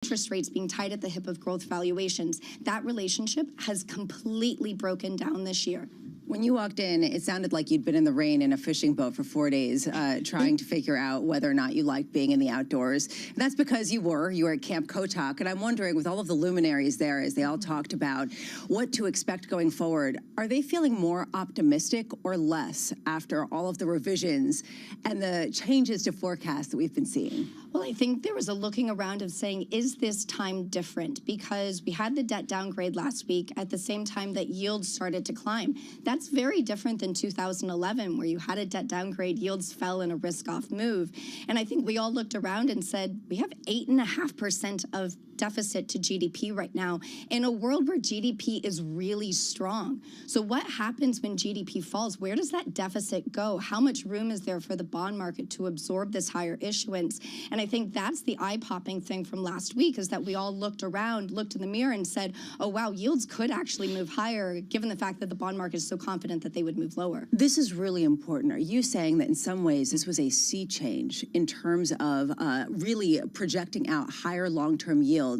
interest rates being tied at the hip of growth valuations. That relationship has completely broken down this year. When you walked in, it sounded like you'd been in the rain in a fishing boat for 4 days, trying to figure out whether or not you liked being in the outdoors. And that's because you were at Camp Kotok. And I'm wondering, with all of the luminaries there, as they all talked about what to expect going forward, are they feeling more optimistic or less after all of the revisions and the changes to forecasts that we've been seeing? Well, I think there was a looking around of saying, is this time different? Because we had the debt downgrade last week at the same time that yields started to climb. That's very different than 2011, where you had a debt downgrade, yields fell in a risk-off move. And I think we all looked around and said, we have 8.5% of deficit to GDP right now in a world where GDP is really strong. So what happens when GDP falls? Where does that deficit go? How much room is there for the bond market to absorb this higher issuance? And I think that's the eye-popping thing from last week, is that we all looked around, looked in the mirror and said, oh, wow, yields could actually move higher, given the fact that the bond market is so confident that they would move lower. This is really important. Are you saying that in some ways this was a sea change in terms of really projecting out higher long-term yields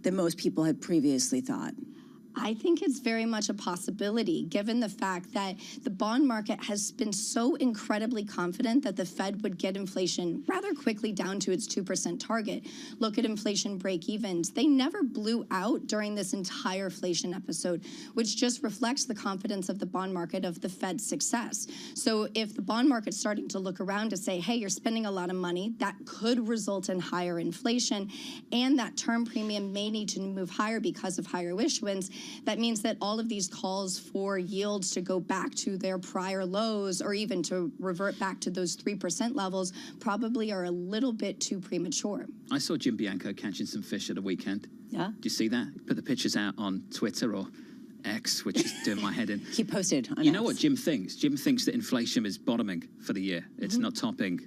than most people had previously thought? I think it's very much a possibility, given the fact that the bond market has been so incredibly confident that the Fed would get inflation rather quickly down to its 2% target. Look at inflation break-evens. They never blew out during this entire inflation episode, which just reflects the confidence of the bond market of the Fed's success. So if the bond market's starting to look around to say, hey, you're spending a lot of money, that could result in higher inflation, and that term premium may need to move higher because of higher issuance, that means that all of these calls for yields to go back to their prior lows or even to revert back to those 3% levels probably are a little bit too premature. I saw Jim Bianco catching some fish at the weekend. Yeah? Do you see that? Put the pictures out on Twitter or X, which is doing my head in. He posted on You know X. what Jim thinks? Jim thinks that inflation is bottoming for the year. It's not topping.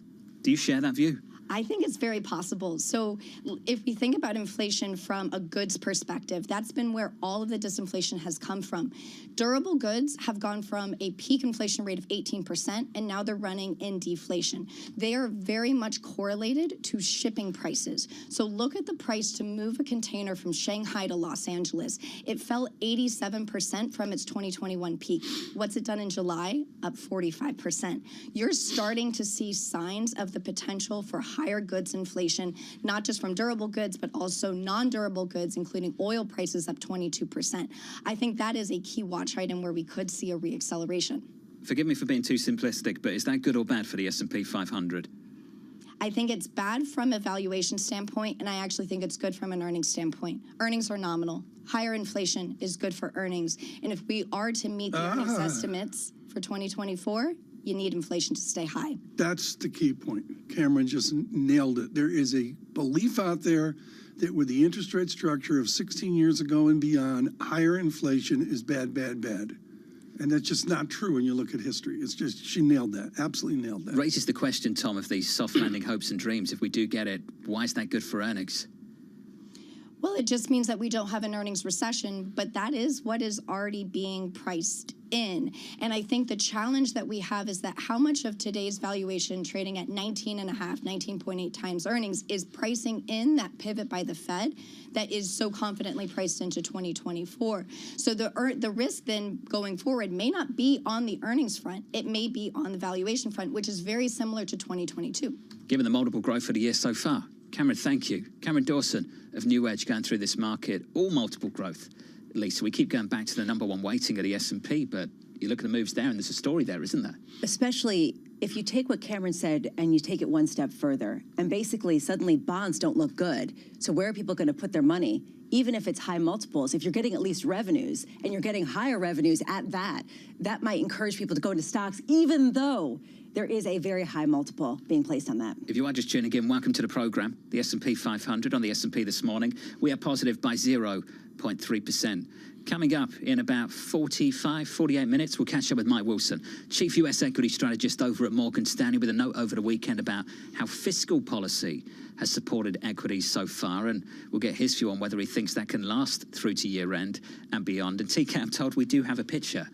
Do you share that view? I think it's very possible. So if we think about inflation from a goods perspective, that's been where all of the disinflation has come from. Durable goods have gone from a peak inflation rate of 18%, and now they're running in deflation. They are very much correlated to shipping prices. So look at the price to move a container from Shanghai to Los Angeles. It fell 87% from its 2021 peak. What's it done in July? Up 45%. You're starting to see signs of the potential for higher goods inflation, not just from durable goods, but also non-durable goods, including oil prices up 22%. I think that is a key watch item where we could see a reacceleration. Forgive me for being too simplistic, but is that good or bad for the S&P 500? I think it's bad from a valuation standpoint, and I actually think it's good from an earnings standpoint. Earnings are nominal. Higher inflation is good for earnings. And if we are to meet the earnings estimates for 2024, you need inflation to stay high. That's the key point. Cameron just nailed it. There is a belief out there that with the interest rate structure of 16 years ago and beyond, higher inflation is bad, bad, bad. And that's just not true when you look at history. It's just, she nailed that, absolutely nailed that. Raises the question, Tom, of these soft landing hopes and dreams. If we do get it, why is that good for earnings? Well, it just means that we don't have an earnings recession, but that is what is already being priced in. And I think the challenge that we have is that how much of today's valuation trading at 19.5, 19.8 times earnings is pricing in that pivot by the Fed that is so confidently priced into 2024. So the risk then going forward may not be on the earnings front. It may be on the valuation front, which is very similar to 2022. Given the multiple growth for the year so far, Cameron, thank you. Cameron Dawson of New Edge going through this market, all multiple growth. Lisa, we keep going back to the number one weighting of the S&P, but you look at the moves there and there's a story there, isn't there? Especially if you take what Cameron said and you take it one step further, and basically suddenly bonds don't look good. So where are people going to put their money? Even if it's high multiples, if you're getting at least revenues and you're getting higher revenues at that, that might encourage people to go into stocks, even though there is a very high multiple being placed on that. If you are just tuning in, welcome to the program. The S&P 500 on the S&P this morning. We are positive by 0.3%. Coming up in about 48 minutes, we'll catch up with Mike Wilson, Chief U.S. Equity Strategist over at Morgan Stanley, with a note over the weekend about how fiscal policy has supported equities so far, and we'll get his view on whether he thinks that can last through to year-end and beyond. And TK, I'm told we do have a picture.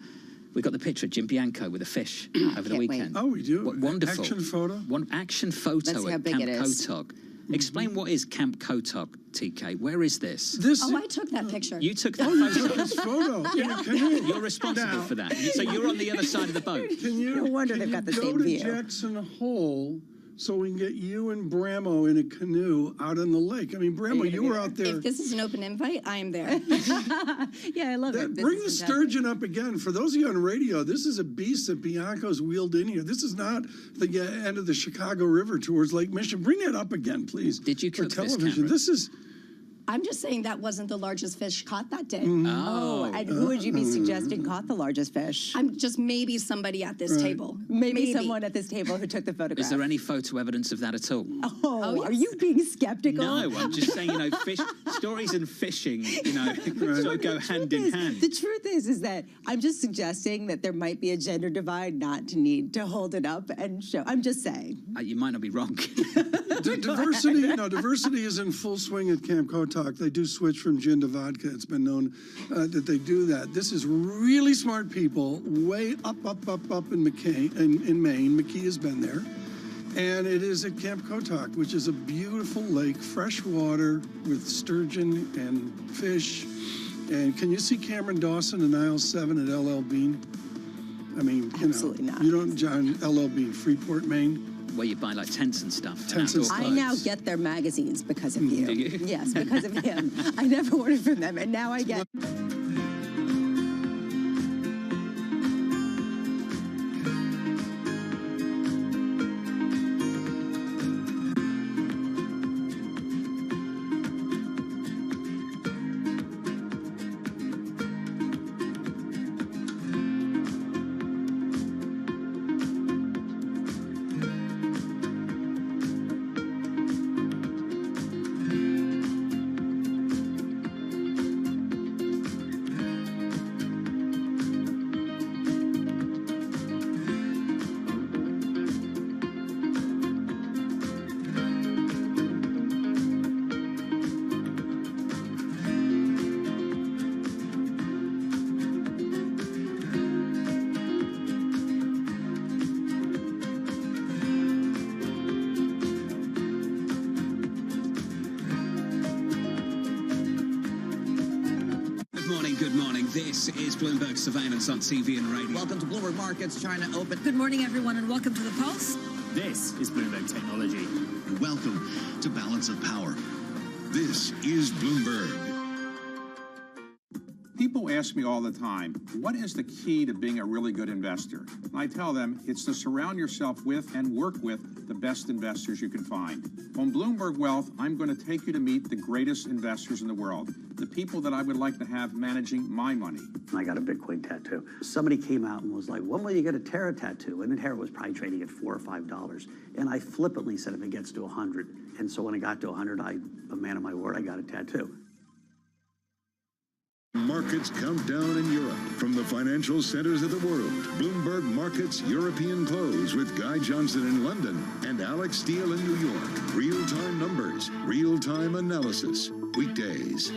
We got the picture of Jim Bianco with a fish over the weekend. Oh, we do? Wonderful. Action photo? One action photo Let's see how at big Camp it is. Kotok. Explain what is Camp Kotok, TK. Where is this? This Oh, I took that picture. You took that you photo. took this photo in a canoe. You're responsible for that. So you're on the other side of the boat. Can you, No wonder can they've you got the go same to view. Jackson Hole so we can get you and Bramo in a canoe out on the lake? I mean, Bramo, you were out there. If this is an open invite, I am there. Yeah, I love it. This Bring is the fantastic. sturgeon up again. For those of you on radio, this is a beast that Bianco's wheeled in here. This is not the end of the Chicago River towards Lake Michigan. Bring that up again, please. Did you for cook this, television? Cameron? This is I'm just saying that wasn't the largest fish caught that day. Oh, and who would you be suggesting caught the largest fish? I'm just maybe somebody at this table. Maybe someone at this table who took the photograph. Is there any photo evidence of that at all? Oh, are you being skeptical? No, I'm just saying, fish stories and fishing, sort of go hand in hand. The truth is that I'm just suggesting that there might be a gender divide, not to need to hold it up and show. I'm just saying. You might not be wrong. diversity is in full swing at Camp Kotok. They do switch from gin to vodka. It's been known that they do that. This is really smart people way up in Maine. McKee has been there. And it is at Camp Kotok, which is a beautiful lake, fresh water with sturgeon and fish. And can you see Cameron Dawson in aisle 7 at LL Bean? I mean, Absolutely not. You don't, John, LL Bean, Freeport, Maine. Where you buy like tents and stuff. Tents and outdoor stuff. I now clothes. get their magazines because of you. Do you? Yes, because of him. I never ordered from them, and now I get. Good morning. This is Bloomberg Surveillance on TV and radio. Welcome to Bloomberg Markets. China open. Good morning, everyone, and welcome to the Pulse. This is Bloomberg Technology. Welcome to Balance of Power. This is Bloomberg. People ask me all the time, what is the key to being a really good investor? And I tell them it's to surround yourself with and work with the best investors you can find. On Bloomberg Wealth, I'm going to take you to meet the greatest investors in the world, the people that I would like to have managing my money. I got a Bitcoin tattoo. Somebody came out and was like, when will you get a Terra tattoo? And then Terra was probably trading at $4 or $5. And I flippantly said, if it gets to 100. And so when it got to 100, a man of my word, I got a tattoo. Markets countdown in Europe from the financial centers of the world. Bloomberg Markets European Close with Guy Johnson in London and Alex Steele in New York. Real-time numbers, real-time analysis. Weekdays.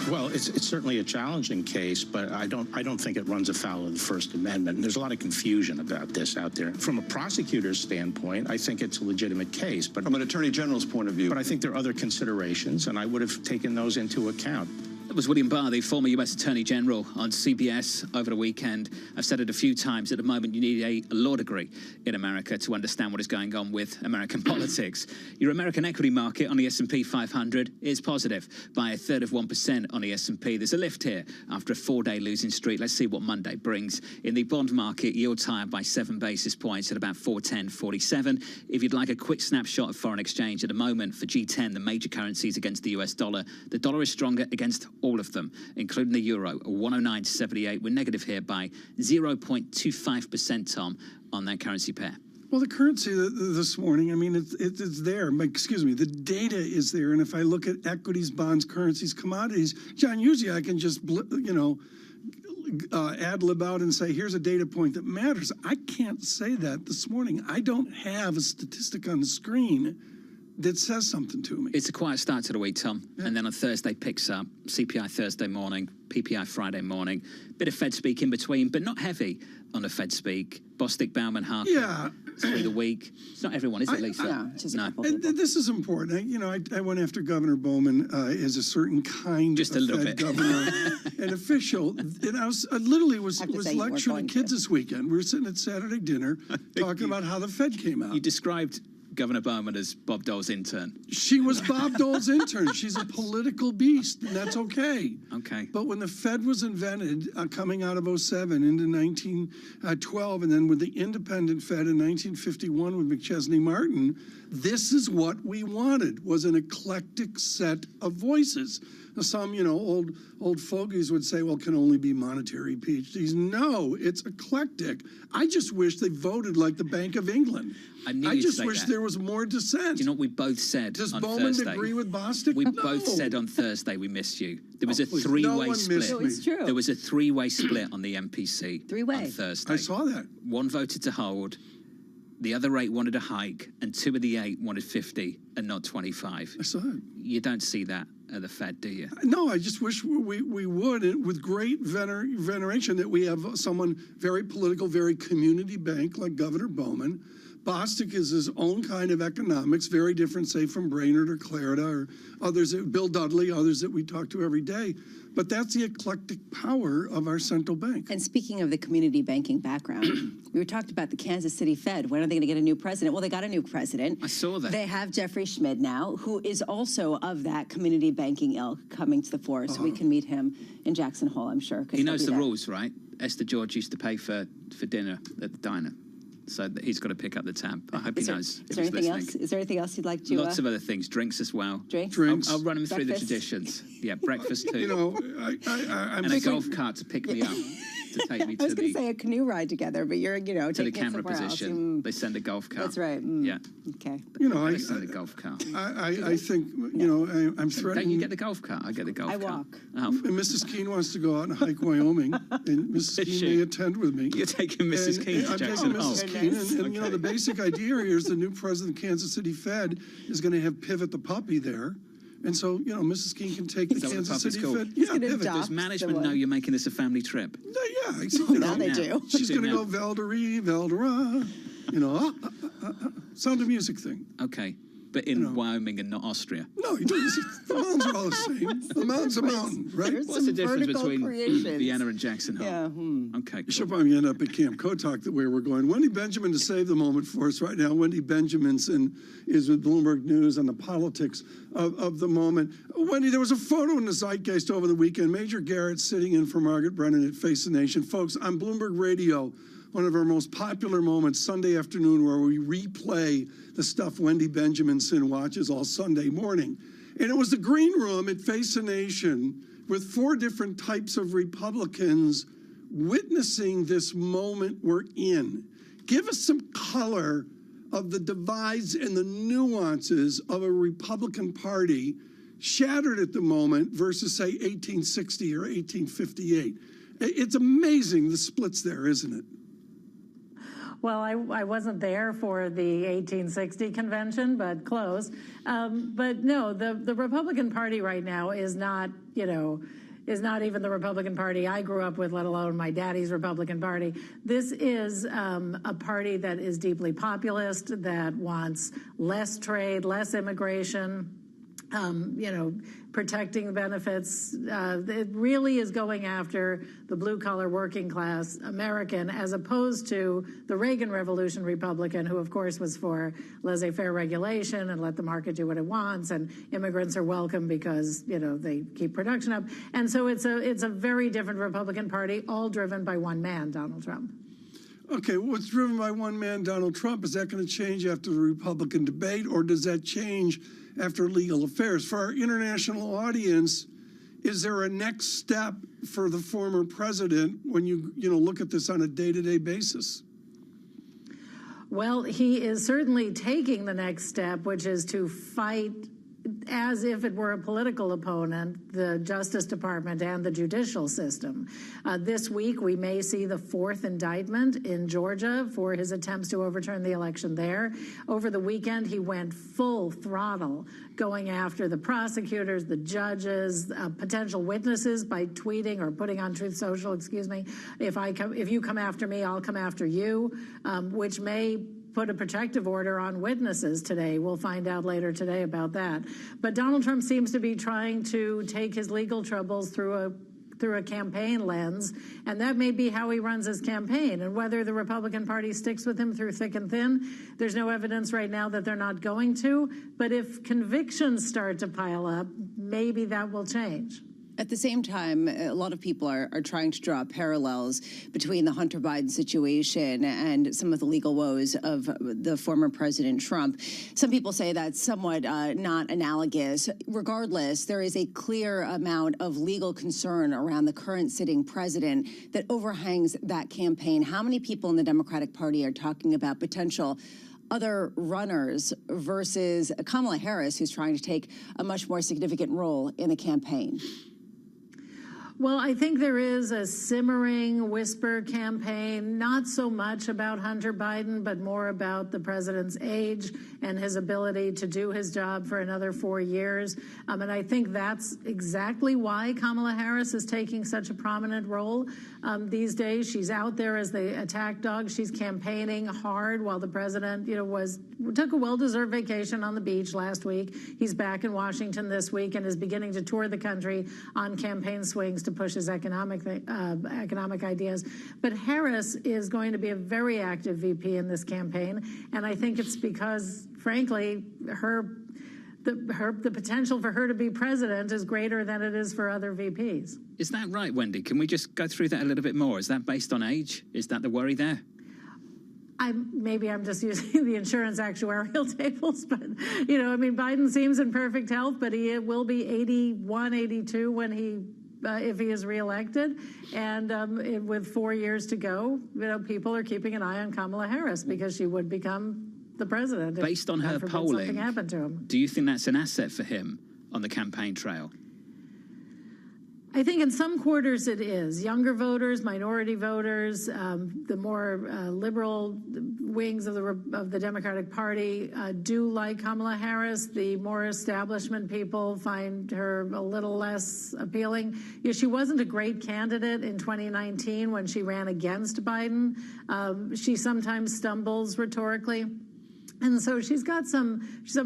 Well, it's certainly a challenging case, but I don't think it runs afoul of the First Amendment. And there's a lot of confusion about this out there. From a prosecutor's standpoint, I think it's a legitimate case. But from an attorney general's point of view. But I think there are other considerations, and I would have taken those into account. That was William Barr, the former U.S. Attorney General, on CBS over the weekend. I've said it a few times. At the moment, you need a law degree in America to understand what is going on with American politics. Your American equity market on the S&P 500 is positive by 1/3% on the S&P. There's a lift here after a 4-day losing streak. Let's see what Monday brings. In the bond market, yields higher by 7 basis points at about 410.47. If you'd like a quick snapshot of foreign exchange at the moment for G10, the major currencies against the US dollar, the dollar is stronger against all of them, including the euro, 109.78. We're negative here by 0.25%, Tom, on that currency pair. Well, the currency this morning, I mean, it's there. Excuse me, the data is there. And if I look at equities, bonds, currencies, commodities, John, usually I can just, ad-lib out and say, here's a data point that matters. I can't say that this morning. I don't have a statistic on the screen that says something to me. It's a quiet start to the week, Tom. Yeah. And then on Thursday picks up. CPI Thursday morning, PPI Friday morning. Bit of Fed speak in between, but not heavy on the Fed speak. Bostic, Bauman, Harker. Yeah. Through the week. It's not everyone, is it, Lisa? Yeah, just a No. couple And people. this is important. I went after Governor Bowman as a certain kind Just a of little Fed bit. governor, an official. And I literally was I have to say you weren't lecturing going the kids to. this weekend. We were sitting at Saturday dinner talking about how the Fed came out. You described Governor Bowman as Bob Dole's intern. She was Bob Dole's intern. She's a political beast, and that's okay. Okay. But when the Fed was invented, coming out of 07 into 1912, and then with the independent Fed in 1951 with McChesney Martin, this is what we wanted, was an eclectic set of voices. Now, some, old fogies would say, well, it can only be monetary PhDs. No, it's eclectic. I just wish they voted like the Bank of England. I knew I you'd just say wish that. there was more dissent. Do you know what we both said Does on Bowman Thursday? agree with Bostic? We No. both said on Thursday we missed you. There was a please, three-way no one split. missed No, it's true. There was a three-way split on the MPC Three-way. on Thursday. I saw that. One voted to hold, the other 8 wanted a hike, and 2 of the 8 wanted 50 and not 25. I saw it. You don't see that at the Fed, do you? No, I just wish we would, and with great veneration, that we have someone very political, very community bank like Governor Bowman. Bostic is his own kind of economics, very different, say, from Brainerd or Clarida or others, Bill Dudley, others that we talk to every day. But that's the eclectic power of our central bank. And speaking of the community banking background, we were talked about the Kansas City Fed. When are they going to get a new president? Well, they got a new president. I saw that. They have Jeffrey Schmid now, who is also of that community banking ilk coming to the fore. So we can meet him in Jackson Hole, I'm sure. 'cause He he'll knows be the there. rules, right? Esther George used to pay for dinner at the diner. So he's got to pick up the tab. I hope he knows. Is there anything else? Is there anything else you'd like to? Lots of other things. Drinks as well. Drinks? Drinks. I'll run him through the Breakfast? traditions. Yeah, breakfast too. I'm and a thinking- golf cart to pick me up, to take me I was to going the to say a canoe ride together, but you're, to the taking it camera somewhere else. position. They send a golf cart. That's right. Yeah. Okay. They send a golf cart. I think, I'm threatening. Don't you get the golf cart? I get the golf I cart. walk. Oh. And Mrs. Keene wants to go out and hike Wyoming, and Mrs. Is Keene she? may attend with me. You're taking Mrs. And Keene to I'm Jackson taking Hole. Mrs. Keene, and Okay. the basic idea here is the new president of Kansas City Fed is going to have Pivot the puppy there, and so Mrs. Keene can take the that what the Kansas puppy's City called? Fed. He's Yeah, gonna Pivot. adopt Does management someone. know you're making this a family trip? Yeah, Now they do. She's They do going to now. go Valderie, Valdera, Sound of Music thing. Okay. But in Wyoming and not Austria. No, the mountains are all the same. The mountain's a mountain, right? There's What's the some difference vertical between creations. Vienna and Jackson Hole? Yeah. Okay. You Cool. should probably end up at Camp Kotok, where we're going. Wendy Benjamin, to save the moment for us right now. Wendy Benjaminson is with Bloomberg News on the politics of the moment. Wendy, there was a photo in the zeitgeist over the weekend. Major Garrett sitting in for Margaret Brennan at Face the Nation. Folks, on Bloomberg Radio, one of our most popular moments, Sunday afternoon, where we replay the stuff Wendy Benjaminson watches all Sunday morning. And it was the green room at Face the Nation with 4 different types of Republicans witnessing this moment we're in. Give us some color of the divides and the nuances of a Republican Party shattered at the moment versus, say, 1860 or 1858. It's amazing the splits there, isn't it? Well, I wasn't there for the 1860 convention, but close. But no, the Republican Party right now is not, is not even the Republican Party I grew up with, let alone my daddy's Republican Party. This is a party that is deeply populist, that wants less trade, less immigration, protecting benefits. It really is going after the blue-collar working class American, as opposed to the Reagan Revolution Republican, who, of course, was for laissez-faire regulation and let the market do what it wants, and immigrants are welcome because, they keep production up. And so it's a very different Republican Party, all driven by one man, Donald Trump. Okay, what's driven by one man, Donald Trump? Is that going to change after the Republican debate, or does that change after legal affairs? For our international audience, is there a next step for the former president when you look at this on a day-to-day basis? Well, he is certainly taking the next step, which is to fight as if it were a political opponent, the Justice Department and the judicial system. This week, we may see the 4th indictment in Georgia for his attempts to overturn the election there. Over the weekend, he went full throttle going after the prosecutors, the judges, potential witnesses by tweeting or putting on Truth Social, if you come after me, I'll come after you, which may put a protective order on witnesses today. We'll find out later today about that. But Donald Trump seems to be trying to take his legal troubles through a campaign lens, and that may be how he runs his campaign. And whether the Republican Party sticks with him through thick and thin, there's no evidence right now that they're not going to. But if convictions start to pile up, maybe that will change. At the same time, a lot of people are trying to draw parallels between the Hunter Biden situation and some of the legal woes of the former President Trump. Some people say that's somewhat not analogous. Regardless, there is a clear amount of legal concern around the current sitting president that overhangs that campaign. How many people in the Democratic Party are talking about potential other runners versus Kamala Harris, who's trying to take a much more significant role in the campaign? Well, I think there is a simmering whisper campaign, not so much about Hunter Biden, but more about the president's age and his ability to do his job for another 4 years. And I think that's exactly why Kamala Harris is taking such a prominent role these days. She's out there as the attack dog. She's campaigning hard while the president, took a well-deserved vacation on the beach last week. He's back in Washington this week and is beginning to tour the country on campaign swings to push his economic ideas. But Harris is going to be a very active VP in this campaign, and I think it's because, frankly, the potential for her to be president is greater than it is for other VPs. Is that right, Wendy? Can we just go through that a little bit more? Is that based on age? Is that the worry there? Maybe I'm just using the insurance actuarial tables, but, Biden seems in perfect health, but he will be 81, 82 when if he is reelected. And with 4 years to go, people are keeping an eye on Kamala Harris because she would become the president. Based on her polling, something happened to him. Do you think that's an asset for him on the campaign trail? I think in some quarters it is. Younger voters, minority voters, the more liberal wings of the Democratic Party do like Kamala Harris. The more establishment people find her a little less appealing. She wasn't a great candidate in 2019 when she ran against Biden. She sometimes stumbles rhetorically. And so she's got some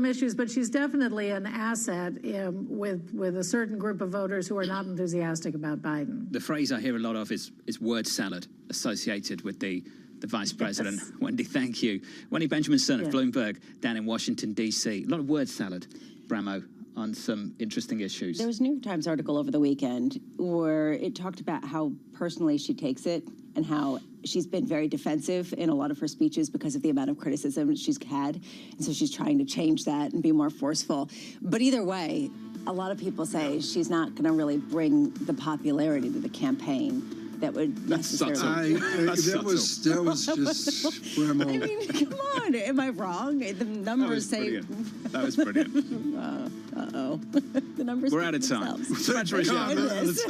issues, but she's definitely an asset with a certain group of voters who are not enthusiastic about Biden. The phrase I hear a lot of is word salad associated with the vice president. Yes. Wendy, thank you. Wendy Benjaminson of Bloomberg down in Washington, D.C. A lot of word salad, Bramo, on some interesting issues. There was a New York Times article over the weekend where it talked about how personally she takes it and how she's been very defensive in a lot of her speeches because of the amount of criticism she's had. And so she's trying to change that and be more forceful. But either way, a lot of people say she's not going to really bring the popularity to the campaign that would necessarily. That was just Ramo. I mean, come on, am I wrong? The numbers say. That was brilliant. Uh-oh. The numbers. We're out of time. SocGen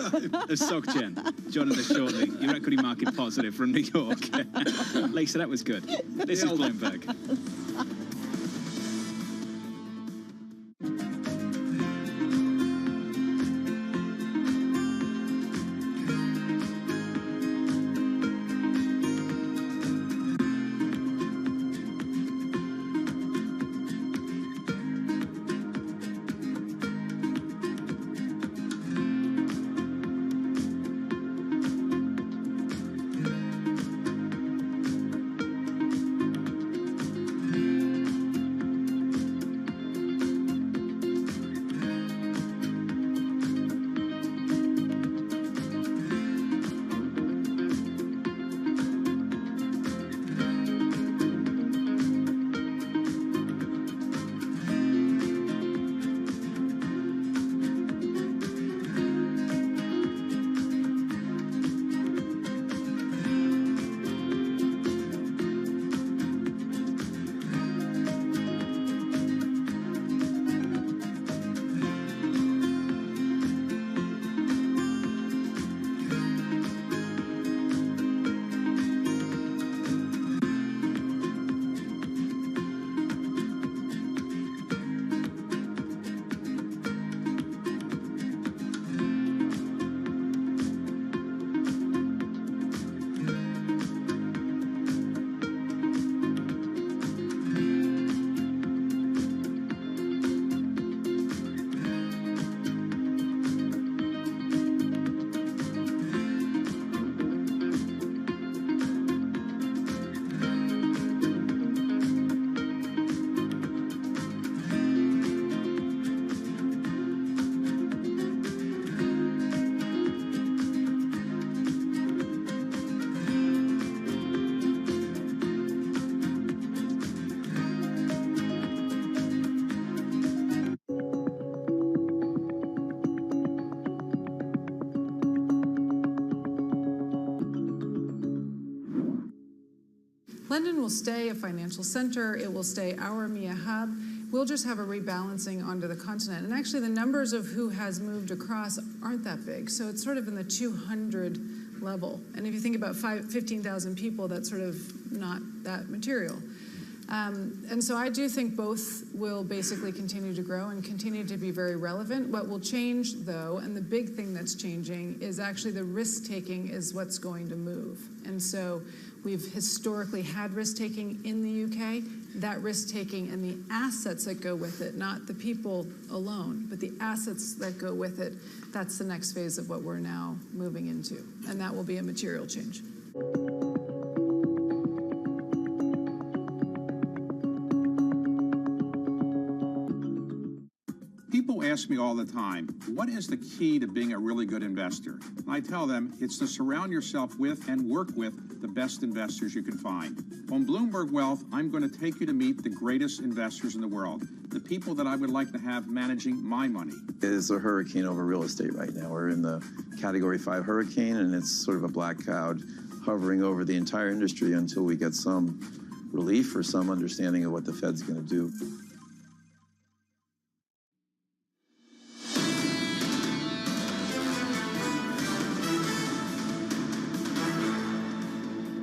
joining us shortly. Your equity market positive from New York. Lisa, that was good. This is Bloomberg. London will stay a financial center. It will stay our EMEA hub. We'll just have a rebalancing onto the continent. And actually, the numbers of who has moved across aren't that big. So it's sort of in the 200 level. And if you think about 15,000 people, that's sort of not that material. And so I do think both will basically continue to grow and continue to be very relevant. What will change, though, and the big thing that's changing, is actually the risk-taking is what's going to move. And so we've historically had risk-taking in the UK. That risk-taking and the assets that go with it, not the people alone, but the assets that go with it, that's the next phase of what we're now moving into. And that will be a material change. People ask me all the time, what is the key to being a really good investor? And I tell them it's to surround yourself with and work with the best investors you can find. On Bloomberg Wealth, I'm going to take you to meet the greatest investors in the world, the people that I would like to have managing my money. It's a hurricane over real estate right now. We're in the Category 5 hurricane, and it's sort of a black cloud hovering over the entire industry until we get some relief or some understanding of what the Fed's going to do.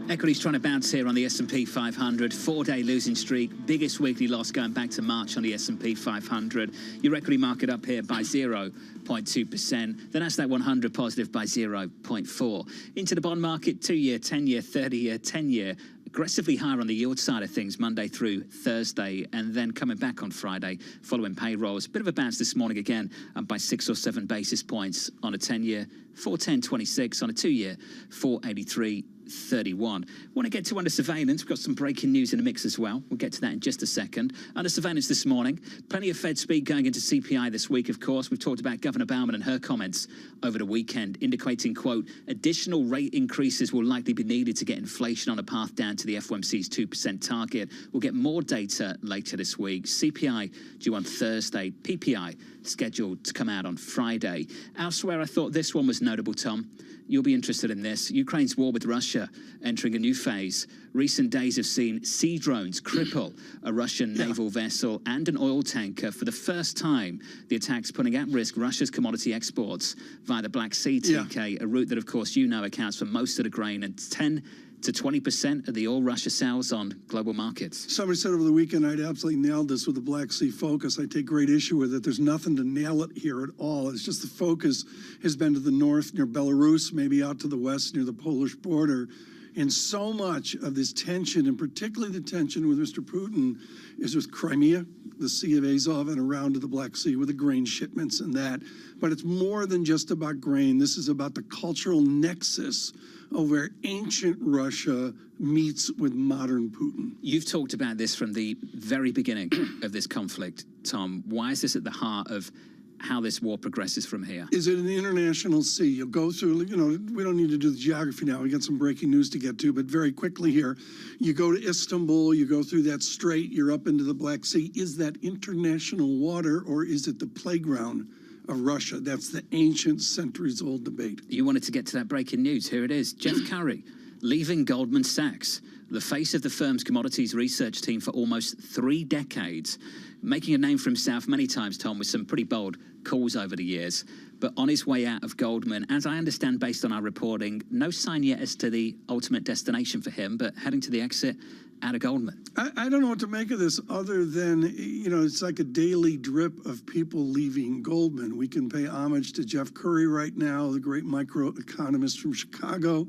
Equities trying to bounce here on the S&P 500. 4-day losing streak. Biggest weekly loss going back to March on the S&P 500. Your equity market up here by 0.2%. The Nasdaq 100 positive by 0.4%. Into the bond market, 2-year, 10-year, 30-year, 10-year. Aggressively higher on the yield side of things Monday through Thursday, and then coming back on Friday following payrolls. Bit of a bounce this morning again, up by 6 or 7 basis points on a 10-year, 410.26 on a 2-year, 483.31. Want to get to under surveillance. We've got some breaking news in the mix as well. We'll get to that in just a second. Under surveillance this morning, plenty of Fed speak going into CPI this week, of course. We've talked about Governor Bauman and her comments over the weekend, indicating, quote, additional rate increases will likely be needed to get inflation on a path down to the FOMC's 2% target. We'll get more data later this week. CPI due on Thursday. PPI scheduled to come out on Friday. Elsewhere, I thought this one was notable, Tom. You'll be interested in this. Ukraine's war with Russia entering a new phase. Recent days have seen sea drones cripple a Russian naval vessel and an oil tanker. For the first time, the attack's putting at risk Russia's commodity exports via the Black Sea, TK, a route that, of course, you know accounts for most of the grain and 10 to 20% of the oil Russia sells on global markets. Somebody said over the weekend I'd absolutely nailed this with the Black Sea focus. I take great issue with it. There's nothing to nail it here at all. It's just the focus has been to the north near Belarus, maybe out to the west near the Polish border. And so much of this tension, and particularly the tension with Mr. Putin, is with Crimea, the Sea of Azov, and around to the Black Sea with the grain shipments and that. But it's more than just about grain. This is about the cultural nexus of where ancient Russia meets with modern Putin. You've talked about this from the very beginning of this conflict, Tom. Why is this at the heart of how this war progresses from here? Is it an international sea? You'll go through, you know, we don't need to do the geography now. We got some breaking news to get to, but very quickly here, you go to Istanbul, you go through that strait, you're up into the Black Sea. Is that international water, or is it the playground of Russia? That's the ancient, centuries-old debate. You wanted to get to that breaking news. Here it is. Jeff Curry leaving Goldman Sachs, the face of the firm's commodities research team for almost 3 decades, making a name for himself many times, Tom, with some pretty bold calls over the years. But on his way out of Goldman, as I understand based on our reporting, no sign yet as to the ultimate destination for him, but heading to the exit out of Goldman. I don't know what to make of this other than, you know, it's like a daily drip of people leaving Goldman. We can pay homage to Jeff Curry right now, the great microeconomist from Chicago,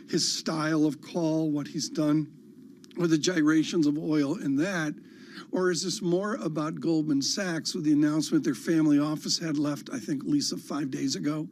his style of call, what he's done with the gyrations of oil and that. Or is this more about Goldman Sachs with the announcement their family office had left, I think, Lisa, 5 days ago?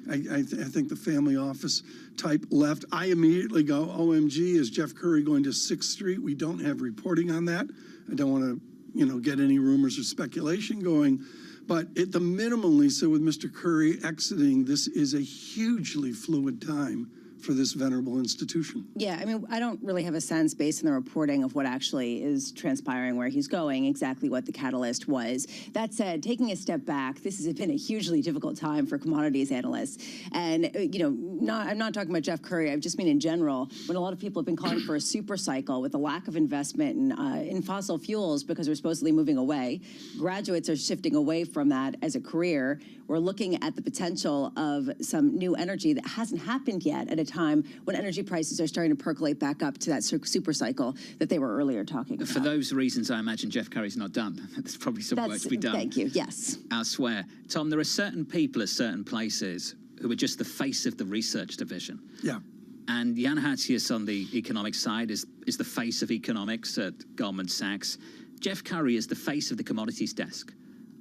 I think the family office type left. I immediately go, OMG, is Jeff Curry going to 6th Street? We don't have reporting on that. I don't want to, you know, get any rumors or speculation going. But at the minimum, Lisa, with Mr. Curry exiting, this is a hugely fluid time for this venerable institution. Yeah, I mean, I don't really have a sense based on the reporting of what actually is transpiring, where he's going, exactly what the catalyst was. That said, taking a step back, this has been a hugely difficult time for commodities analysts. And, you know, I'm not talking about Jeff Curry. I just mean in general, when a lot of people have been calling for a super cycle with a lack of investment in fossil fuels because we're supposedly moving away. Graduates are shifting away from that as a career. We're looking at the potential of some new energy that hasn't happened yet at a time when energy prices are starting to percolate back up to that super cycle that they were earlier talking about. For those reasons, I imagine Jeff Curry's not done. There's probably some work to be done. Thank you, yes. Elsewhere. Tom, there are certain people at certain places who are just the face of the research division. Yeah. And Jan Hatzius on the economic side is the face of economics at Goldman Sachs. Jeff Curry is the face of the commodities desk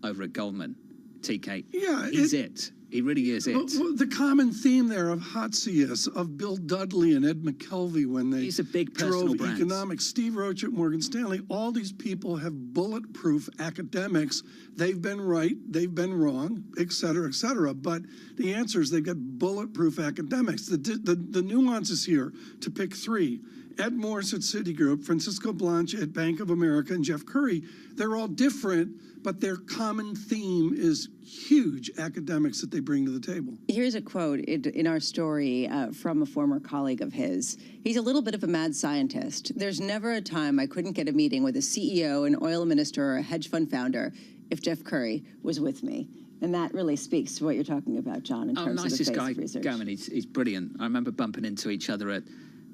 over at Goldman. TK, yeah, he's it. He really is it. The common theme there of Hatzius, of Bill Dudley and Ed McKelvey when they He's a big personal drove brand. economics, Steve Roach at Morgan Stanley, all these people have bulletproof academics. They've been right, they've been wrong, et cetera, et cetera. But the answer is they've got bulletproof academics. The nuances here, to pick three, Ed Morse at Citigroup, Francisco Blanche at Bank of America, and Jeff Curry, they're all different, but their common theme is huge academics that they bring to the table. Here's a quote in our story from a former colleague of his. He's a little bit of a mad scientist. There's never a time I couldn't get a meeting with a CEO, an oil minister, or a hedge fund founder if Jeff Curry was with me. And that really speaks to what you're talking about, John, in terms of the face of research. Going. He's brilliant. I remember bumping into each other at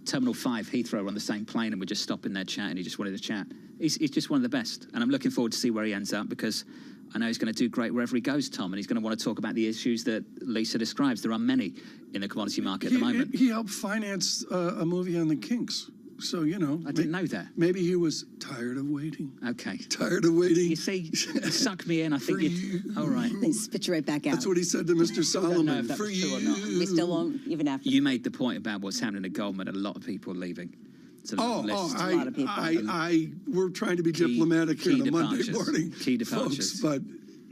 Terminal 5 Heathrow on the same plane, and we're just stopping there chatting. He just wanted to chat. He's just one of the best, and I'm looking forward to see where he ends up, because I know he's going to do great wherever he goes, Tom, and he's going to want to talk about the issues that Lisa describes. There are many in the commodity market at the moment. He helped finance a movie on the Kinks. So, you know. I didn't know that. Maybe he was tired of waiting. Okay. Tired of waiting. You see, you suck me in. I think all right. They spit you right back out. That's what he said to Mr. Solomon. For you. We still won't, even after. You made the point about what's happening at Goldman, and a lot of people are leaving. A lot of people. We're trying to be diplomatic here on a Monday morning, key departures. folks. But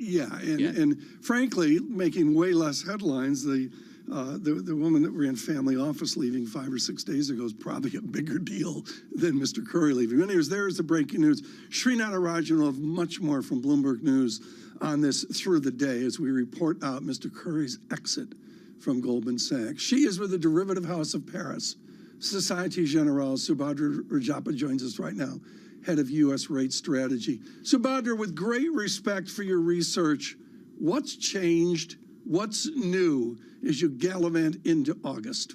and frankly, making way less headlines. The woman that ran Family Office leaving 5 or 6 days ago is probably a bigger deal than Mr. Curry leaving. Anyways, there's the breaking news. Srinath Rajan will have much more from Bloomberg News on this through the day as we report out Mr. Curry's exit from Goldman Sachs. She is with the derivative house of Paris. Societe Generale Subhadra Rajappa joins us right now, head of U.S. rate strategy. Subhadra, with great respect for your research, what's changed, what's new as you gallivant into August?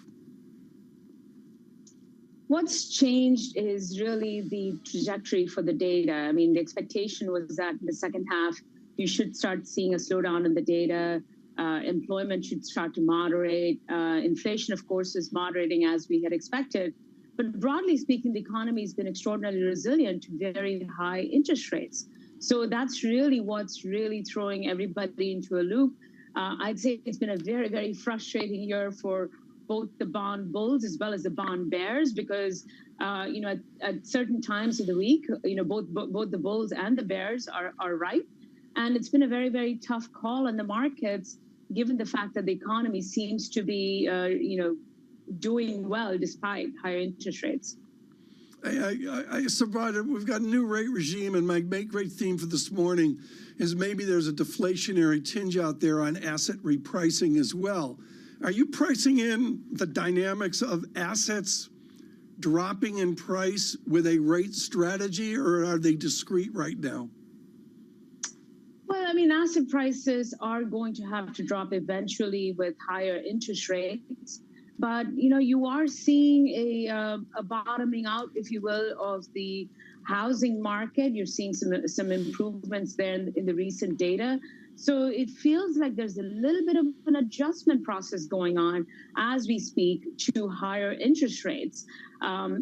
What's changed is really the trajectory for the data. I mean, the expectation was that in the second half, you should start seeing a slowdown in the data. Employment should start to moderate. Inflation, of course, is moderating as we had expected. But broadly speaking, the economy has been extraordinarily resilient to very high interest rates. So that's really what's really throwing everybody into a loop. I'd say it's been a very, very frustrating year for both the bond bulls as well as the bond bears, because at certain times of the week, both the bulls and the bears are right. And it's been a very, very tough call on the markets, given the fact that the economy seems to be, doing well despite higher interest rates. Subhadra, we've got a new rate regime, and my great theme for this morning is maybe there's a deflationary tinge out there on asset repricing as well. Are you pricing in the dynamics of assets dropping in price with a rate strategy, or are they discrete right now? Well, I mean, asset prices are going to have to drop eventually with higher interest rates. But, you are seeing a bottoming out, if you will, of the housing market. You're seeing some improvements there in the recent data. So it feels like there's a little bit of an adjustment process going on as we speak to higher interest rates.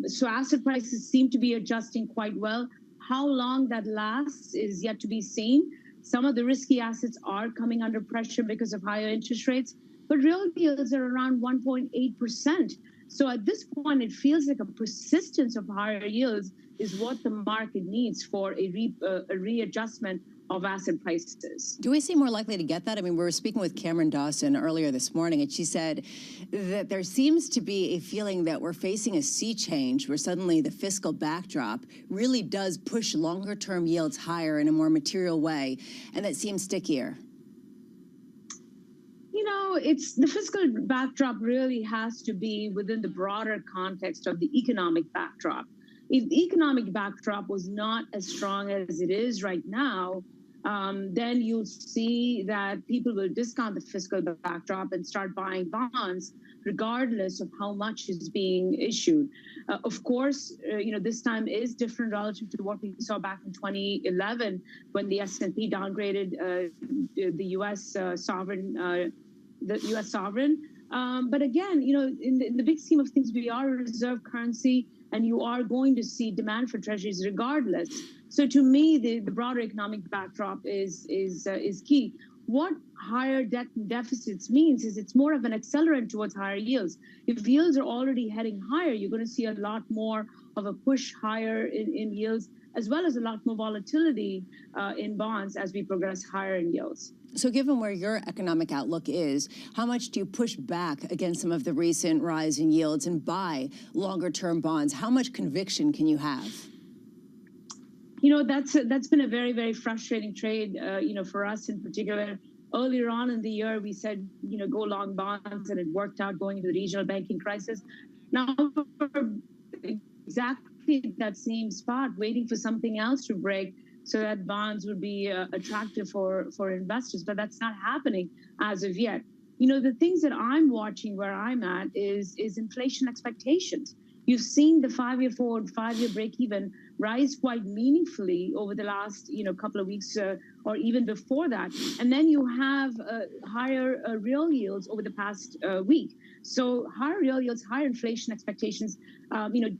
So asset prices seem to be adjusting quite well. How long that lasts is yet to be seen. Some of the risky assets are coming under pressure because of higher interest rates, but real yields are around 1.8%. So at this point, it feels like a persistence of higher yields is what the market needs for a readjustment of asset prices. Do we seem more likely to get that? I mean, we were speaking with Cameron Dawson earlier this morning, and she said that there seems to be a feeling that we're facing a sea change where suddenly the fiscal backdrop really does push longer-term yields higher in a more material way, and that seems stickier. it's the fiscal backdrop really has to be within the broader context of the economic backdrop. If the economic backdrop was not as strong as it is right now, then you'll see that people will discount the fiscal backdrop and start buying bonds regardless of how much is being issued. Of course, this time is different relative to what we saw back in 2011 when the S&P downgraded the U.S. sovereign. But again, in the big scheme of things, we are a reserve currency, and you are going to see demand for treasuries regardless. So to me, the broader economic backdrop is key. What higher debt and deficits means is it's more of an accelerant towards higher yields. If yields are already heading higher, you're going to see a lot more of a push higher in yields, as well as a lot more volatility in bonds as we progress higher in yields. So given where your economic outlook is, how much do you push back against some of the recent rise in yields and buy longer-term bonds? How much conviction can you have? That's been a very, very frustrating trade, for us in particular. Earlier on in the year, we said, go long bonds, and it worked out going into the regional banking crisis. Now, we're exactly that same spot, waiting for something else to break so that bonds would be attractive for investors, but that's not happening as of yet. The things that I'm watching where I'm at is inflation expectations. You've seen the 5-year forward, 5-year break-even rise quite meaningfully over the last, couple of weeks or even before that. And then you have higher real yields over the past week. So higher real yields, higher inflation expectations,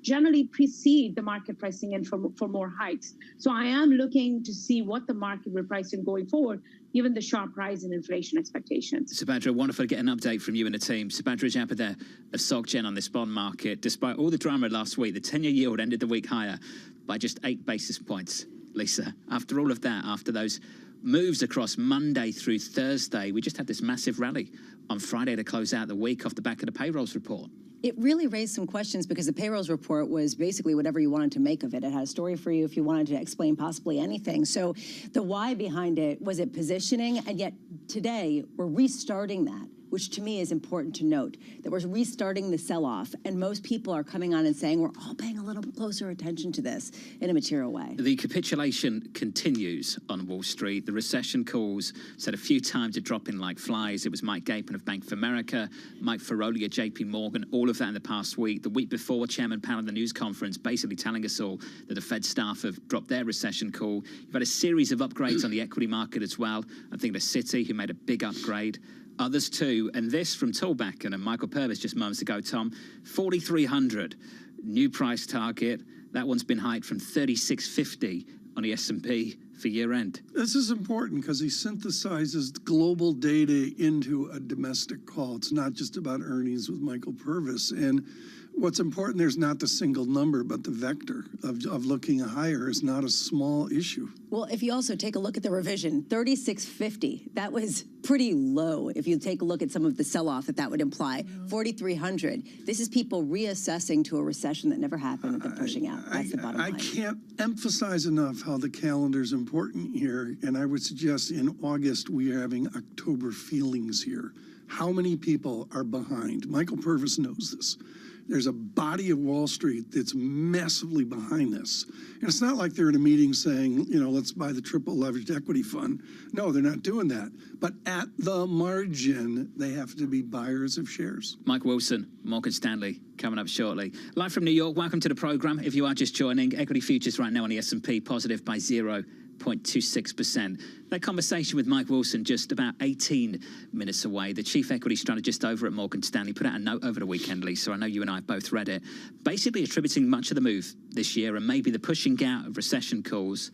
generally precede the market pricing in for more hikes. So I am looking to see what the market will price in going forward, given the sharp rise in inflation expectations. Subhadra, wonderful to get an update from you and the team. Subhadra Japa there of SocGen on this bond market. Despite all the drama last week, the 10-year yield ended the week higher by just 8 basis points. Lisa, after all of that, after those moves across Monday through Thursday, we just had this massive rally on Friday to close out the week off the back of the payrolls report. It really raised some questions because the payrolls report was basically whatever you wanted to make of it. It had a story for you if you wanted to explain possibly anything. So the why behind it, was it positioning? And yet today we're restarting that, which to me is important to note, that we're restarting the sell-off, and most people are coming on and saying we're all paying a little closer attention to this in a material way. The capitulation continues on Wall Street. The recession calls said a few times to drop in like flies. It was Mike Gapin of Bank of America, Mike Ferroli of JP Morgan, all of that in the past week. The week before, Chairman Powell at the news conference basically telling us all that the Fed staff have dropped their recession call. You've had a series of upgrades on the equity market as well. I think the Citi, who made a big upgrade. Others too, and this from Tolbacken and Michael Purvis just moments ago, Tom, 4,300 new price target. That one's been hiked from 3,650 on the S&P for year end. This is important because he synthesizes global data into a domestic call. It's not just about earnings with Michael Purvis. And what's important there is not the single number, but the vector of looking higher is not a small issue. Well, if you also take a look at the revision, 3,650, that was pretty low. If you take a look at some of the sell-off that would imply, 4,300. This is people reassessing to a recession that never happened and pushing out. That's the bottom line. I can't emphasize enough how the calendar is important here, and I would suggest in August we are having October feelings here. How many people are behind? Michael Purvis knows this. There's a body of Wall Street that's massively behind this. And it's not like they're in a meeting saying, let's buy the triple leveraged equity fund. No, they're not doing that. But at the margin, they have to be buyers of shares. Mike Wilson, Morgan Stanley, coming up shortly. Live from New York, welcome to the program. If you are just joining, equity futures right now on the S&P positive by 0.26%. That conversation with Mike Wilson just about 18 minutes away. The chief equity strategist over at Morgan Stanley put out a note over the weekend, Lisa. I know you and I both read it. Basically attributing much of the move this year and maybe the pushing out of recession calls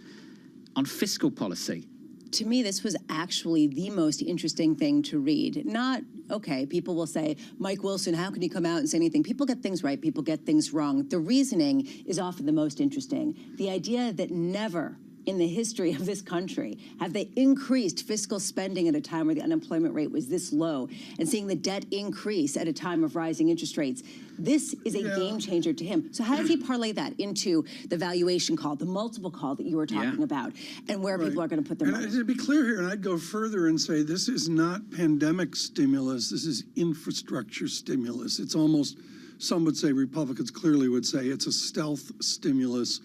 on fiscal policy. To me, this was actually the most interesting thing to read. Not, okay, people will say, Mike Wilson, how can he come out and say anything? People get things right, people get things wrong. The reasoning is often the most interesting. The idea that never in the history of this country have they increased fiscal spending at a time where the unemployment rate was this low, and seeing the debt increase at a time of rising interest rates. This is a game changer to him. So how does he parlay that into the valuation call, the multiple call that you were talking about, and where people are going to put their money? And to be clear here, and I'd go further and say this is not pandemic stimulus, this is infrastructure stimulus. It's almost, some would say, Republicans clearly would say, it's a stealth stimulus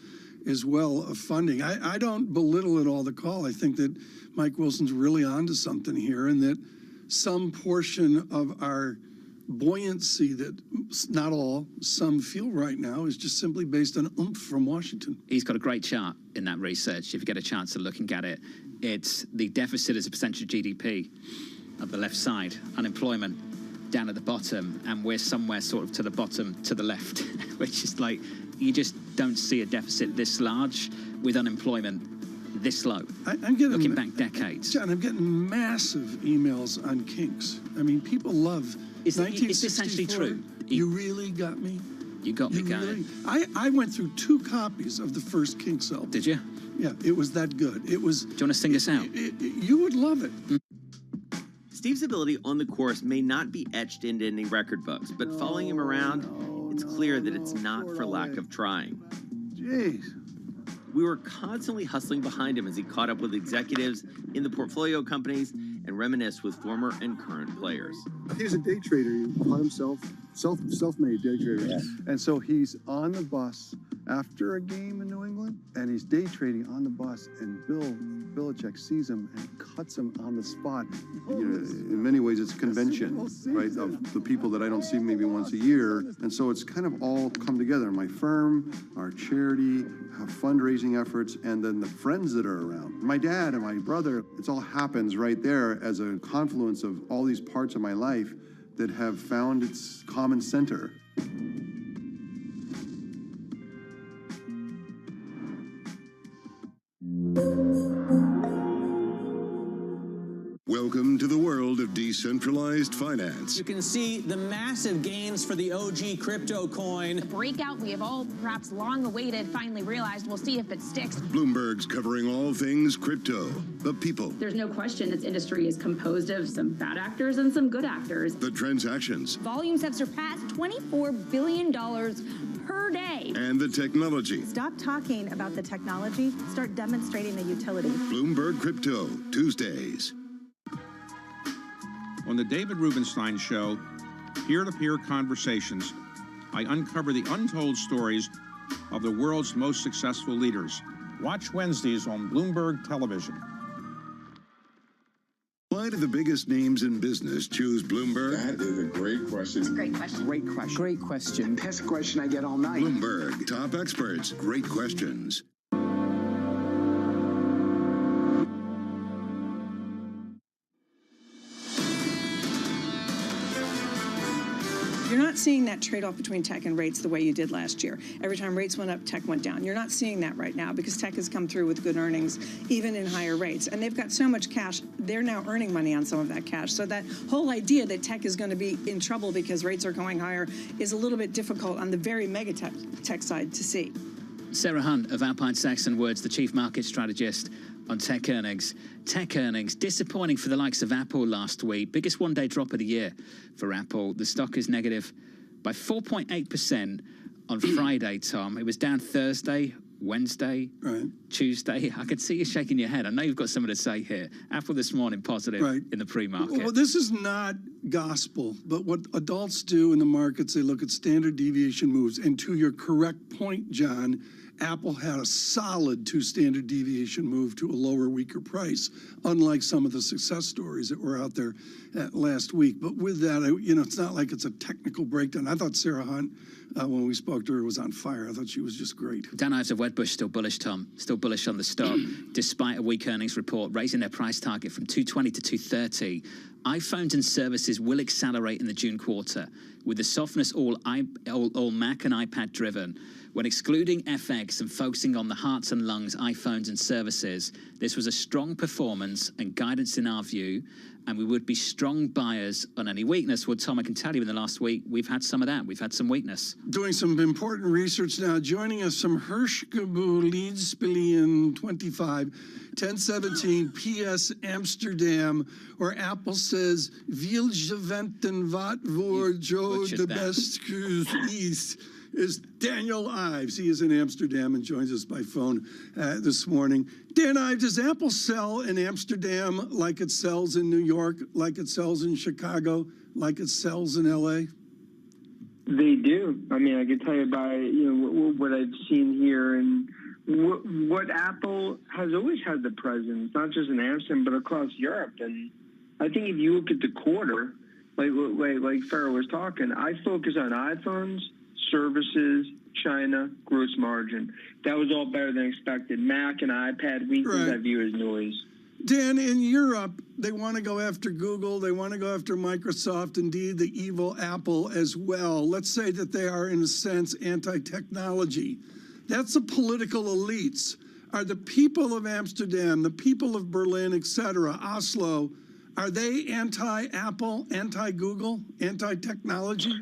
as well of funding. I don't belittle at all the call. I think that Mike Wilson's really onto something here, and that some portion of our buoyancy that not all, some feel right now is just simply based on oomph from Washington. He's got a great chart in that research. If you get a chance to looking at it, it's the deficit as a percentage of GDP at the left side, unemployment down at the bottom, and we're somewhere sort of to the bottom to the left, which is like, you just don't see a deficit this large with unemployment this low. I'm getting, looking back decades. John, I'm getting massive emails on kinks. I mean, people love is this actually true? You really got me? You got me going. I went through 2 copies of the first Kinks album. Did you? Yeah, it was that good. It was. Do you want to sing us out? You would love it. Steve's ability on the course may not be etched into any record books, but following him around, it's clear that it's not for lack of trying. Jeez. We were constantly hustling behind him as he caught up with executives in the portfolio companies and reminisced with former and current players. He's a day trader. He taught himself, self-made day trader. Yeah. And so he's on the bus after a game in New England, and he's day trading on the bus, and Bill Belichick sees him and cuts him on the spot. You know, in many ways, it's a convention, right, of the people that I don't see maybe once a year. And so it's kind of all come together. My firm, our charity, fundraising efforts, and then the friends that are around. My dad and my brother, it all happens right there as a confluence of all these parts of my life that have found its common center. Welcome to the world of decentralized finance. You can see the massive gains for the OG crypto coin. The breakout we have all perhaps long awaited finally realized. We'll see if it sticks. Bloomberg's covering all things crypto, the people. There's no question this industry is composed of some bad actors and some good actors. The transactions. Volumes have surpassed $24 billion per day. And the technology. Stop talking about the technology. Start demonstrating the utility. Bloomberg Crypto, Tuesdays. On the David Rubenstein Show, peer-to-peer conversations, I uncover the untold stories of the world's most successful leaders. Watch Wednesdays on Bloomberg Television. Why do the biggest names in business choose Bloomberg? That is a great question. It's a great question. Great question. Great question. The best question I get all night. Bloomberg, top experts, great questions. You're not seeing that trade-off between tech and rates the way you did last year. Every time rates went up, tech went down. You're not seeing that right now because tech has come through with good earnings, even in higher rates. And they've got so much cash, they're now earning money on some of that cash. So that whole idea that tech is going to be in trouble because rates are going higher is a little bit difficult on the very mega tech side to see. Sarah Hunt of Alpine Saxon Woods, the chief market strategist on tech earnings. Tech earnings, disappointing for the likes of Apple last week. Biggest one-day drop of the year for Apple. The stock is negative by 4.8% on Friday, Tom. It was down Thursday, Wednesday, Tuesday. I could see you shaking your head. I know you've got something to say here. Apple this morning positive in the pre-market. Well, this is not gospel, but what adults do in the markets, they look at standard deviation moves. And to your correct point, John, Apple had a solid 2 standard deviation move to a lower, weaker price, unlike some of the success stories that were out there last week. But with that, it's not like it's a technical breakdown. I thought Sarah Hunt, when we spoke to her, was on fire. I thought she was just great. Dan Ives of Wedbush still bullish, Tom. Still bullish on the stock, despite a weak earnings report, raising their price target from $220 to $230. iPhones and services will accelerate in the June quarter, with the softness all Mac and iPad driven. When excluding FX and focusing on the hearts and lungs, iPhones and services, this was a strong performance and guidance in our view, and we would be strong buyers on any weakness. Well, Tom, I can tell you in the last week, we've had some of that. We've had some weakness. Doing some important research now. Joining us from Hirschgebu Leedspillion 25, 1017 PS Amsterdam, where Apple says, "Wil je weten wat voor Joe de best is," is Daniel Ives. He is in Amsterdam and joins us by phone this morning. Dan Ives, does Apple sell in Amsterdam like it sells in New York, like it sells in Chicago, like it sells in LA? They do. I mean, I can tell you by what I've seen here, and what Apple has always had the presence, not just in Amsterdam but across Europe. And I think if you look at the quarter, like Farrah was talking, I focus on iPhones, services, China, gross margin. That was all better than expected. Mac and iPad weakness I view as noise. Dan, in Europe, they want to go after Google. They want to go after Microsoft, indeed the evil Apple as well. Let's say that they are, in a sense, anti-technology. That's the political elites. Are the people of Amsterdam, the people of Berlin, etc., Oslo, are they anti-Apple, anti-Google, anti-technology?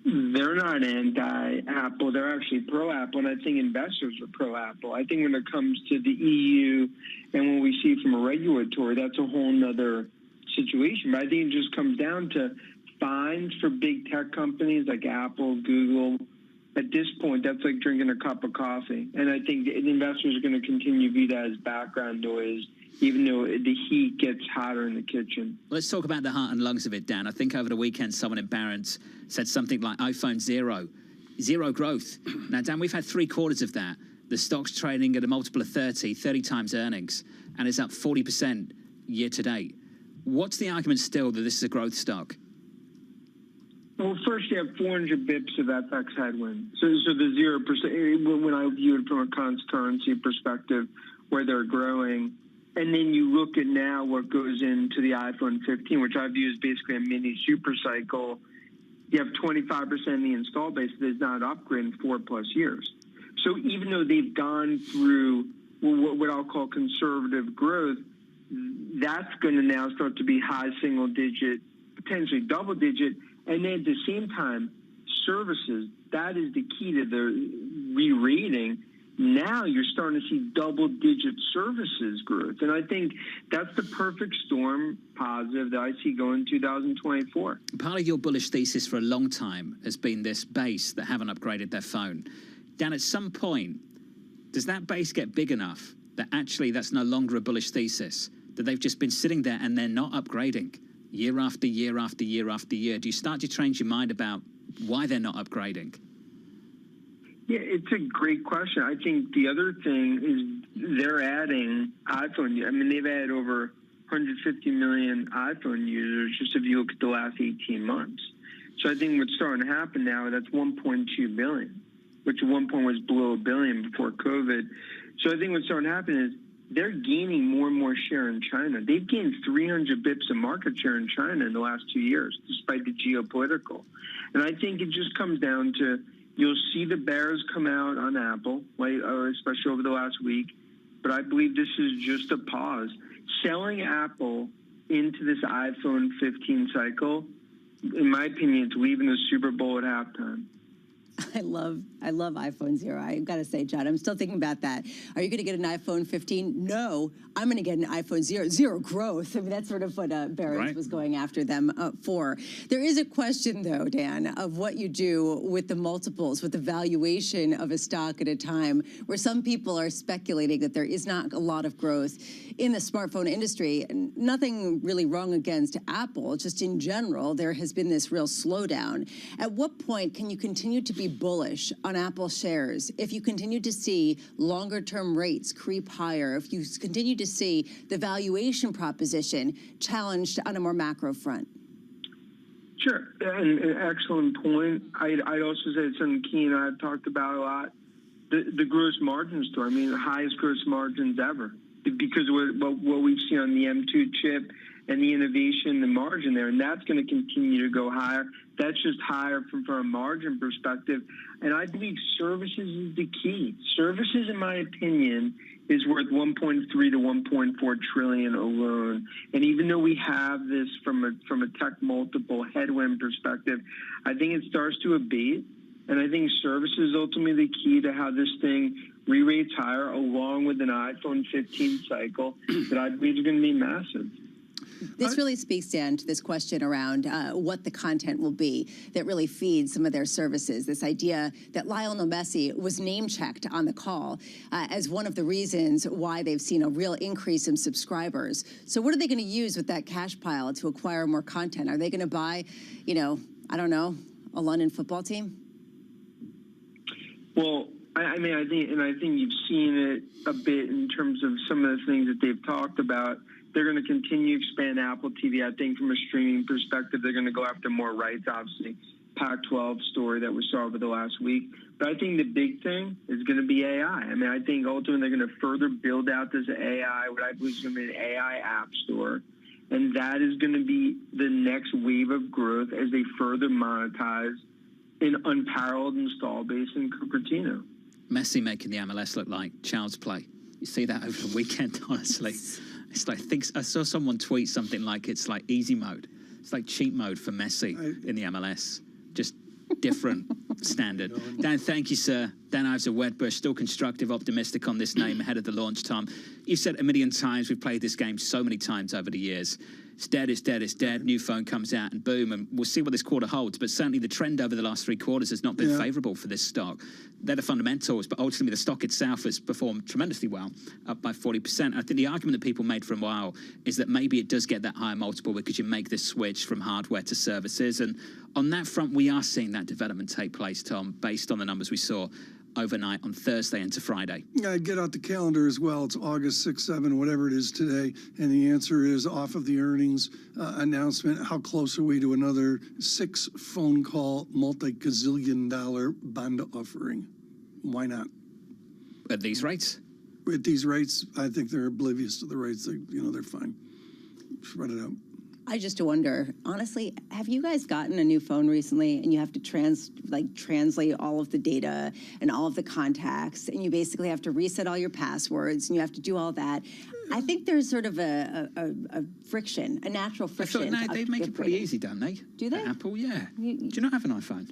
They're not anti-Apple. They're actually pro-Apple, and I think investors are pro-Apple. I think when it comes to the EU and when we see from a regulatory, that's a whole nother situation. But I think it just comes down to fines for big tech companies like Apple, Google. At this point, that's like drinking a cup of coffee. And I think the investors are going to continue to view that as background noise, even though the heat gets hotter in the kitchen. Let's talk about the heart and lungs of it, Dan. I think over the weekend, someone in Barron's said something like iPhone zero growth. Now, Dan, we've had 3 quarters of that. The stock's trading at a multiple of 30 times earnings, and it's up 40% year to date. What's the argument still that this is a growth stock? Well, first you have 400 bips of FX headwind. So the 0%, when I view it from a constant currency perspective, where they're growing, and then you look at now what goes into the iPhone 15, which I view as basically a mini super cycle. You have 25% of the install base that is not upgraded in 4+ years. So even though they've gone through what I'll call conservative growth, that's going to now start to be high single digit, potentially double digit. And then at the same time, services, that is the key to the re-rating. Now you're starting to see double-digit services growth. And I think that's the perfect storm positive that I see going 2024. Part of your bullish thesis for a long time has been this base that haven't upgraded their phone. Dan, at some point, does that base get big enough that actually that's no longer a bullish thesis, that they've just been sitting there and they're not upgrading year after year after year after year? Do you start to change your mind about why they're not upgrading? Yeah, it's a great question. I think the other thing is they're adding iPhone. I mean, they've added over 150 million iPhone users just if you look at the last 18 months. So I think what's starting to happen now, that's 1.2 billion, which at one point was below a billion before COVID. So I think what's starting to happen is they're gaining more and more share in China. They've gained 300 bips of market share in China in the last 2 years, despite the geopolitical. And I think it just comes down to you'll see the bears come out on Apple, especially over the last week. But I believe this is just a pause. Selling Apple into this iPhone 15 cycle, in my opinion, it's leaving the Super Bowl at halftime. I love iPhone 0. I got to say, John, I'm still thinking about that. Are you going to get an iPhone 15? No, I'm going to get an iPhone 0. Zero growth. I mean, that's sort of what Barron's was going after them for. There is a question, though, Dan, of what you do with the multiples, with the valuation of a stock at a time, where some people are speculating that there is not a lot of growth in the smartphone industry. Nothing really wrong against Apple, just in general, there has been this real slowdown. At what point can you continue to be bullish on Apple shares if you continue to see longer-term rates creep higher, if you continue to see the valuation proposition challenged on a more macro front? Sure, an excellent point. I'd also say it's something Key and I have talked about a lot. The gross margin story. I mean, the highest gross margins ever. because of what we've seen on the M2 chip and the innovation, the margin there, and that's going to continue to go higher. That's just higher from a margin perspective. And I believe services is the key. Services, in my opinion, is worth 1.3 to 1.4 trillion alone. And even though we have this from a tech multiple headwind perspective, I think it starts to abate. And I think services is ultimately the key to how this thing re-rates higher, along with an iPhone 15 cycle that I believe is going to be massive. This really speaks, Dan, to this question around what the content will be that really feeds some of their services. This idea that Lionel Messi was name-checked on the call as one of the reasons why they've seen a real increase in subscribers. So what are they going to use with that cash pile to acquire more content? Are they going to buy, I don't know, a London football team? Well, I think you've seen it a bit in terms of some of the things that they've talked about. They're going to continue to expand Apple TV. I think from a streaming perspective, they're going to go after more rights, obviously. Pac-12 story that we saw over the last week. But I think the big thing is going to be AI. I think ultimately they're going to further build out this AI, what I believe is going to be an AI app store. And that is going to be the next wave of growth as they further monetize an unparalleled install base in Cupertino. Messi making the MLS look like child's play. You see that over the weekend, honestly. It's like, I saw someone tweet something like it's like easy mode. It's like cheat mode for Messi in the MLS. Just different standard. Dan, thank you, sir. Dan Ives of Wedbush, still constructive, optimistic on this name ahead of the launch time. You've said it a million times, we've played this game so many times over the years. It's dead, it's dead, it's dead. New phone comes out and boom, and we'll see what this quarter holds. But certainly the trend over the last 3 quarters has not been favourable for this stock. They're the fundamentals, but ultimately the stock itself has performed tremendously well, up by 40%. I think the argument that people made for a while is that maybe it does get that higher multiple because you make this switch from hardware to services. And on that front, we are seeing that development take place, Tom, based on the numbers we saw overnight on Thursday into Friday. Yeah, get out the calendar as well. It's August 6, 7, whatever it is today. And the answer is off of the earnings announcement. How close are we to another 6 phone call, multi-gazillion-dollar bond offering? Why not? At these rates? At these rates, I think they're oblivious to the rates. They're fine. Spread it out. I just wonder, honestly, have you guys gotten a new phone recently and you have to translate all of the data and all of the contacts, and you basically have to reset all your passwords and you have to do all that? I think there's sort of a friction, a natural friction. I thought, they make it pretty easy, don't they? Do they? Apple, yeah. Do you not have an iPhone?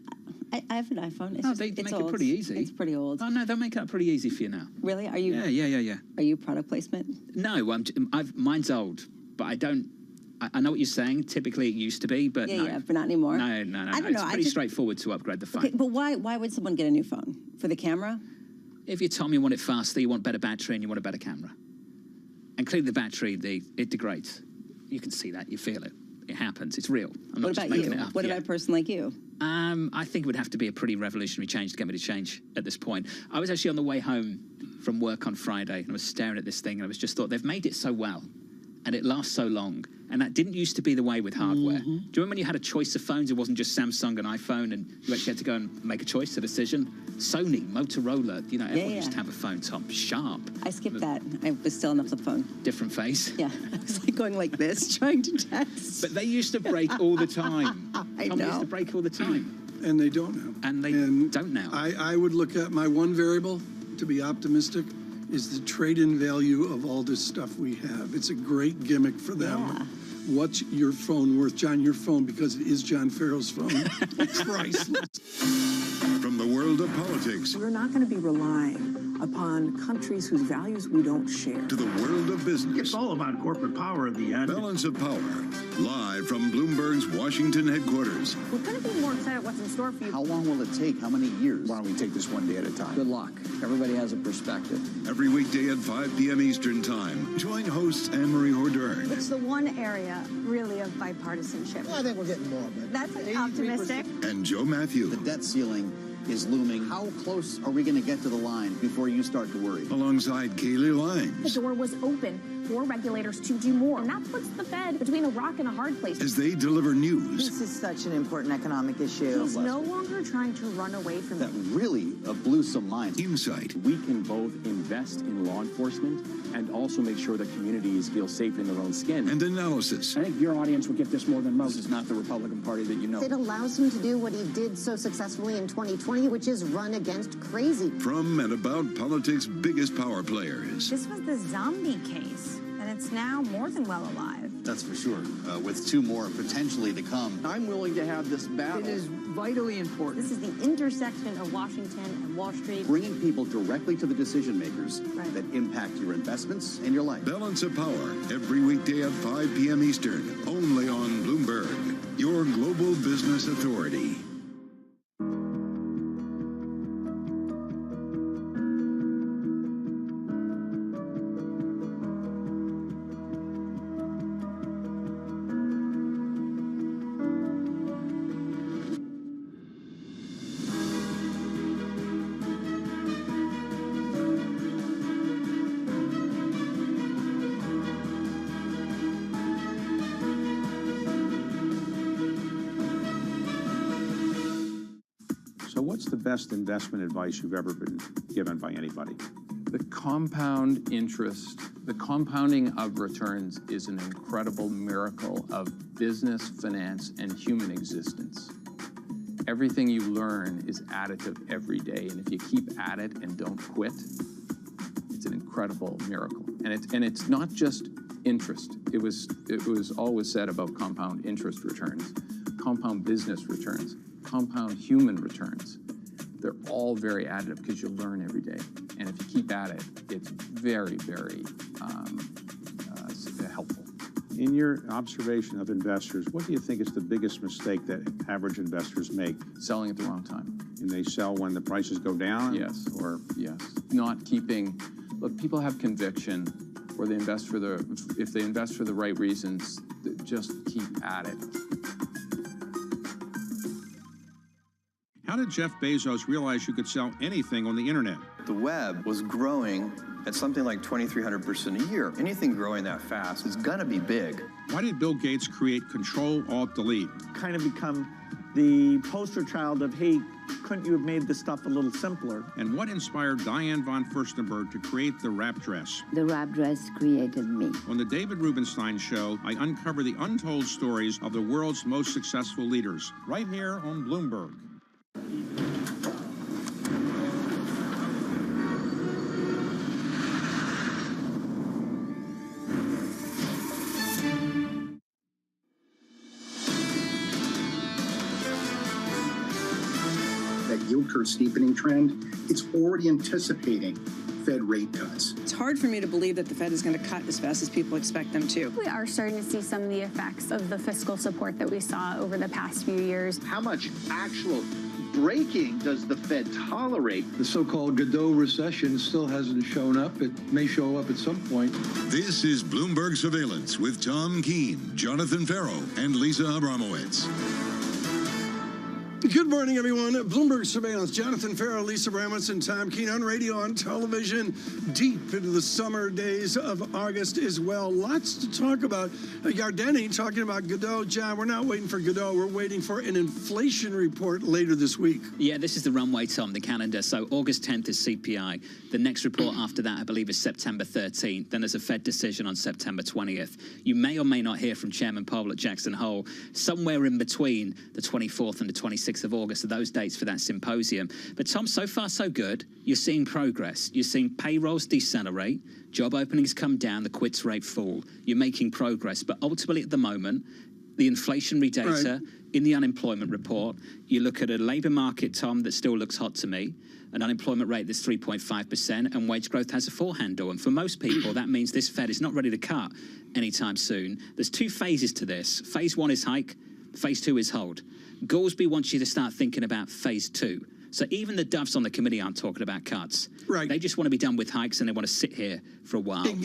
I have an iPhone. They make it pretty easy. It's pretty old. Oh, no, they'll make that pretty easy for you now. Really? Are you? Yeah. Are you product placement? No, mine's old, but I don't. I know what you're saying. Typically, it used to be, but yeah, but not anymore. No. I don't know. It's pretty straightforward to upgrade the phone. Okay, but why would someone get a new phone? For the camera? If you tell me you want it faster, you want better battery, and you want a better camera. And clearly the battery, it degrades. You can see that. You feel it. It happens. It's real. I'm not just making it up. What about a person like you? I think it would have to be a pretty revolutionary change to get me to change at this point. I was actually on the way home from work on Friday, and I was staring at this thing, and I was just thought, they've made it so well, and it lasts so long. And that didn't used to be the way with hardware. Do you remember when you had a choice of phones? It wasn't just Samsung and iPhone, and you actually had to go and make a choice, a decision. Sony, Motorola, everyone used to have a phone, Tom. Sharp. I skipped that. I was still on the flip phone. Different face. Yeah, I was like going like this, trying to text. But they used to break all the time. I know. They used to break all the time. And they don't now. And they don't now. I would look at my one variable, to be optimistic, is the trade-in value of all this stuff we have. It's a great gimmick for them. Yeah. What's your phone worth, John? Your phone, because it is John Farrell's phone. Priceless. From the world of politics. We're not going to be relying upon countries whose values we don't share. To the world of business. It's all about corporate power at the end. Balance of Power. Live from Bloomberg's Washington headquarters. We're going to be more excited what's in store for you. How long will it take? How many years? Why don't we take this one day at a time? Good luck. Everybody has a perspective. Every weekday at 5 p.m. Eastern Time. Join hosts Anne-Marie Hordern. It's the one area, really, of bipartisanship. Well, I think we're getting more, but that's optimistic. And Joe Matthew. The debt ceiling is looming. How close are we going to get to the line before you start to worry? Alongside Kaylee Lyons. The door was open for regulators to do more, and that puts the Fed between a rock and a hard place. As they deliver news. This is such an important economic issue. He's no longer trying to run away from that. Really blew some minds. Insight. We can both invest in law enforcement and also make sure that communities feel safe in their own skin. And analysis. I think your audience will get this more than most. This is not the Republican Party that you know. It allows him to do what he did so successfully in 2020, which is run against crazy. From and about politics' biggest power players. This was the zombie case, and it's now more than well alive. That's for sure, with 2 more potentially to come. I'm willing to have this battle. It is vitally important. This is the intersection of Washington and Wall Street. Bringing people directly to the decision makers that impact your investments and your life. Balance of Power, every weekday at 5 p.m. Eastern, only on Bloomberg, your global business authority. So what's the best investment advice you've ever been given by anybody? The compound interest, the compounding of returns is an incredible miracle of business, finance, and human existence. Everything you learn is additive every day, and if you keep at it and don't quit, it's an incredible miracle. And it's not just interest. It was always said about compound interest returns, compound business returns, compound human returns. They're all very additive because you learn every day. And if you keep at it, it's very, very helpful. In your observation of investors, what do you think is the biggest mistake that average investors make? Selling at the wrong time. And they sell when the prices go down? Yes. Yes. Not keeping, look, people have conviction, or they invest for if they invest for the right reasons, just keep at it. How did Jeff Bezos realize you could sell anything on the internet? The web was growing at something like 2,300% a year. Anything growing that fast is gonna be big. Why did Bill Gates create Control-Alt-Delete? Kind of become the poster child of, hey, couldn't you have made this stuff a little simpler? And what inspired Diane von Furstenberg to create the wrap dress? The wrap dress created me. On the David Rubenstein Show, I uncover the untold stories of the world's most successful leaders, right here on Bloomberg. That yield curve steepening trend, it's already anticipating Fed rate cuts. It's hard for me to believe that the Fed is going to cut as fast as people expect them to. We are starting to see some of the effects of the fiscal support that we saw over the past few years. How much actual breaking does the Fed tolerate? The so-called Godot recession still hasn't shown up. It may show up at some point. This is Bloomberg Surveillance with Tom Keene, Jonathan Farrow, and Lisa Abramowitz. Good morning, everyone. Bloomberg Surveillance, Jonathan Farrow, Lisa Abramowitz, and Tom Keene on radio, on television, deep into the summer days of August as well. Lots to talk about. Yardeni talking about Godot. John, we're not waiting for Godot. We're waiting for an inflation report later this week. Yeah, this is the runway, Tom, the calendar. So August 10th is CPI. The next report after that, I believe, is September 13th. Then there's a Fed decision on September 20th. You may or may not hear from Chairman Powell at Jackson Hole somewhere in between the 24th and the 26th of August are those dates for that symposium. But Tom, so far so good. You're seeing progress. You're seeing payrolls decelerate, job openings come down, the quits rate fall. You're making progress. But ultimately at the moment, the inflationary data in the unemployment report, you look at a labour market, Tom, that still looks hot to me, an unemployment rate that's 3.5%, and wage growth has a 4 handle. And for most people, that means this Fed is not ready to cut anytime soon. There's 2 phases to this. Phase 1 is hike. Phase 2 is hold. Goolsbee wants you to start thinking about phase 2. So even the doves on the committee aren't talking about cuts. Right. They just want to be done with hikes, and they want to sit here for a while and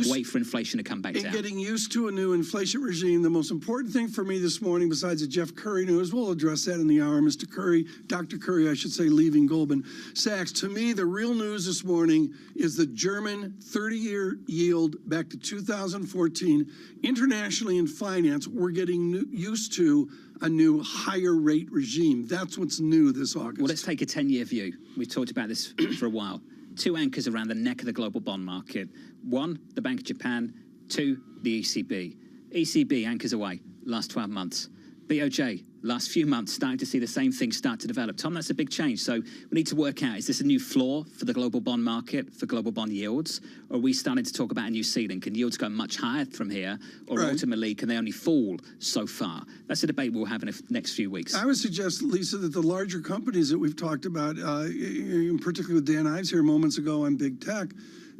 wait for inflation to come back down. Getting used to a new inflation regime. The most important thing for me this morning, besides the Jeff Curry news, we'll address that in the hour. Mr. Curry, Dr. Curry, I should say, leaving Goldman Sachs. To me, the real news this morning is the German 30-year yield back to 2014. Internationally in finance, we're getting used to a new higher rate regime. That's what's new this August. Well, let's take a 10-year view. We've talked about this for a while. 2 anchors around the neck of the global bond market. 1, the Bank of Japan, 2, the ECB. ECB anchors away last 12 months. BOJ, last few months, starting to see the same thing start to develop. Tom, that's a big change. So we need to work out, is this a new floor for the global bond market, for global bond yields? Or are we starting to talk about a new ceiling? Can yields go much higher from here? Or ultimately, can they only fall so far? That's a debate we'll have in the next few weeks. I would suggest, Lisa, that the larger companies that we've talked about, particularly with Dan Ives here moments ago on big tech,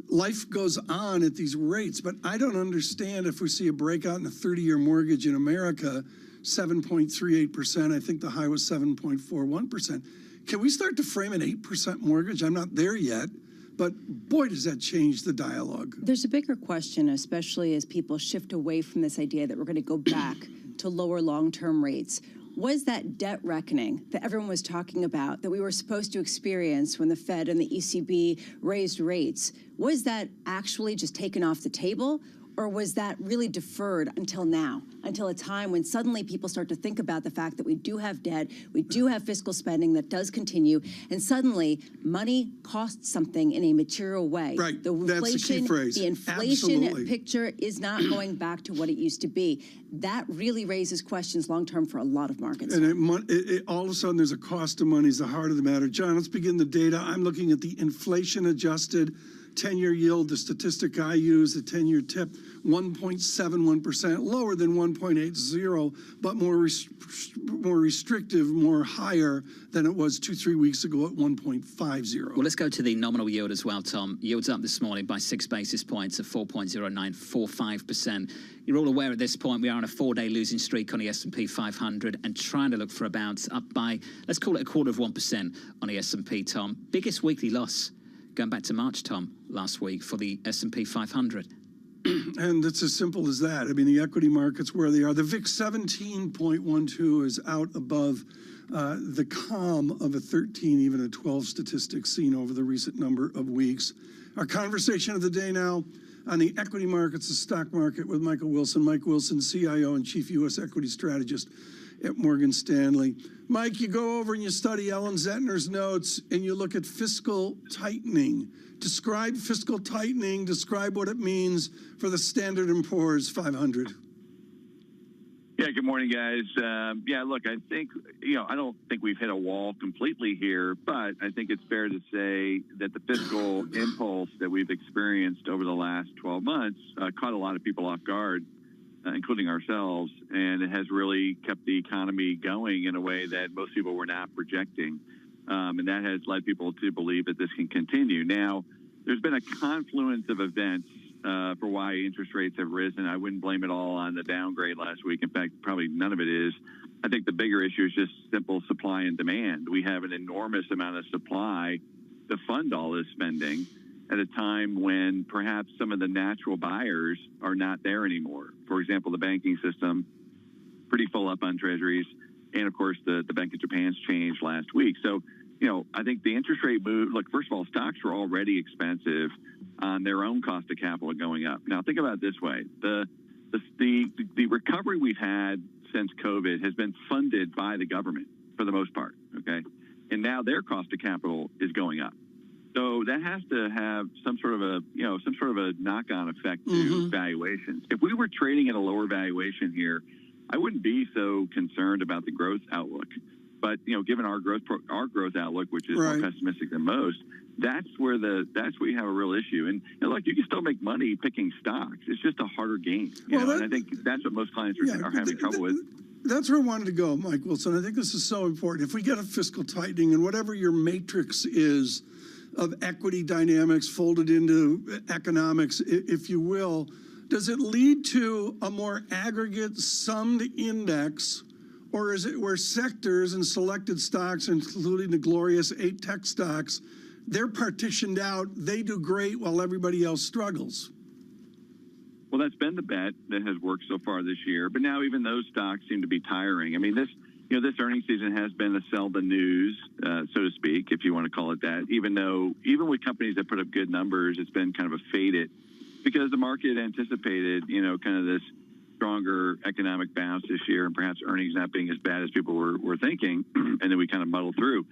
life goes on at these rates. But I don't understand if we see a breakout in a 30-year mortgage in America, 7.38%. I think the high was 7.41%. Can we start to frame an 8% mortgage? I'm not there yet, but boy, does that change the dialogue. There's a bigger question, especially as people shift away from this idea that we're going to go back to lower long-term rates. Was that debt reckoning that everyone was talking about, that we were supposed to experience when the Fed and the ECB raised rates, was that actually just taken off the table? Or was that really deferred until now, until a time when suddenly people start to think about the fact that we do have debt, we do have fiscal spending that does continue, and suddenly money costs something in a material way. Right, the inflation, that's the key phrase. The inflation Absolutely. picture is not going back to what it used to be. That really raises questions long-term for a lot of markets. And all of a sudden, there's a cost of money is the heart of the matter. John, let's begin the data. I'm looking at the inflation-adjusted 10-year yield, the statistic I use, the 10-year tip, 1.71%, lower than 1.80, but more restrictive, more higher than it was 2-3 weeks ago at 1.50. Well, let's go to the nominal yield as well, Tom. Yield's up this morning by 6 basis points at 4.0945%. You're all aware at this point we are on a 4-day losing streak on the S&P 500 and trying to look for a bounce up by, let's call it 0.25% on the S&P, Tom. Biggest weekly loss going back to March, Tom, last week for the S&P 500. And it's as simple as that. I mean, the equity markets where they are. The VIX 17.12 is out above the calm of a 13, even a 12 statistic seen over the recent number of weeks. Our conversation of the day now on the equity markets, the stock market with Michael Wilson. Mike Wilson, CIO and Chief U.S. Equity Strategist at Morgan Stanley. Mike, you go over and you study Ellen Zentner's notes and you look at fiscal tightening. Describe fiscal tightening, describe what it means for the Standard & Poor's 500. Yeah, good morning, guys. Yeah, look, I think, I don't think we've hit a wall completely here, but I think it's fair to say that the fiscal impulse that we've experienced over the last 12 months caught a lot of people off guard, including ourselves, and it has really kept the economy going in a way that most people were not projecting. And that has led people to believe that this can continue. Now, there's been a confluence of events for why interest rates have risen. I wouldn't blame it all on the downgrade last week. In fact, probably none of it is. I think the bigger issue is just simple supply and demand. We have an enormous amount of supply to fund all this spending at a time when perhaps some of the natural buyers are not there anymore. For example, the banking system, pretty full up on treasuries. And, of course, the Bank of Japan's changed last week. So, I think the interest rate move, look, first of all, stocks were already expensive on their own cost of capital going up. Now, think about it this way. The recovery we've had since COVID has been funded by the government for the most part, okay? And now their cost of capital is going up. So that has to have some sort of a knock-on effect to valuations. If we were trading at a lower valuation here, I wouldn't be so concerned about the growth outlook. But given our growth outlook, which is more pessimistic than most, that's where you have a real issue. And look, you can still make money picking stocks. It's just a harder game. And I think that's what most clients are having trouble with. That's where I wanted to go, Mike Wilson. I think this is so important. If we get a fiscal tightening and whatever your matrix is of equity dynamics folded into economics, if you will, does it lead to a more aggregate summed index, or is it where sectors and selected stocks, including the glorious 8 tech stocks, they're partitioned out, they do great while everybody else struggles? Well, that's been the bet that has worked so far this year. But now even those stocks seem to be tiring. I mean, this earnings season has been a sell the news, so to speak, if you want to call it that, even with companies that put up good numbers, it's been kind of a faded because the market anticipated, kind of this stronger economic bounce this year and perhaps earnings not being as bad as people were thinking, and then we kind of muddle through.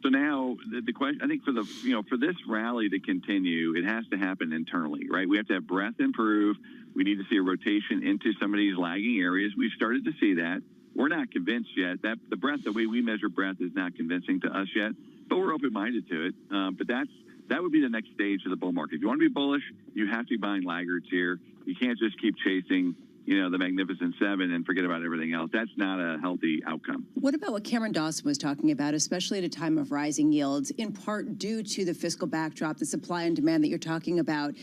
So now the question, I think for this rally to continue, it has to happen internally, right? We have to have breadth improve. We need to see a rotation into some of these lagging areas. We've started to see that. We're not convinced yet. That the breadth, the way we measure breadth, is not convincing to us yet, but we're open-minded to it. But that would be the next stage of the bull market. If you want to be bullish, you have to be buying laggards here. You can't just keep chasing, the Magnificent Seven and forget about everything else. That's not a healthy outcome. What about what Cameron Dawson was talking about, especially at a time of rising yields, in part due to the fiscal backdrop, the supply and demand that you're talking about?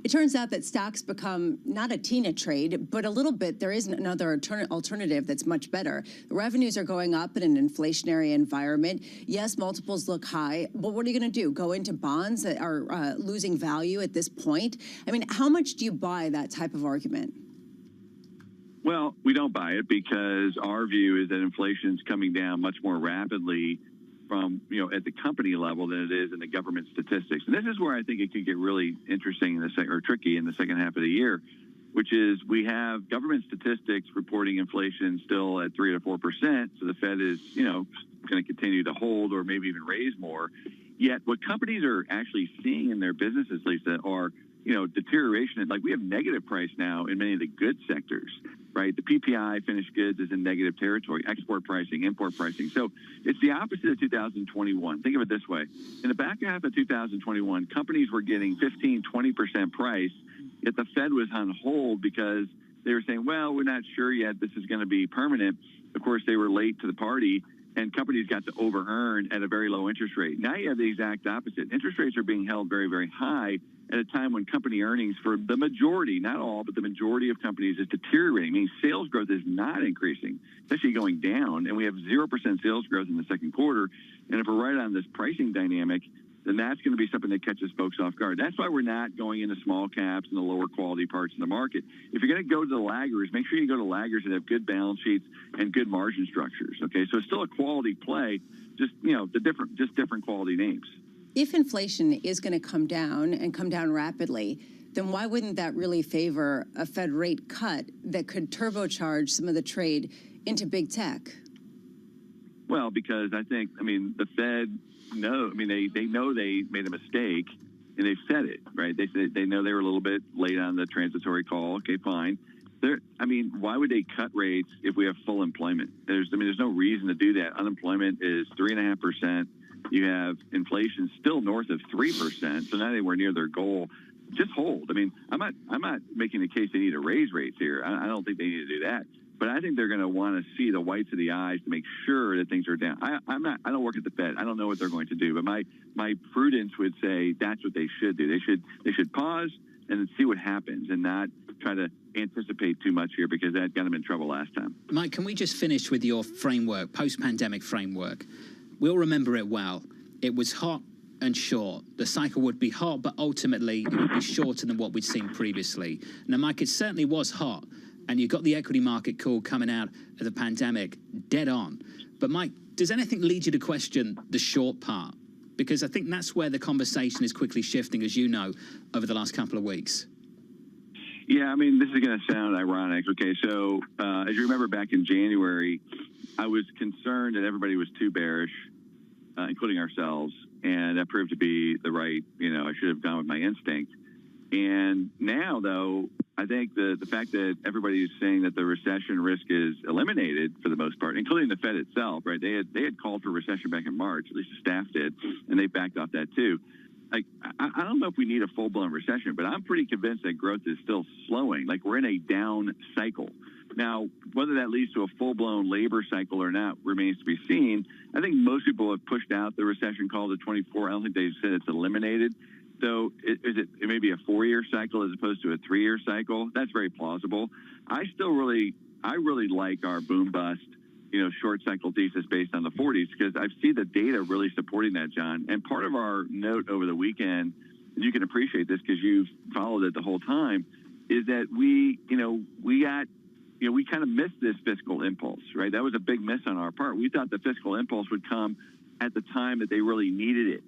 It turns out that stocks become not a TINA trade, but a little bit, there is another alternative that's much better. The revenues are going up in an inflationary environment. Yes, multiples look high, but what are you going to do? Go into bonds that are losing value at this point? I mean, how much do you buy that type of argument? Well, we don't buy it because our view is that inflation's coming down much more rapidly from, at the company level than it is in the government statistics. And this is where I think it could get really interesting or tricky in the second half of the year, which is we have government statistics reporting inflation still at 3 to 4%. So the Fed is, going to continue to hold or maybe even raise more. Yet what companies are actually seeing in their businesses, Lisa, are, deterioration. Like we have negative price now in many of the good sectors, right? The PPI, finished goods, is in negative territory, export pricing, import pricing. So it's the opposite of 2021. Think of it this way. In the back half of 2021, companies were getting 15, 20% price, yet the Fed was on hold because they were saying, well, we're not sure yet this is going to be permanent. Of course, they were late to the party, and companies got to over-earn at a very low interest rate. Now you have the exact opposite. Interest rates are being held very, very high at a time when company earnings for the majority, not all, but the majority of companies is deteriorating, meaning sales growth is not increasing. It's actually going down, and we have 0% sales growth in the second quarter. And if we're right on this pricing dynamic, then that's going to be something that catches folks off guard. That's why we're not going into small caps and the lower quality parts of the market. If you're going to go to the laggers, make sure you go to laggers that have good balance sheets and good margin structures. Okay, so it's still a quality play, just different quality names. If inflation is going to come down and come down rapidly, then why wouldn't that really favor a Fed rate cut that could turbocharge some of the trade into big tech? Well, because the Fed they know they made a mistake, and they've said it, right? They know they were a little bit late on the transitory call. Okay, fine. Why would they cut rates if we have full employment? There's no reason to do that. Unemployment is 3.5%. You have inflation still north of 3%, so not anywhere near their goal. Just hold. I'm not making the case they need to raise rates here. I don't think they need to do that. But I think they're going to want to see the whites of the eyes to make sure that things are down. I don't work at the Fed. I don't know what they're going to do. But my prudence would say that's what they should do. They should pause and then see what happens and not try to anticipate too much here, because that got them in trouble last time. Mike, can we just finish with your framework, post-pandemic framework? We'll remember it well. It was hot and short. The cycle would be hot, but ultimately it would be shorter than what we'd seen previously. Now, Mike, it certainly was hot, and you got the equity market call coming out of the pandemic dead on. But Mike, does anything lead you to question the short part? Because I think that's where the conversation is quickly shifting, as you know, over the last couple of weeks. Yeah, this is going to sound ironic. Okay, so as you remember back in January, I was concerned that everybody was too bearish, including ourselves, and that proved to be the right, I should have gone with my instinct. And now, though, I think the fact that everybody is saying that the recession risk is eliminated for the most part, including the Fed itself, right? They had called for recession back in March, at least the staff did, and they backed off that too. I don't know if we need a full-blown recession, but I'm pretty convinced that growth is still slowing. Like, we're in a down cycle. Now, whether that leads to a full-blown labor cycle or not remains to be seen. I think most people have pushed out the recession call to 24. I don't think they've said it's eliminated. So it may be a 4-year cycle as opposed to a 3-year cycle. That's very plausible. I really like our boom bust, short cycle thesis based on the 40s, because I see the data really supporting that, John. And part of our note over the weekend, and you can appreciate this because you've followed it the whole time, is that we kind of missed this fiscal impulse, right? That was a big miss on our part. We thought the fiscal impulse would come at the time that they really needed it.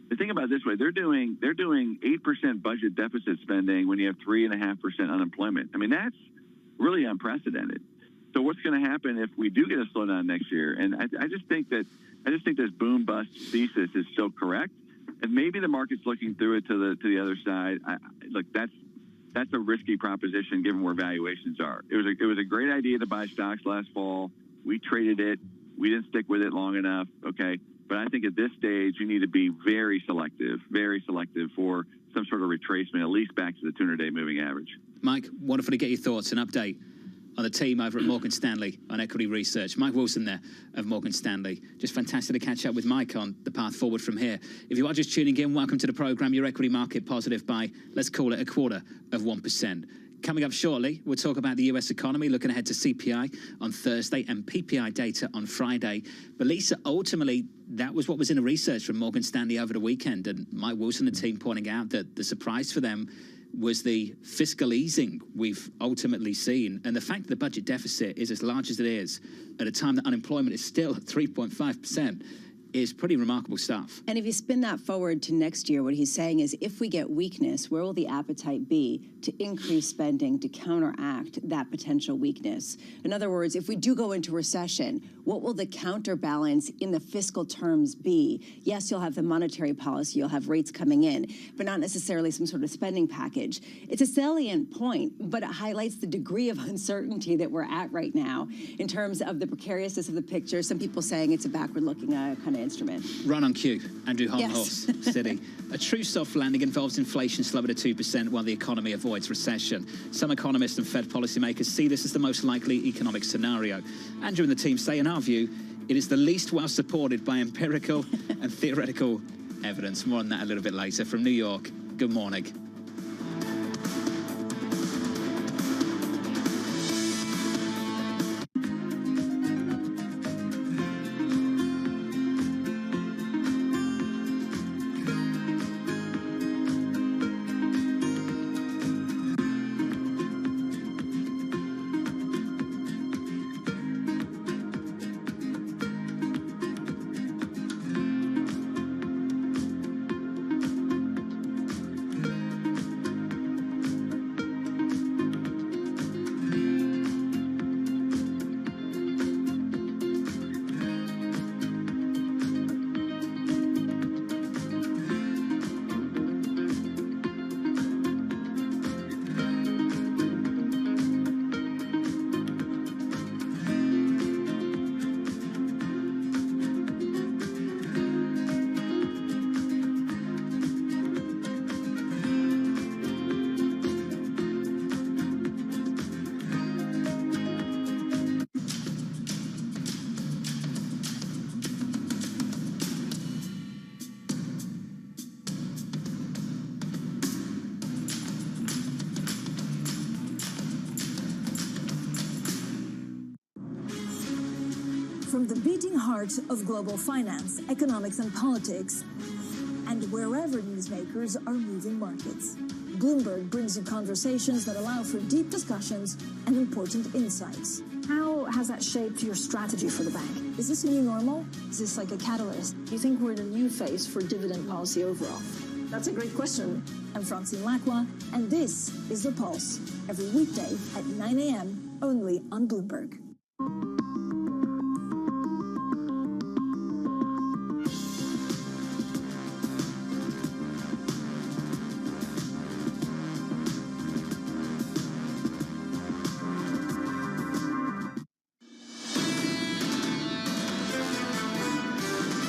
The thing about it this way, they're doing 8% budget deficit spending when you have 3.5% unemployment. That's really unprecedented. So what's going to happen if we do get a slowdown next year? And I just think this boom bust thesis is still correct, and maybe the market's looking through it to the other side. Look, that's a risky proposition given where valuations are. It was a great idea to buy stocks last fall. We traded it. We didn't stick with it long enough. Okay. But I think at this stage, you need to be very selective for some sort of retracement, at least back to the 200-day moving average. Mike, wonderful to get your thoughts, an update on the team over at Morgan Stanley on equity research. Mike Wilson there of Morgan Stanley. Just fantastic to catch up with Mike on the path forward from here. If you are just tuning in, welcome to the program. Your equity market positive by, let's call it, 0.25%. Coming up shortly, we'll talk about the US economy, looking ahead to CPI on Thursday and PPI data on Friday. But Lisa, ultimately, that was what was in the research from Morgan Stanley over the weekend. And Mike Wilson and the team pointing out that the surprise for them was the fiscal easing we've ultimately seen. And the fact that the budget deficit is as large as it is at a time that unemployment is still at 3.5%. is pretty remarkable stuff. And if you spin that forward to next year, what he's saying is if we get weakness, where will the appetite be to increase spending to counteract that potential weakness? In other words, if we do go into recession, what will the counterbalance in the fiscal terms be? Yes, you'll have the monetary policy, you'll have rates coming in, but not necessarily some sort of spending package. It's a salient point, but it highlights the degree of uncertainty that we're at right now in terms of the precariousness of the picture. Some people saying it's a backward-looking kind of instrument. Run on cue, Andrew Holmhorst, yes. City. A true soft landing involves inflation slower to 2% while the economy avoids recession. Some economists and Fed policymakers see this as the most likely economic scenario. Andrew and the team say, in our view, it is the least well supported by empirical and theoretical evidence. More on that a little bit later. From New York, good morning. From the beating heart of global finance, economics, and politics, and wherever newsmakers are moving markets, Bloomberg brings you conversations that allow for deep discussions and important insights. How has that shaped your strategy for the bank? Is this a new normal? Is this like a catalyst? Do you think we're in a new phase for dividend policy overall? That's a great question. I'm Francine Lacqua, and this is The Pulse, every weekday at 9 a.m. only on Bloomberg.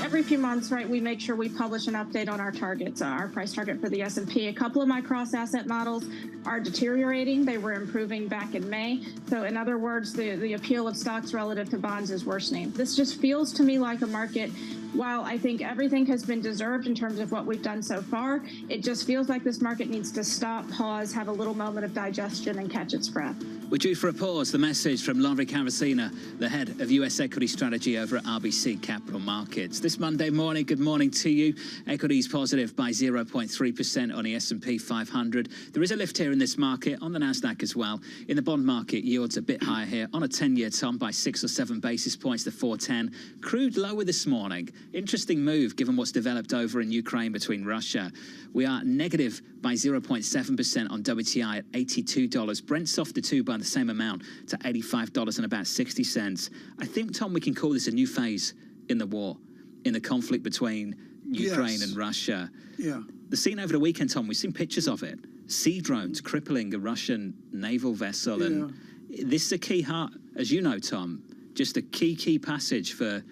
Every few months, right, we make sure we publish an update on our targets, our price target for the S&P. A couple of my cross-asset models are deteriorating. They were improving back in May. So in other words, the appeal of stocks relative to bonds is worsening. This just feels to me like a market, while I think everything has been deserved in terms of what we've done so far, it just feels like this market needs to stop, pause, have a little moment of digestion and catch its breath. We're due for a pause. The message from Laurie Carasina, the head of US equity strategy over at RBC Capital Markets. This Monday morning, good morning to you. Equities positive by 0.3% on the S&P 500. There is a lift here in this market, on the Nasdaq as well. In the bond market, yields a bit higher here on a 10-year tom by 6 or 7 basis points to 410. Crude lower this morning. Interesting move given what's developed over in Ukraine between Russia. We are negative by 0.7% on WTI at $82. Brent soft to 2 by by the same amount to $85 and about 60 cents. I think, Tom, we can call this a new phase in the war, in the conflict between Ukraine and Russia. Yeah. The scene over the weekend, Tom, we've seen pictures of it. Sea drones crippling a Russian naval vessel. And this is a key heart, as you know, Tom, just a key passage for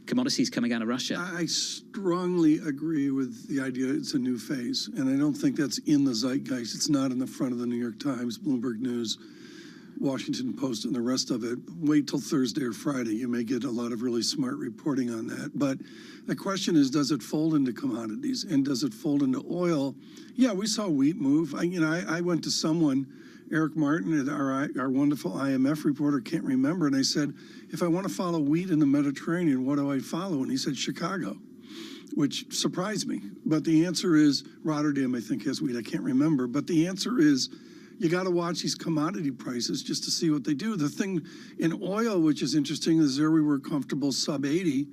commodities coming out of Russia. I strongly agree with the idea it's a new phase, and I don't think that's in the zeitgeist. It's not in the front of the New York Times, Bloomberg News, Washington Post, and the rest of it. Wait till Thursday or Friday. You may get a lot of really smart reporting on that. But the question is, does it fold into commodities, and does it fold into oil? Yeah, we saw wheat move. I went to someone, Eric Martin, our wonderful IMF reporter, can't remember, and I said, if I want to follow wheat in the Mediterranean, what do I follow? And he said, Chicago, which surprised me. But the answer is, Rotterdam, I think, has wheat. I can't remember. But the answer is, you got to watch these commodity prices just to see what they do. The thing in oil, which is interesting, is there we were comfortable sub 80.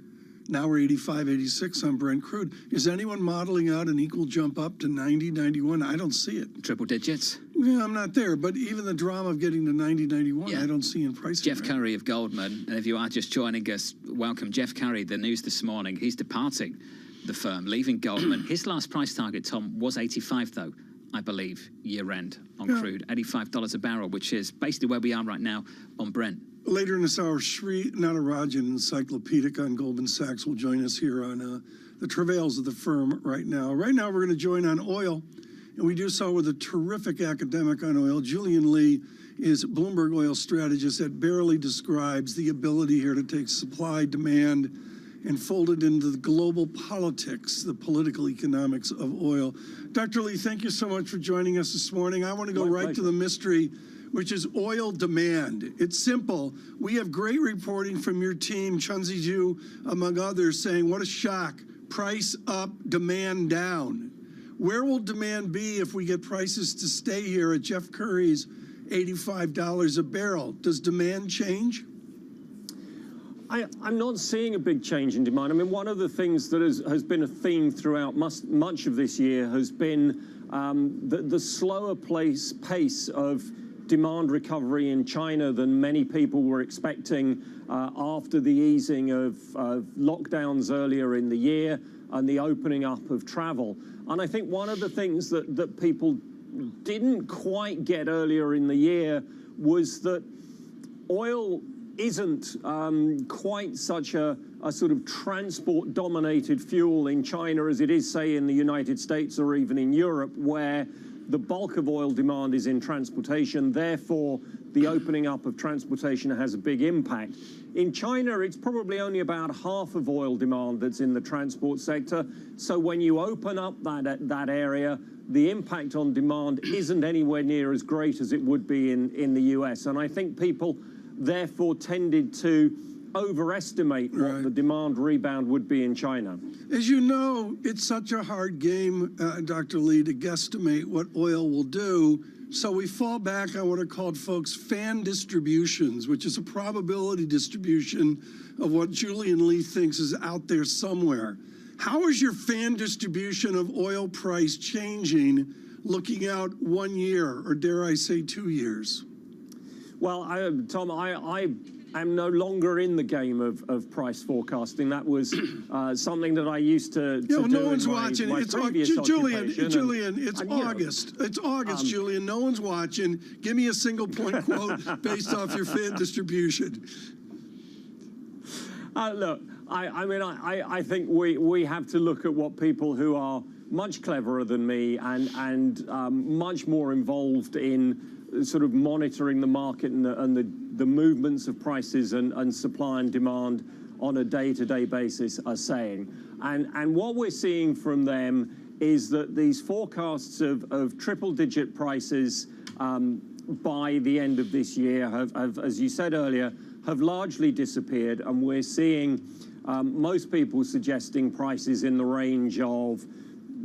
Now we're 85, 86 on Brent crude. Is anyone modeling out an equal jump up to 90, 91? I don't see it. Triple digits? Yeah, I'm not there. But even the drama of getting to 90, 91, I don't see in pricing. Jeff Curry of Goldman, and if you are just joining us, welcome. Jeff Curry, the news this morning, he's departing the firm, leaving Goldman. His last price target, Tom, was 85, though, I believe, year-end on crude. $85 a barrel, which is basically where we are right now on Brent. Later in this hour, Sri Natarajan, encyclopedic on Goldman Sachs, will join us here on the travails of the firm right now. Right now, we're going to join on oil, and we do so with a terrific academic on oil. Julian Lee is Bloomberg oil strategist that barely describes the ability here to take supply, demand, and fold it into the global politics, the political economics of oil. Dr. Lee, thank you so much for joining us this morning. I want to go right to the mystery, which is oil demand. It's simple. We have great reporting from your team, Chunzi Ju, among others, saying, what a shock. Price up, demand down. Where will demand be if we get prices to stay here at Jeff Curry's $85 a barrel? Does demand change? I'm not seeing a big change in demand. I mean, one of the things that has been a theme throughout much of this year has been the slower pace of demand recovery in China than many people were expecting after the easing of lockdowns earlier in the year and the opening up of travel. And I think one of the things that people didn't quite get earlier in the year was that oil isn't quite such a sort of transport-dominated fuel in China as it is, say, in the United States or even in Europe, where the bulk of oil demand is in transportation. Therefore, the opening up of transportation has a big impact. In China, it's probably only about half of oil demand that's in the transport sector. So when you open up that area, the impact on demand isn't anywhere near as great as it would be in the US. And I think people therefore tended to overestimate what the demand rebound would be in China. As you know, it's such a hard game, Dr. Lee, to guesstimate what oil will do. So we fall back on what are called, folks, fan distributions, which is a probability distribution of what Julian Lee thinks is out there somewhere. How is your fan distribution of oil price changing looking out 1 year, or dare I say 2 years? Well, Tom, I am no longer in the game of price forecasting. That was something that I used to do. No one's in watching. My It's previous Julian, occupation. it's August. It's August, Julian. No one's watching. Give me a single point quote based off your fan distribution. Look, I think we have to look at what people who are much cleverer than me and much more involved in sort of monitoring the market and the movements of prices and supply and demand on a day-to-day basis are saying. And what we're seeing from them is that these forecasts of triple-digit prices by the end of this year have, as you said earlier, have largely disappeared, and we're seeing most people suggesting prices in the range of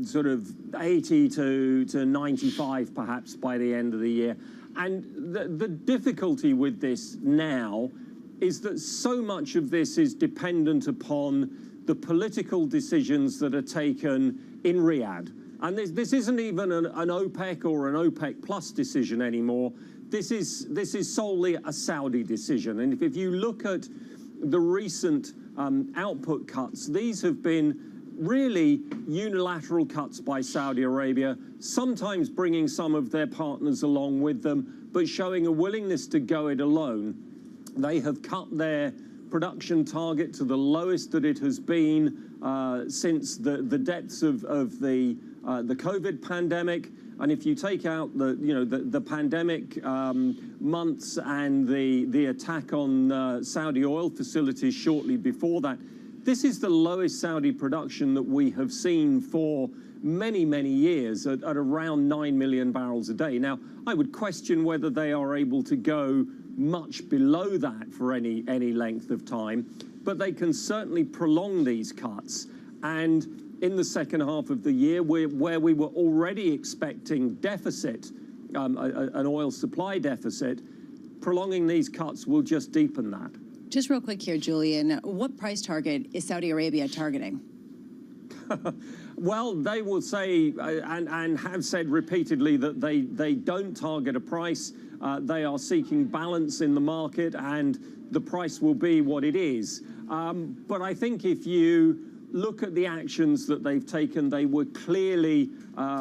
sort of 80 to 95 perhaps by the end of the year. And the difficulty with this now is that so much of this is dependent upon the political decisions that are taken in Riyadh. And this isn't even an OPEC or an OPEC plus decision anymore. this is solely a Saudi decision. And if you look at the recent output cuts, these have been really unilateral cuts by Saudi Arabia, sometimes bringing some of their partners along with them, but showing a willingness to go it alone. They have cut their production target to the lowest that it has been since the depths of the COVID pandemic. And if you take out the pandemic months and the attack on Saudi oil facilities shortly before that, this is the lowest Saudi production that we have seen for many, many years at around 9 million barrels a day. Now, I would question whether they are able to go much below that for any length of time, but they can certainly prolong these cuts. And in the second half of the year, where we were already expecting deficit, an oil supply deficit, prolonging these cuts will just deepen that. Just real quick here, Julian, what price target is Saudi Arabia targeting? Well, they will say and have said repeatedly that they don't target a price. They are seeking balance in the market, and the price will be what it is. But I think if you look at the actions that they've taken, they were clearly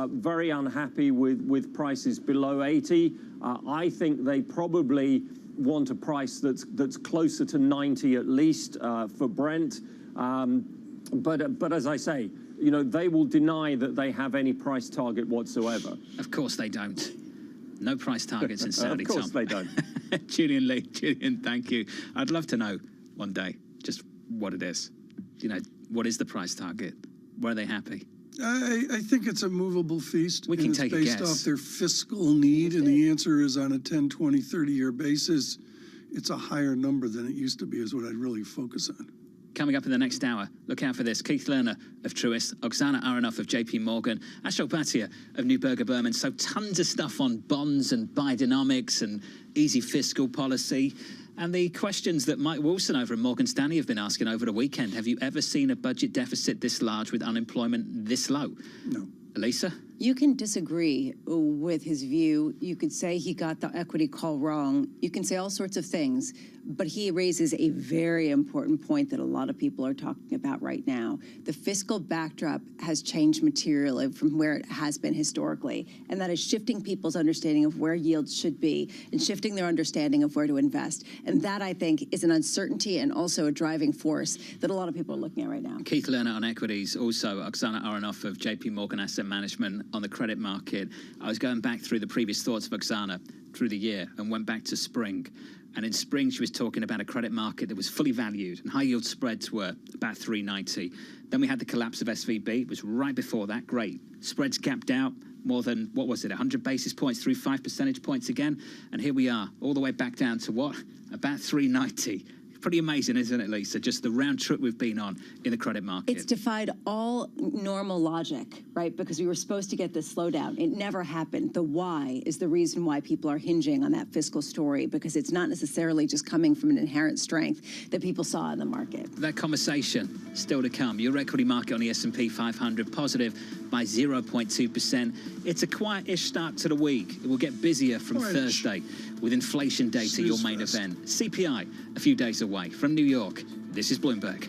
very unhappy with prices below 80. I think they probably want a price that's closer to 90 at least for Brent. But as I say, they will deny that they have any price target whatsoever. Of course they don't. No price targets in Saudi, Of course Tom. they don't. Julian Lee, Julian, thank you. I'd love to know one day just what it is. What is the price target? Where are they happy? I think it's a movable feast. We can take a guess. It's based off their fiscal need, and the answer is on a 10, 20, 30-year basis, it's a higher number than it used to be is what I'd really focus on. Coming up in the next hour, look out for this. Keith Lerner of Truist, Oksana Aronoff of JP Morgan, Ashok Bhatia of Neuberger Berman. So tons of stuff on bonds and Bidenomics and easy fiscal policy. And the questions that Mike Wilson over at Morgan Stanley have been asking over the weekend. Have you ever seen a budget deficit this large with unemployment this low? No. Elisa? You can disagree with his view. You could say he got the equity call wrong. You can say all sorts of things. But he raises a very important point that a lot of people are talking about right now. The fiscal backdrop has changed materially from where it has been historically, and that is shifting people's understanding of where yields should be and shifting their understanding of where to invest. And that, I think, is an uncertainty and also a driving force that a lot of people are looking at right now. Keith Lerner on equities, also Oksana Aronoff of JP Morgan Asset Management on the credit market. I was going back through the previous thoughts of Oksana through the year and went back to spring. And in spring, she was talking about a credit market that was fully valued and high yield spreads were about 390. Then we had the collapse of SVB. It was right before that. Great. Spreads gapped out more than, 100 basis points through 5 percentage points again. And here we are, all the way back down to what? About 390. Pretty amazing, isn't it, Lisa? Just the round trip we've been on in the credit market. It's defied all normal logic, right? Because we were supposed to get this slowdown. It never happened. The why is the reason why people are hinging on that fiscal story, because it's not necessarily just coming from an inherent strength that people saw in the market. That conversation still to come. Your equity market on the S&P 500 positive by 0.2%. It's a quiet-ish start to the week. It will get busier from Thursday with inflation data, your main event. CPI, a few days away. From New York, this is Bloomberg.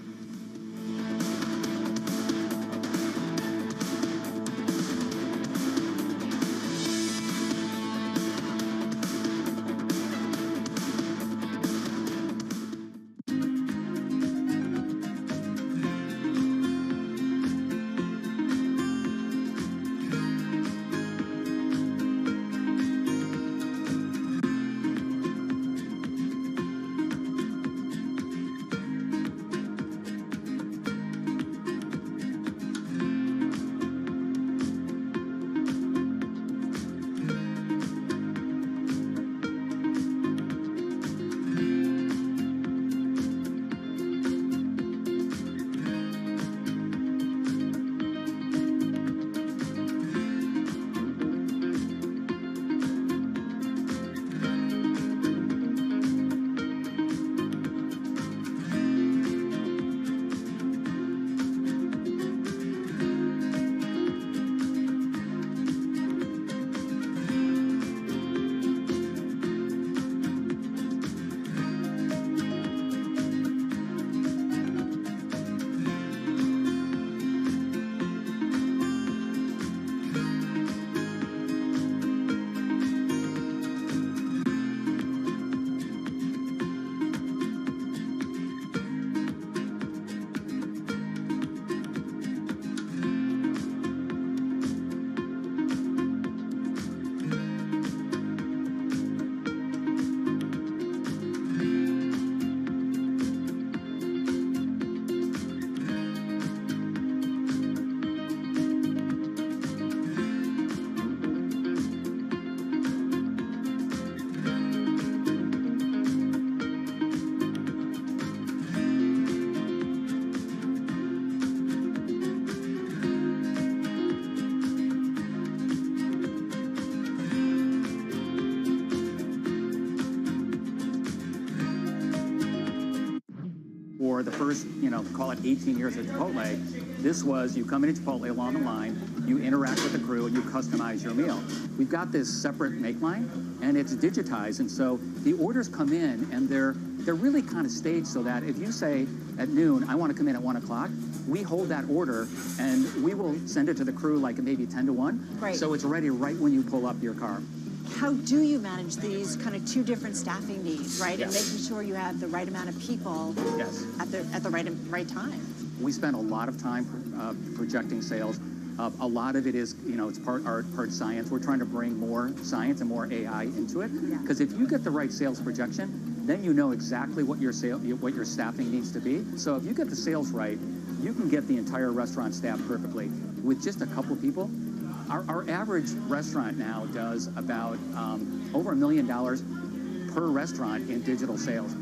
or the first, call it 18 years at Chipotle, this was you come into Chipotle along the line, you interact with the crew, and you customize your meal. We've got this separate make line, and it's digitized, and so the orders come in, and they're really kind of staged so that if you say at noon, I want to come in at 1 o'clock, we hold that order, and we will send it to the crew like maybe 10 to 1, Right. so it's ready right when you pull up your car. How do you manage these kind of two different staffing needs, right? Yes. And making sure you have the right amount of people Yes. at the right time. We spend a lot of time projecting sales. A lot of it is, it's part art, part science. We're trying to bring more science and more AI into it. Because if you get the right sales projection, then you know exactly what your staffing needs to be. So if you get the sales right, you can get the entire restaurant staffed perfectly. With just a couple people, our average restaurant now does about over $1 million per restaurant in digital sales.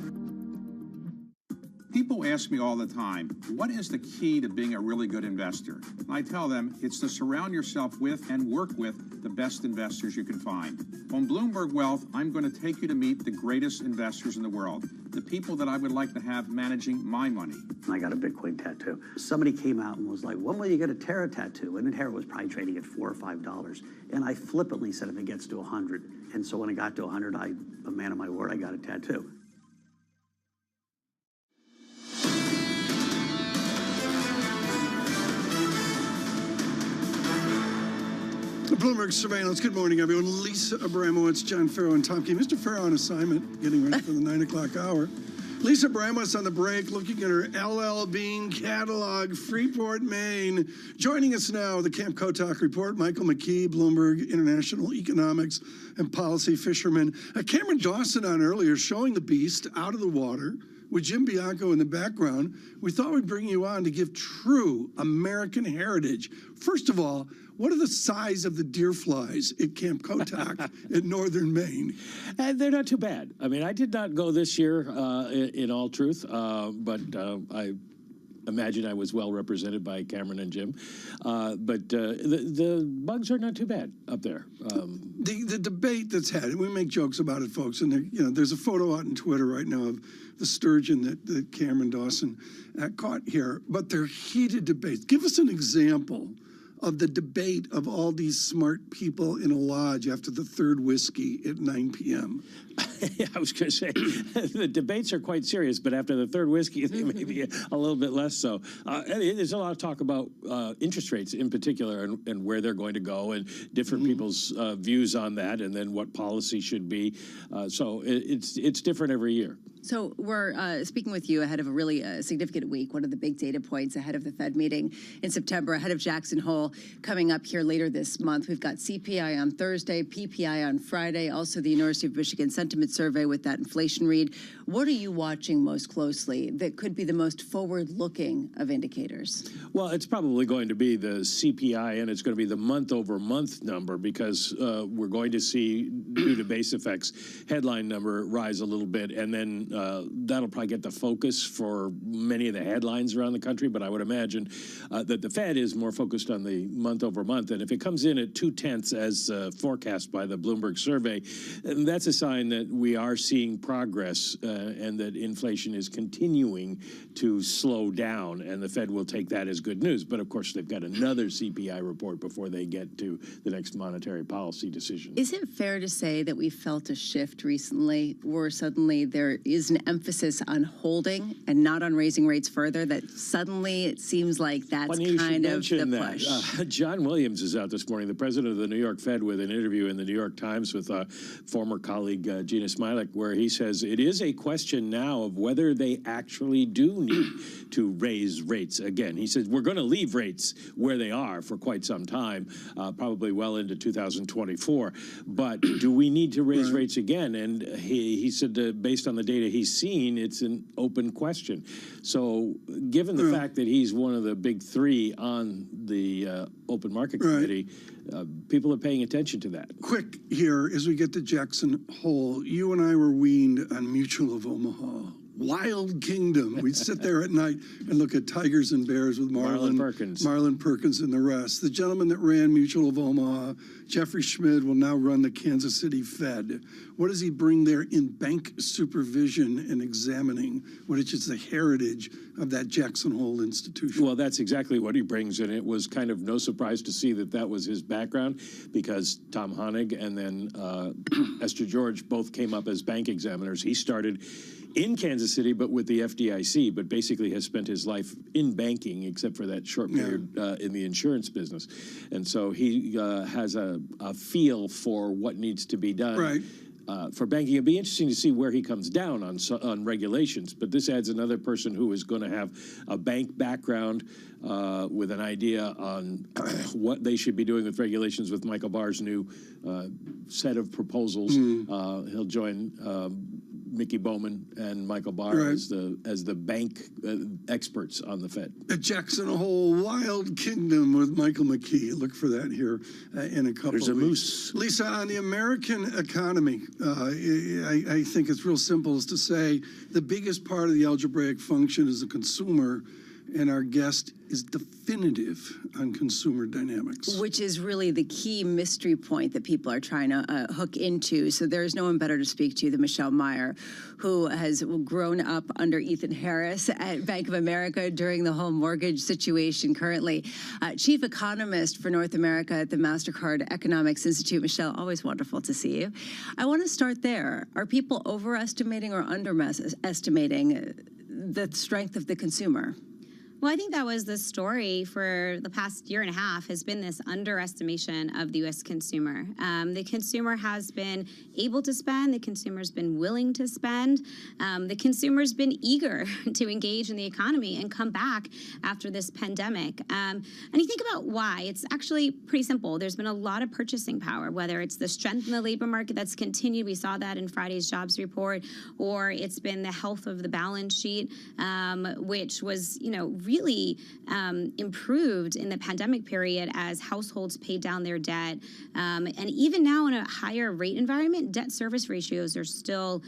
People ask me all the time, what is the key to being a really good investor? And I tell them it's to surround yourself with and work with the best investors you can find. On Bloomberg Wealth, I'm going to take you to meet the greatest investors in the world, the people that I would like to have managing my money. I got a Bitcoin tattoo. Somebody came out and was like, when will you get a Terra tattoo? And Terra was probably trading at $4 or $5. And I flippantly said, if it gets to 100. And so when it got to 100, a man of my word, I got a tattoo. Bloomberg Surveillance. Good morning, everyone. Lisa Abramowitz, John Farrow, and Tom Key. Mr. Farrow on assignment, getting ready for the 9 o'clock hour. Lisa Abramowitz on the break, looking at her LL Bean catalog, Freeport, Maine. Joining us now, the Camp Kotak Report, Michael McKee, Bloomberg International Economics and Policy Fisherman. Cameron Dawson on earlier, showing the beast out of the water with Jim Bianco in the background. We thought we'd bring you on to give true American heritage. First of all, what are the size of the deer flies at Camp Kotak in northern Maine? They're not too bad. I mean, I did not go this year, in all truth, but I imagine I was well represented by Cameron and Jim. But the bugs are not too bad up there. The debate that's had, we make jokes about it, folks, and there's a photo out on Twitter right now of the sturgeon that Cameron Dawson caught here, but they're heated debates. Give us an example of the debate of all these smart people in a lodge after the third whiskey at 9 p.m. I was going to say, the debates are quite serious, but after the third whiskey, they may be a little bit less so. There's a lot of talk about interest rates in particular and where they're going to go and different people's views on that and then what policy should be. So it's different every year. So we're speaking with you ahead of a really significant week, one of the big data points ahead of the Fed meeting in September, ahead of Jackson Hole coming up here later this month. We've got CPI on Thursday, PPI on Friday, also the University of Michigan Sentiment Survey with that inflation read. What are you watching most closely that could be the most forward-looking of indicators? Well, it's probably going to be the CPI, and it's going to be the month-over-month number because we're going to see, due to base effects, headline number rise a little bit, and then that'll probably get the focus for many of the headlines around the country, but I would imagine that the Fed is more focused on the month-over-month, and if it comes in at 0.2 as forecast by the Bloomberg survey, that's a sign that we are seeing progress and that inflation is continuing to slow down, and the Fed will take that as good news. But of course, they've got another CPI report before they get to the next monetary policy decision. Is it fair to say that we felt a shift recently where suddenly there is an emphasis on holding and not on raising rates further, that suddenly it seems like that's kind of the push? John Williams is out this morning, the president of the New York Fed, with an interview in the New York Times with former colleague Gina Smilik, where he says it is a question now of whether they actually do need to raise rates again. He says we're going to leave rates where they are for quite some time, probably well into 2024. But do we need to raise rates again? And he said based on the data he's seen, it's an open question. So given the fact that he's one of the big three on the Open Market Committee, people are paying attention to that. Quick here, as we get to Jackson Hole, you and I were weaned on Mutual of Omaha. Wild Kingdom. We'd sit there at night and look at tigers and bears with Marlon Perkins and the rest. The gentleman that ran Mutual of Omaha, Jeffrey Schmid, will now run the Kansas City Fed. What does he bring there in bank supervision and examining, which is the heritage of that Jackson Hole institution? Well, that's exactly what he brings, and it was kind of no surprise to see that that was his background, because Tom Honig and then Esther George both came up as bank examiners. He started in Kansas City, but with the FDIC, but basically has spent his life in banking, except for that short period in the insurance business. And so he has a feel for what needs to be done for banking. It'd be interesting to see where he comes down on regulations, but this adds another person who is going to have a bank background with an idea on what they should be doing with regulations with Michael Barr's new set of proposals. He'll join Mickey Bowman and Michael Barr as the bank experts on the Fed. At Jackson Hole, Wild Kingdom with Michael McKee. Look for that here in a couple There's of a weeks. moose. Lisa, on the American economy, I think it's real simple as to say the biggest part of the algebraic function is the consumer, and our guest is definitive on consumer dynamics. Which is really the key mystery point that people are trying to hook into. So there's no one better to speak to than Michelle Meyer, who has grown up under Ethan Harris at Bank of America during the whole mortgage situation currently. Chief economist for North America at the MasterCard Economics Institute. Michelle, always wonderful to see you. I want to start there. Are people overestimating or underestimating the strength of the consumer? Well, I think that was the story for the past year and a half, has been this underestimation of the U.S. consumer. The consumer has been able to spend. The consumer's been willing to spend. The consumer's been eager to engage in the economy and come back after this pandemic. And you think about why. It's actually pretty simple. There's been a lot of purchasing power, whether it's the strength in the labor market that's continued. We saw that in Friday's jobs report, or it's been the health of the balance sheet, which was, really improved in the pandemic period as households paid down their debt. And even now in a higher rate environment, debt service ratios are still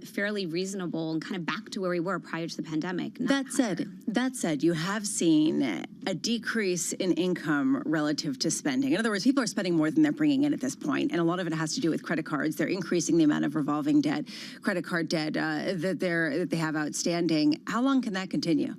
fairly reasonable and kind of back to where we were prior to the pandemic. That said, you have seen a decrease in income relative to spending. In other words, people are spending more than they're bringing in at this point, and a lot of it has to do with credit cards. They're increasing the amount of revolving debt, credit card debt that they have outstanding. How long can that continue?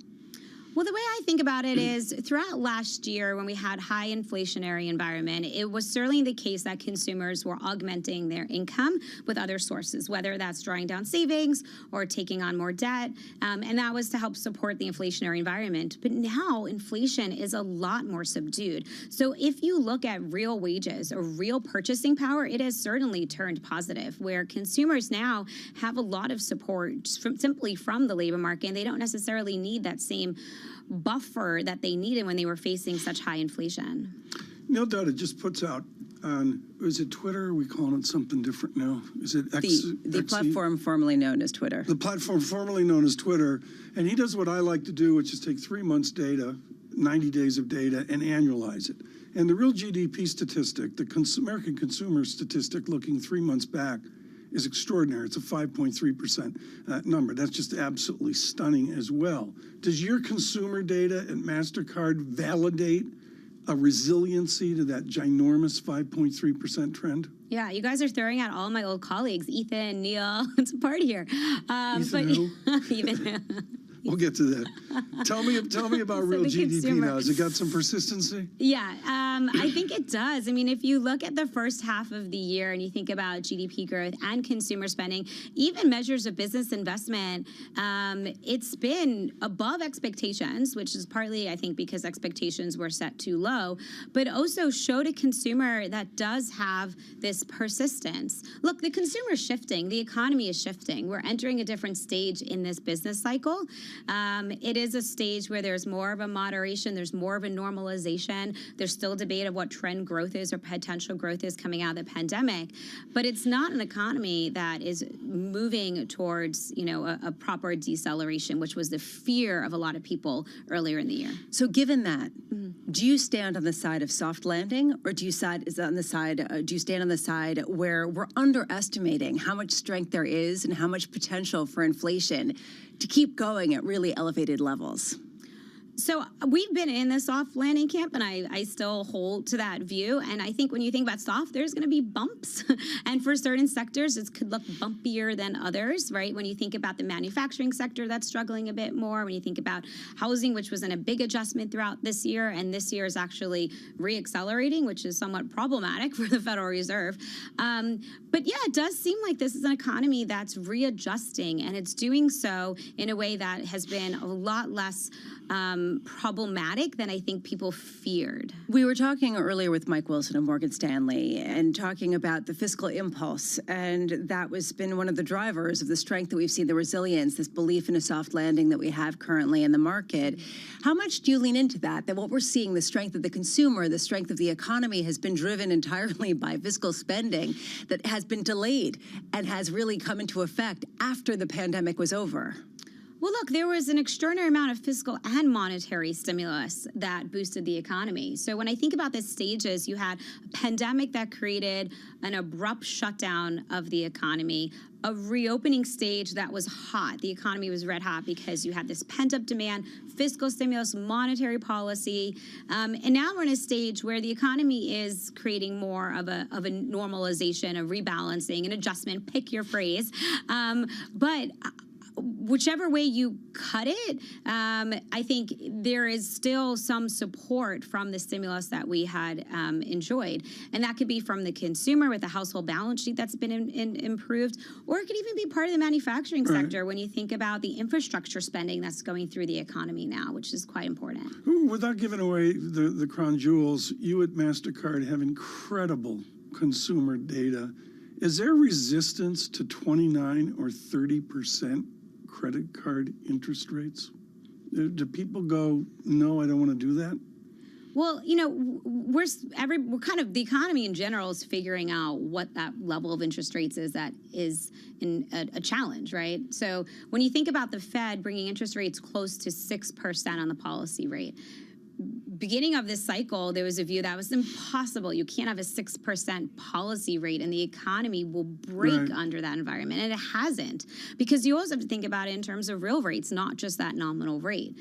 Well, the way I think about it is throughout last year when we had high inflationary environment, it was certainly the case that consumers were augmenting their income with other sources, whether that's drawing down savings or taking on more debt. And that was to help support the inflationary environment. But now inflation is a lot more subdued. So if you look at real wages or real purchasing power, it has certainly turned positive, where consumers now have a lot of support simply from the labor market, and they don't necessarily need that same buffer that they needed when they were facing such high inflation. Neil Dutta just puts out on, is it Twitter? Are we calling it something different now? Is it X? The platform formerly known as Twitter. The platform formerly known as Twitter. And he does what I like to do, which is take 3 months' data, 90 days of data, and annualize it. And the real GDP statistic, the American consumer statistic looking 3 months back, is extraordinary. It's a 5.3% number. That's just absolutely stunning as well. Does your consumer data at MasterCard validate a resiliency to that ginormous 5.3% trend? Yeah, you guys are throwing out all my old colleagues, Ethan, Neil. It's a party here. Ethan We'll get to that. Tell me about real GDP now. Has it got some persistency? Yeah, I think it does. I mean, if you look at the first half of the year and you think about GDP growth and consumer spending, even measures of business investment, it's been above expectations, which is partly, I think, because expectations were set too low, but also showed a consumer that does have this persistence. Look, the consumer is shifting. The economy is shifting. We're entering a different stage in this business cycle. It is a stage where there's more of a moderation, there's more of a normalization. There's still debate of what trend growth is or potential growth is coming out of the pandemic, but it's not an economy that is moving towards, a proper deceleration, which was the fear of a lot of people earlier in the year. So given that, do you stand on the side of soft landing, or do you stand on the side where we're underestimating how much strength there is and how much potential for inflation to keep going at really elevated levels? So we've been in the soft landing camp, and I still hold to that view. And I think when you think about soft, there's going to be bumps. And for certain sectors, it could look bumpier than others, right? When you think about the manufacturing sector, that's struggling a bit more. When you think about housing, which was in a big adjustment throughout this year, and this year is actually reaccelerating, which is somewhat problematic for the Federal Reserve. But yeah, it does seem like this is an economy that's readjusting, and it's doing so in a way that has been a lot less problematic than I think people feared. We were talking earlier with Mike Wilson of Morgan Stanley and talking about the fiscal impulse, and that was been one of the drivers of the strength that we've seen, the resilience, this belief in a soft landing that we have currently in the market. How much do you lean into that what we're seeing, the strength of the consumer, the strength of the economy has been driven entirely by fiscal spending that has been delayed and has really come into effect after the pandemic was over? Well, look, there was an extraordinary amount of fiscal and monetary stimulus that boosted the economy. So when I think about the stages, you had a pandemic that created an abrupt shutdown of the economy, a reopening stage that was hot. The economy was red hot because you had this pent-up demand, fiscal stimulus, monetary policy, and now we're in a stage where the economy is creating more of a normalization, a rebalancing, an adjustment, pick your phrase. But whichever way you cut it, I think there is still some support from the stimulus that we had enjoyed. And that could be from the consumer with the household balance sheet that's been improved, or it could even be part of the manufacturing sector when you think about the infrastructure spending that's going through the economy now, which is quite important. Without giving away the crown jewels, you at MasterCard have incredible consumer data. Is there resistance to 29 or 30% credit card interest rates? Do people go, no, I don't want to do that? Well, we're kind of, the economy in general is figuring out what that level of interest rates is that is a challenge, right? So when you think about the Fed bringing interest rates close to 6% on the policy rate, beginning of this cycle, there was a view that was impossible. You can't have a 6% policy rate and the economy will break under that environment. And it hasn't, because you also have to think about it in terms of real rates, not just that nominal rate.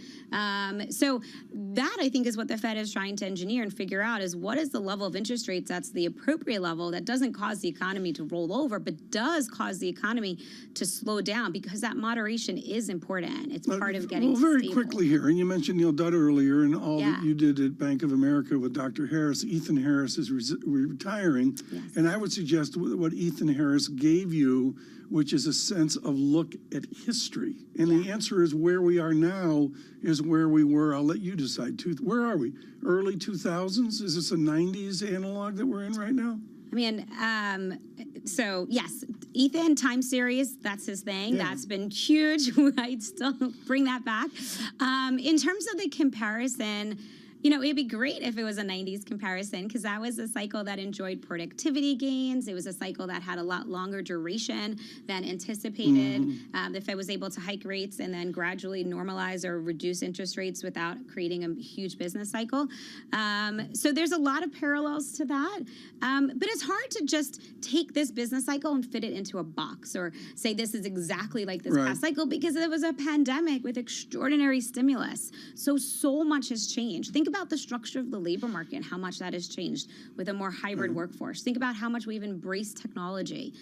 So that, I think, is what the Fed is trying to engineer and figure out, is what is the level of interest rates that's the appropriate level that doesn't cause the economy to roll over, but does cause the economy to slow down, because that moderation is important. It's part of getting very stable. Quickly here, and you mentioned Neil Dutt earlier and all that you did at Bank of America with Dr. Harris. Ethan Harris is retiring, and I would suggest what Ethan Harris gave you, which is a sense of look at history. And the answer is, where we are now is where we were. I'll let you decide. Where are we? Early 2000s? Is this a 90s analog that we're in right now? I mean, so yes, Ethan, time series, that's his thing. Yeah. That's been huge. I'd still bring that back. In terms of the comparison, it'd be great if it was a 90s comparison, because that was a cycle that enjoyed productivity gains. It was a cycle that had a lot longer duration than anticipated. The Fed was able to hike rates and then gradually normalize or reduce interest rates without creating a huge business cycle. So there's a lot of parallels to that. But it's hard to just take this business cycle and fit it into a box or say this is exactly like this past cycle, because it was a pandemic with extraordinary stimulus. So much has changed. Think about the structure of the labor market and how much that has changed with a more hybrid workforce. Think about how much we've embraced technology.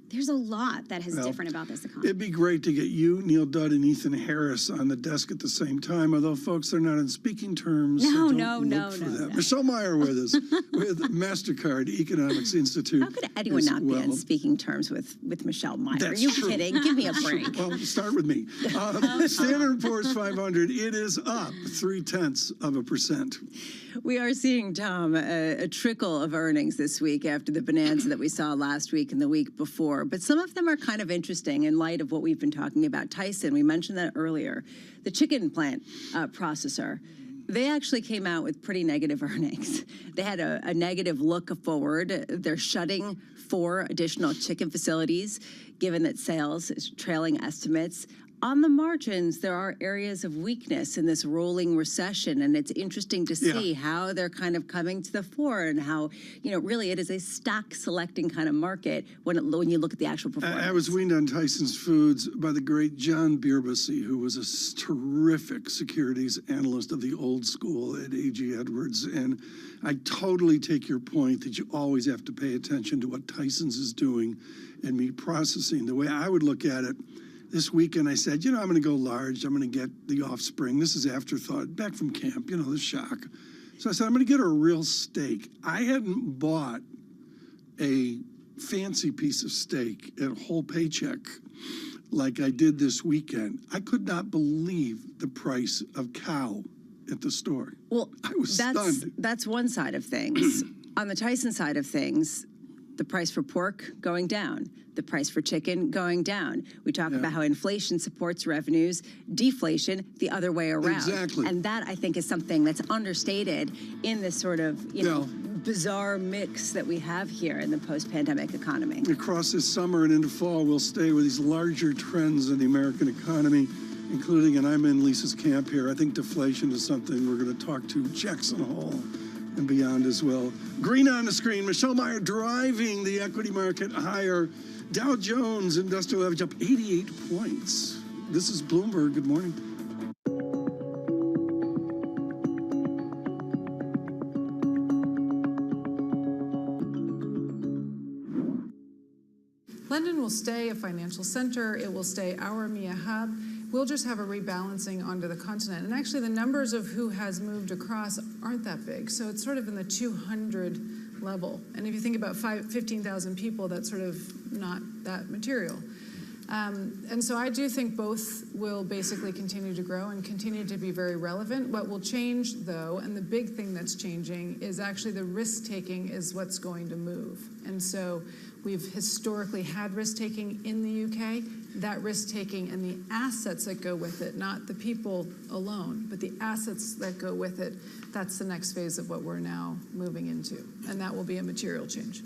There's a lot that is different about this economy. It'd be great to get you, Neil Dutt, and Ethan Harris on the desk at the same time, although, folks, they're not in speaking terms. No. Michelle Meyer with us, with MasterCard Economics Institute. How could anyone not be on speaking terms with Michelle Meyer? That's Are you true. kidding? Give me a break. Well, start with me. Standard & Poor's 500, it is up 0.3%. We are seeing, Tom, a trickle of earnings this week after the bonanza that we saw last week and the week before. more, but some of them are kind of interesting in light of what we've been talking about. Tyson, we mentioned that earlier. The chicken plant processor, they actually came out with pretty negative earnings. They had a negative look forward. They're shutting 4 additional chicken facilities, given that sales is trailing estimates. On the margins, there are areas of weakness in this rolling recession, and it's interesting to see how they're kind of coming to the fore and how, really it is a stock selecting kind of market when you look at the actual performance. I was weaned on Tyson's Foods by the great John Bierbasi, who was a terrific securities analyst of the old school at A.G. Edwards. And I totally take your point that you always have to pay attention to what Tyson's is doing in meat processing. The way I would look at it, this weekend I said, I'm going to go large. I'm going to get the Offspring. This is afterthought, back from camp, the shock. So I said, I'm going to get her a real steak. I hadn't bought a fancy piece of steak at Whole Paycheck like I did this weekend. I could not believe the price of cow at the store. Well, I was stunned. That's one side of things. On the Tyson side of things, the price for pork going down, the price for chicken going down. We talk about how inflation supports revenues, deflation the other way around. Exactly. And that, I think, is something that's understated in this sort of, bizarre mix that we have here in the post-pandemic economy. Across this summer and into fall, we'll stay with these larger trends in the American economy, including, and I'm in Lisa's camp here, I think deflation is something we're going to talk to Jackson Hole and beyond as well. Green on the screen, Michelle Meyer driving the equity market higher. Dow Jones Industrial Average up 88 points. This is Bloomberg. Good morning. London will stay a financial center. It will stay our EMEA hub. We'll just have a rebalancing onto the continent. And actually, the numbers of who has moved across aren't that big. So it's sort of in the 200 level. And if you think about 15,000 people, that's sort of not that material. And so I do think both will basically continue to grow and continue to be very relevant. What will change, though, and the big thing that's changing, is actually the risk-taking is what's going to move. And so we've historically had risk-taking in the UK. That risk-taking and the assets that go with it, not the people alone, but the assets that go with it, that's the next phase of what we're now moving into. And that will be a material change.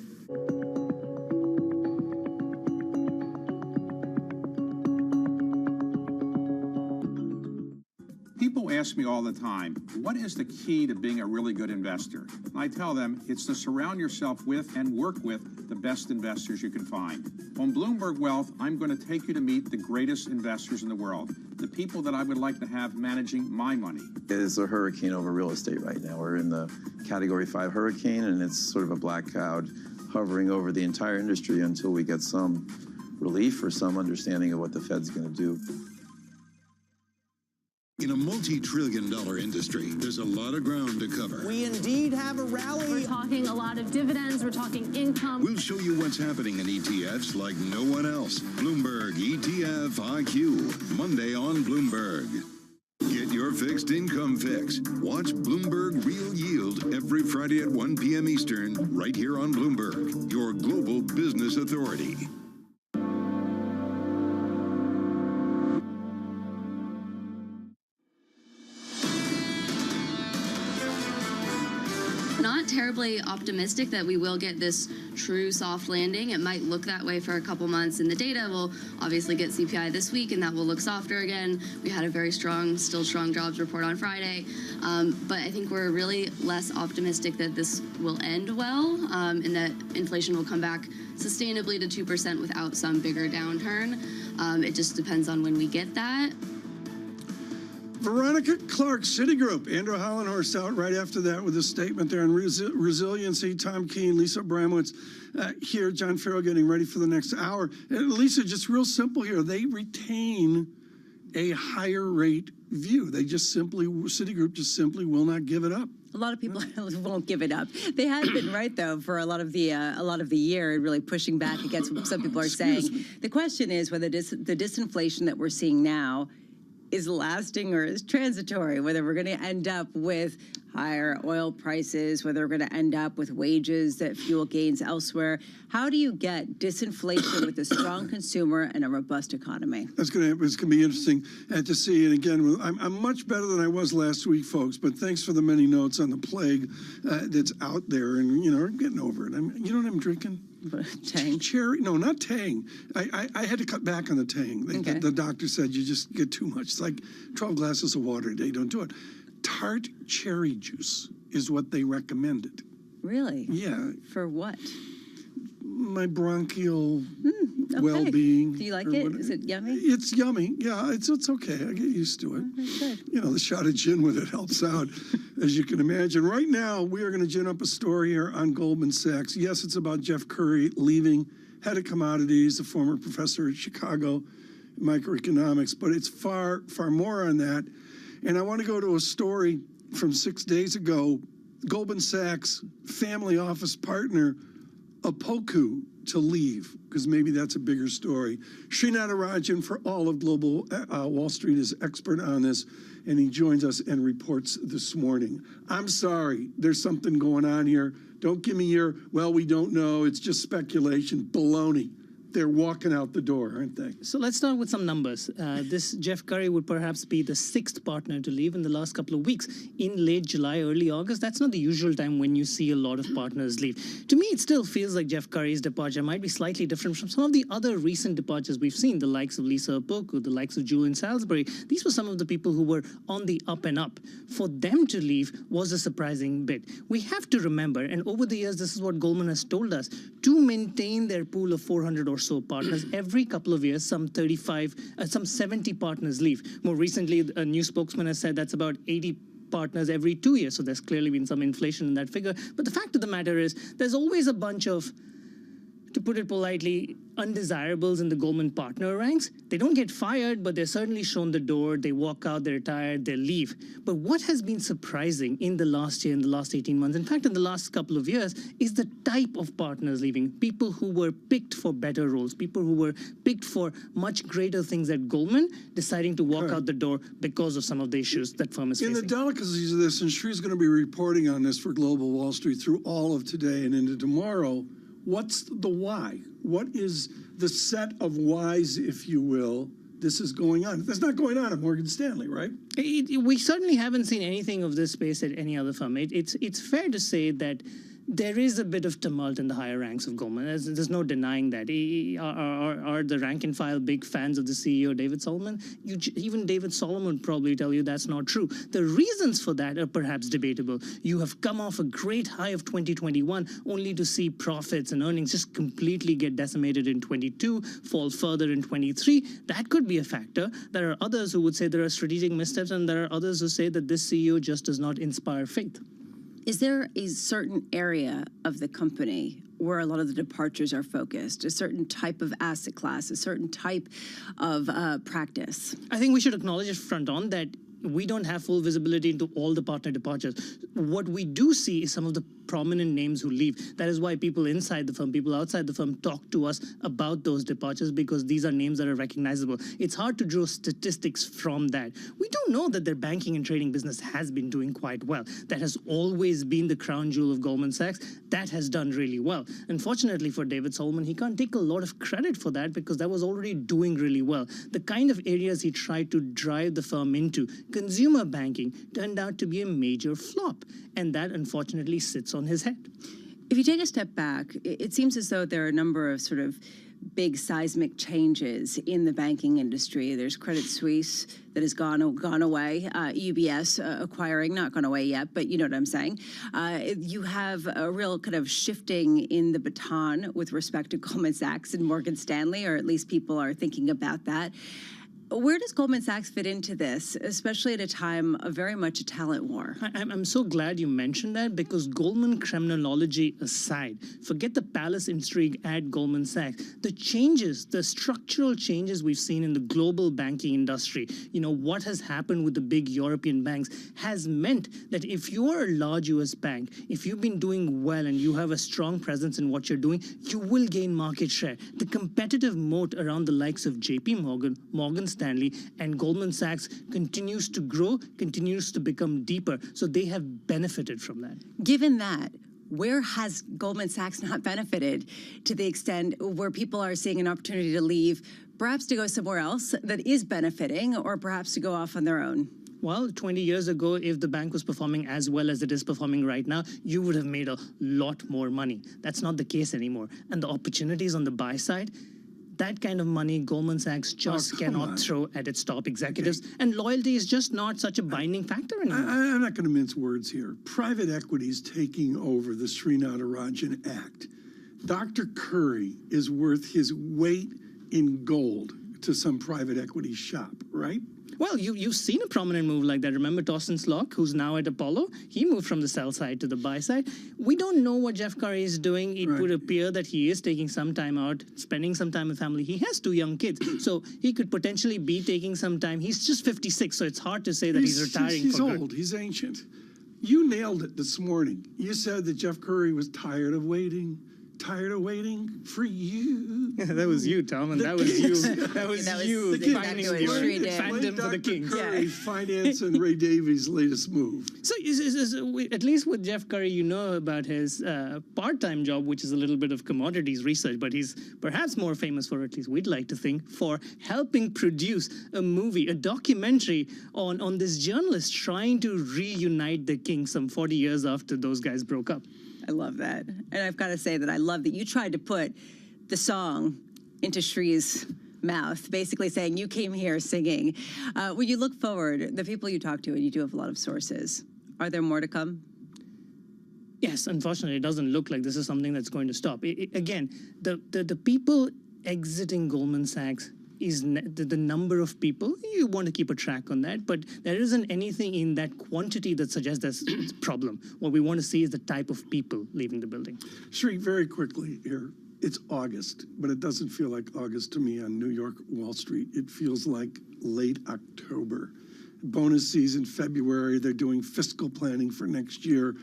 People ask me all the time, what is the key to being a really good investor? And I tell them it's to surround yourself with and work with the best investors you can find. On Bloomberg Wealth, I'm going to take you to meet the greatest investors in the world, the people that I would like to have managing my money. It is a hurricane over real estate right now. We're in the Category 5 hurricane, and it's sort of a black cloud hovering over the entire industry until we get some relief or some understanding of what the Fed's going to do. In a multi-trillion-dollar industry, there's a lot of ground to cover. We indeed have a rally. We're talking a lot of dividends. We're talking income. We'll show you what's happening in ETFs like no one else. Bloomberg ETF IQ, Monday on Bloomberg. Get your fixed income fix. Watch Bloomberg Real Yield every Friday at 1 p.m. Eastern, right here on Bloomberg, your global business authority. Not terribly optimistic that we will get this true soft landing. It might look that way for a couple months, and the data will obviously get CPI this week, and that will look softer again. We had a very strong, still strong jobs report on Friday, but I think we're really less optimistic that this will end well, and that inflation will come back sustainably to 2% without some bigger downturn. It just depends on when we get that. Veronica Clark, Citigroup. Andrew Hollenhorst out right after that with a statement there on resiliency. Tom Keene, Lisa Abramowitz here. John Farrell getting ready for the next hour. And Lisa, just real simple here. They retain a higher rate view. They just simply, Citigroup just simply will not give it up. A lot of people won't give it up. They had been right, though, for a lot of the year, and really pushing back against what some people are saying. The question is whether the disinflation that we're seeing now is lasting or is transitory, whether we're going to end up with higher oil prices, whether we're going to end up with wages that fuel gains elsewhere. How do you get disinflation with a strong consumer and a robust economy? It's going to be interesting to see. And again, I'm much better than I was last week, folks. But thanks for the many notes on the plague that's out there. And, I'm getting over it. You know what I'm drinking? Tang. Cherry? No, not Tang. I had to cut back on the Tang. Okay. The doctor said you just get too much. It's like 12 glasses of water a day. Don't do it. Tart cherry juice is what they recommended. Really? Yeah. For what? My bronchial Okay. well-being. Do you like it? Is it yummy? It's yummy. Yeah, it's okay. I get used to it. Good. The shot of gin with it helps out, as you can imagine. Right now, we are going to gin up a story here on Goldman Sachs. Yes, it's about Jeff Curry leaving, head of commodities, the former professor at Chicago microeconomics, but it's far, far more on that. And I want to go to a story from 6 days ago. Goldman Sachs family office partner Opoku to leave, because maybe that's a bigger story. Srinath Rajan for all of Global Wall Street is expert on this, and he joins us and reports this morning. I'm sorry, there's something going on here. Don't give me your, well, we don't know, it's just speculation. Baloney. They're walking out the door, aren't they? So let's start with some numbers. This Jeff Curry would perhaps be the sixth partner to leave in the last couple of weeks. In late July, early August, that's not the usual time when you see a lot of partners leave. To me, it still feels like Jeff Curry's departure might be slightly different from some of the other recent departures we've seen, the likes of Lisa Opoku, the likes of Julian Salisbury. These were some of the people who were on the up and up. For them to leave was a surprising bit. We have to remember, and over the years, this is what Goldman has told us, to maintain their pool of 400 or so partners, every couple of years, some 70 partners leave. More recently, a new spokesman has said that's about 80 partners every 2 years. So there's clearly been some inflation in that figure. But the fact of the matter is, there's always a bunch of, to put it politely, undesirables in the Goldman partner ranks. They don't get fired, but they're certainly shown the door. They walk out, they retire, they leave. But what has been surprising in the last year, in the last 18 months, in fact, in the last couple of years, is the type of partners leaving. People who were picked for better roles, people who were picked for much greater things at Goldman, deciding to walk out the door because of some of the issues that firm is facing. In the delicacies of this, and Shree's going to be reporting on this for Global Wall Street through all of today and into tomorrow, what's the why? What is the set of whys, if you will, this is going on? That's not going on at Morgan Stanley, right? We certainly haven't seen anything of this space at any other firm. It's fair to say that there is a bit of tumult in the higher ranks of Goldman. There's no denying that. Are the rank and file big fans of the CEO, David Solomon? Even David Solomon would probably tell you that's not true. The reasons for that are perhaps debatable. You have come off a great high of 2021 only to see profits and earnings just completely get decimated in 22, fall further in 23. That could be a factor. There are others who would say there are strategic missteps, and there are others who say that this CEO just does not inspire faith. Is there a certain area of the company where a lot of the departures are focused, a certain type of asset class, a certain type of practice? I think we should acknowledge front on that we don't have full visibility into all the partner departures. What we do see is some of the prominent names who leave. That is why people inside the firm, people outside the firm talk to us about those departures, because these are names that are recognizable. It's hard to draw statistics from that. We do know that their banking and trading business has been doing quite well. That has always been the crown jewel of Goldman Sachs. That has done really well. Unfortunately for David Solomon, he can't take a lot of credit for that because that was already doing really well. The kind of areas he tried to drive the firm into, consumer banking, turned out to be a major flop. And that unfortunately sits on his head. If you take a step back, it seems as though there are a number of sort of big seismic changes in the banking industry. There's Credit Suisse that has gone away, UBS acquiring, not gone away yet, but you know what I'm saying. You have a real kind of shifting in the baton with respect to Goldman Sachs and Morgan Stanley, or at least people are thinking about that. Where does Goldman Sachs fit into this, especially at a time of very much a talent war? I'm so glad you mentioned that, because Goldman criminology aside, forget the palace intrigue at Goldman Sachs. The changes, the structural changes we've seen in the global banking industry, you know, what has happened with the big European banks has meant that if you are a large US bank, if you've been doing well and you have a strong presence in what you're doing, you will gain market share. The competitive moat around the likes of JP Morgan, Morgan Stanley, and Goldman Sachs continues to grow, continues to become deeper. So they have benefited from that. Given that, where has Goldman Sachs not benefited to the extent where people are seeing an opportunity to leave, perhaps to go somewhere else that is benefiting, or perhaps to go off on their own? Well, 20 years ago, if the bank was performing as well as it is performing right now, you would have made a lot more money. That's not the case anymore. And the opportunities on the buy side, that kind of money Goldman Sachs just cannot throw at its top executives. Okay. And loyalty is just not such a binding factor anymore. I'm not going to mince words here. Private equity is taking over the Srinatarajan Act. Dr. Curry is worth his weight in gold to some private equity shop, right? Well, you've seen a prominent move like that. Remember Torsten Slok, who's now at Apollo? He moved from the sell side to the buy side. We don't know what Jeff Curry is doing. It would appear that he is taking some time out, spending some time with family. He has 2 young kids, so he could potentially be taking some time. He's just 56, so it's hard to say that he's retiring. He's old. He's ancient. You nailed it this morning. You said that Jeff Curry was tired of waiting for you. Yeah, that was you, Tom, and that was you. That was you finding your fandom for the Kings. Curry, finance and Ray Davies' latest move. So at least with Jeff Curry, you know about his part-time job, which is a little bit of commodities research, but he's perhaps more famous for, at least we'd like to think, for helping produce a movie, a documentary on this journalist trying to reunite the Kings some 40 years after those guys broke up. I love that. And I've got to say that I love that you tried to put the song into Shree's mouth, basically saying you came here singing. When you look forward, the people you talk to, and you do have a lot of sources, are there more to come? Yes, unfortunately, it doesn't look like this is something that's going to stop. Again, the people exiting Goldman Sachs is the number of people. You want to keep a track on that, but there isn't anything in that quantity that suggests there's a problem. What we want to see is the type of people leaving the building. Sri, very quickly here. It's August, but it doesn't feel like August to me on New York Wall Street. It feels like late October. Bonus season, February. They're doing fiscal planning for next year.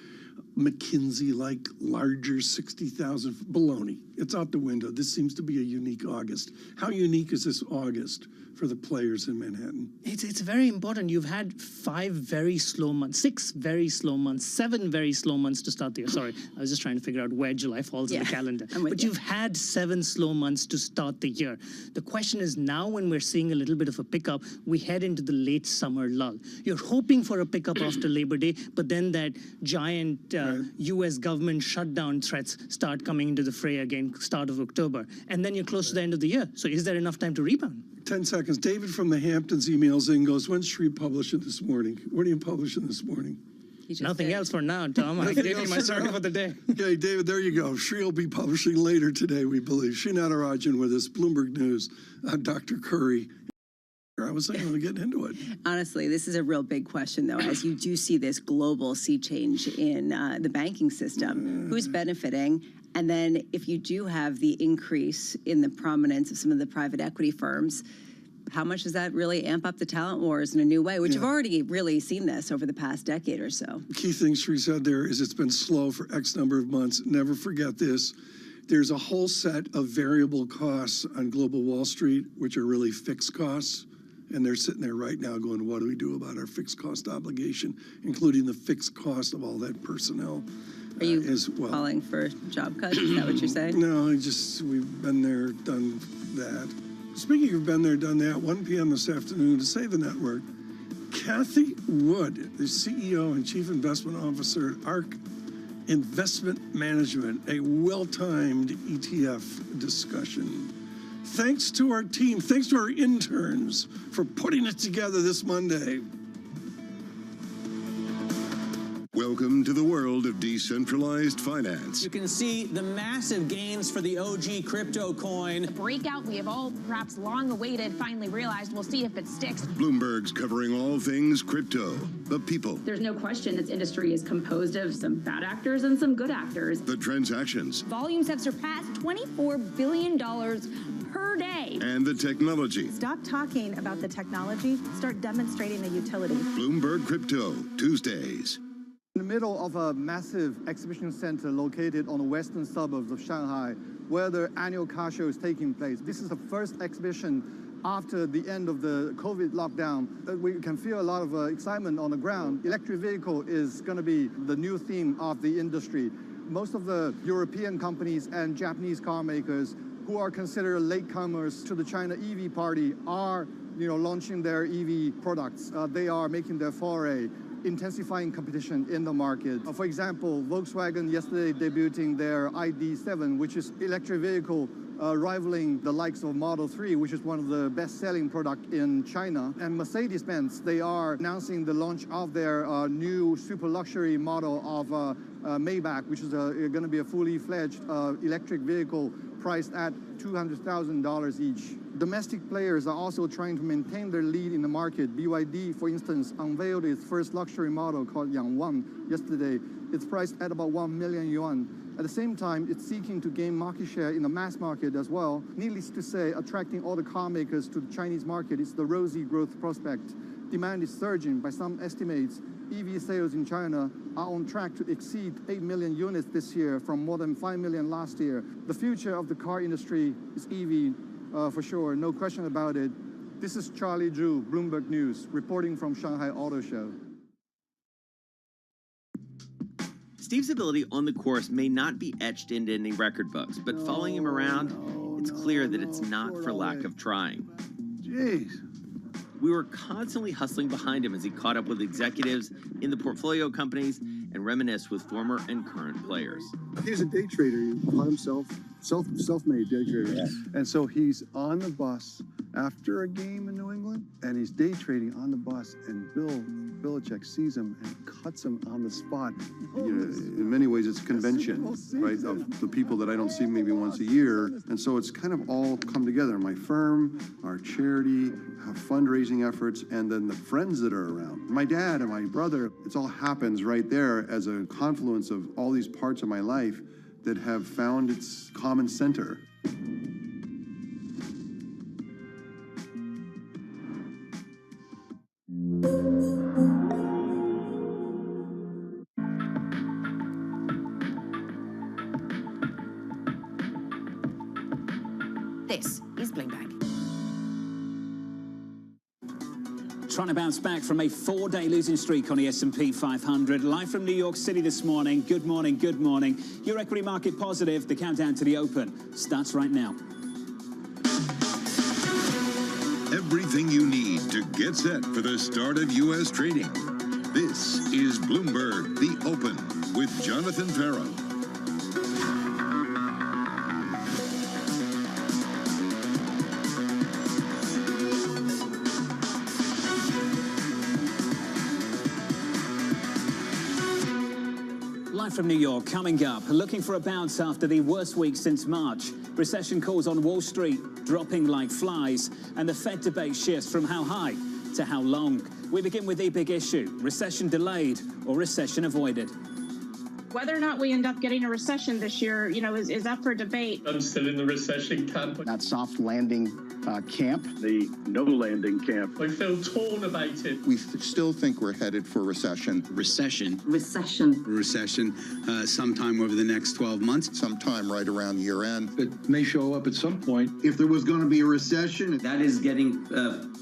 McKinsey, like larger 60,000, baloney. It's out the window. This seems to be a unique August. How unique is this August for the players in Manhattan? It's very important. You've had 5 very slow months, 6 very slow months, 7 very slow months to start the year. Sorry, I was just trying to figure out where July falls in the calendar. But you've had 7 slow months to start the year. The question is now, when we're seeing a little bit of a pickup, we head into the late summer lull. You're hoping for a pickup after Labor Day, but then that giant U.S. government shutdown threats start coming into the fray again, start of October. And then you're close to the end of the year. So is there enough time to rebound? 10 seconds. David from the Hamptons emails in, goes, when's Sri publishing this morning? What are you publishing this morning? Nothing else for now, Tom. I gave you my story for the day. Okay, David, there you go. Sri will be publishing later today, we believe. Srinatarajan with us, Bloomberg News, Dr. Curry. I was thinking of getting into it. Honestly, this is a real big question, though, as you do see this global sea change in the banking system. Who's benefiting? And then if you do have the increase in the prominence of some of the private equity firms, how much does that really amp up the talent wars in a new way, which have already really seen this over the past decade or so? Key thing Sri said there is it's been slow for X number of months. Never forget this. There's a whole set of variable costs on global Wall Street, which are really fixed costs. And they're sitting there right now going, what do we do about our fixed cost obligation, including the fixed cost of all that personnel? Are you calling for job cuts? Is that what you're saying? No, we've been there, done that. Speaking of been there, done that, 1 p.m. this afternoon to Save the Network, Kathy Wood, the CEO and Chief Investment Officer at ARC Investment Management, a well-timed ETF discussion. Thanks to our team, thanks to our interns for putting it together this Monday. Welcome to the world of decentralized finance. You can see the massive gains for the OG crypto coin. The breakout we have all perhaps long awaited finally realized. We'll see if it sticks. Bloomberg's covering all things crypto, the people. There's no question this industry is composed of some bad actors and some good actors. The transactions. Volumes have surpassed $24 billion per day. And the technology. Stop talking about the technology. Start demonstrating the utility. Bloomberg Crypto, Tuesdays. In the middle of a massive exhibition center located on the western suburbs of Shanghai, where the annual car show is taking place. This is the first exhibition After the end of the COVID lockdown, we can feel a lot of excitement on the ground. Electric vehicle is going to be the new theme of the industry. Most of the European companies and Japanese car makers who are considered latecomers to the China EV party are, launching their EV products. They are making their foray, intensifying competition in the market. For example, Volkswagen yesterday debuting their ID.7, which is electric vehicle rivaling the likes of Model 3, which is one of the best-selling products in China. And Mercedes-Benz, they are announcing the launch of their new super luxury model of Maybach, which is going to be a fully fledged electric vehicle priced at $200,000 each. Domestic players are also trying to maintain their lead in the market. BYD, for instance, unveiled its first luxury model called Yangwang yesterday. It's priced at about 1 million yuan. At the same time, it's seeking to gain market share in the mass market as well. Needless to say, attracting all the car makers to the Chinese market is the rosy growth prospect. Demand is surging. By some estimates, EV sales in China are on track to exceed 8 million units this year from more than 5 million last year. The future of the car industry is EV, for sure, no question about it. This is Charlie Zhu, Bloomberg News, reporting from Shanghai Auto Show. Steve's ability on the course may not be etched into any record books, but following him around, it's clear that it's not for lack of trying. Jeez. We were constantly hustling behind him as he caught up with executives in the portfolio companies and reminisced with former and current players. He's a day trader. He taught himself, self-made day trader. Yes. And so he's on the bus after a game in New England, and he's day trading on the bus, and Bill Belichick sees him and cuts him on the spot. In many ways, it's a convention, right, of the people that I don't see maybe once a year. And so it's kind of all come together. My firm, our charity, fundraising efforts, and then the friends that are around. My dad and my brother, it all happens right there as a confluence of all these parts of my life that have found its common center. This is Bloomberg. Trying to bounce back from a 4-day losing streak on the S&P 500. Live from New York City this morning. Good morning, good morning. Your equity market positive. The countdown to the open starts right now. Everything you need to get set for the start of U.S. trading. This is Bloomberg, the Open, with Jonathan Farrow. Live from New York, coming up, looking for a bounce after the worst week since March. Recession calls on Wall Street dropping like flies, and the Fed debate shifts from how high to how long. We begin with the big issue: recession delayed or recession avoided. Whether or not we end up getting a recession this year, is up for debate. I'm still in the recession camp. That soft landing camp. The no landing camp. I feel torn about it. We still think we're headed for recession. Recession. Sometime over the next 12 months. Sometime right around year end. It may show up at some point. If there was going to be a recession, that is getting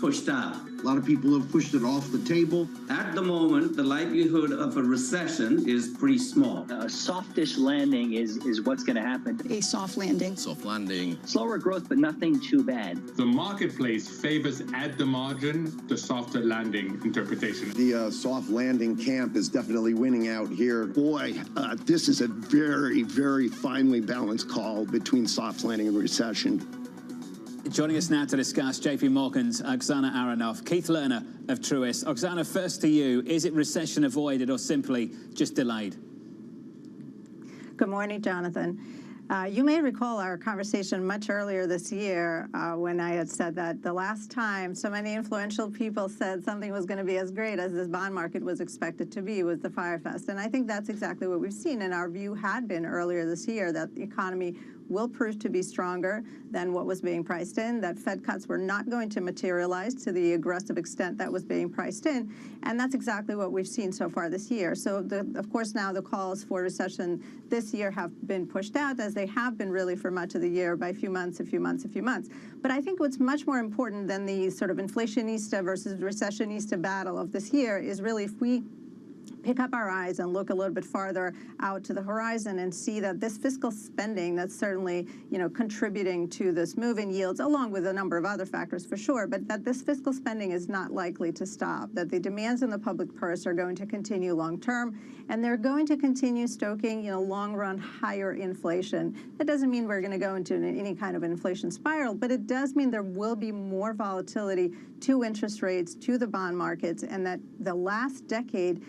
pushed out. A lot of people have pushed it off the table. At the moment, the likelihood of a recession is pretty small. A softish landing is what's going to happen. A soft landing. Soft landing. Slower growth, but nothing too bad. The marketplace favors at the margin the softer landing interpretation. The soft landing camp is definitely winning out here. Boy, this is a very, very finely balanced call between soft landing and recession. Joining us now to discuss JP Morgan's Oksana Aronoff, Keith Lerner of Truist. Oksana, first to you, is it recession avoided or simply just delayed? Good morning, Jonathan. You may recall our conversation much earlier this year when I had said that the last time so many influential people said something was going to be as great as this bond market was expected to be was the Firefest. And I think that's exactly what we've seen. And our view had been earlier this year that the economy will prove to be stronger than what was being priced in, that Fed cuts were not going to materialize to the aggressive extent that was being priced in. And that's exactly what we've seen so far this year. So, of course, now the calls for recession this year have been pushed out, as they have been really for much of the year, by a few months. But I think what's much more important than the sort of inflationista versus recessionista battle of this year is really if we pick up our eyes and look a little bit farther out to the horizon and see that this fiscal spending that's certainly, contributing to this move in yields, along with a number of other factors for sure, but that this fiscal spending is not likely to stop, that the demands in the public purse are going to continue long term, and they're going to continue stoking, long run higher inflation. That doesn't mean we're going to go into any kind of inflation spiral, but it does mean there will be more volatility to interest rates, to the bond markets, and that the last decade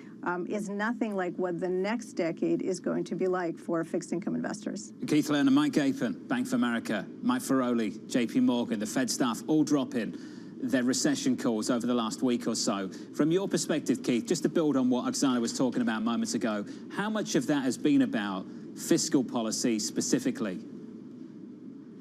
is nothing like what the next decade is going to be like for fixed income investors. Keith Lerner, Mike Gapin, Bank of America, Mike Ferroli, JP Morgan, the Fed staff, all dropping their recession calls over the last week or so. From your perspective, Keith, just to build on what Oksana was talking about moments ago, how much of that has been about fiscal policy specifically?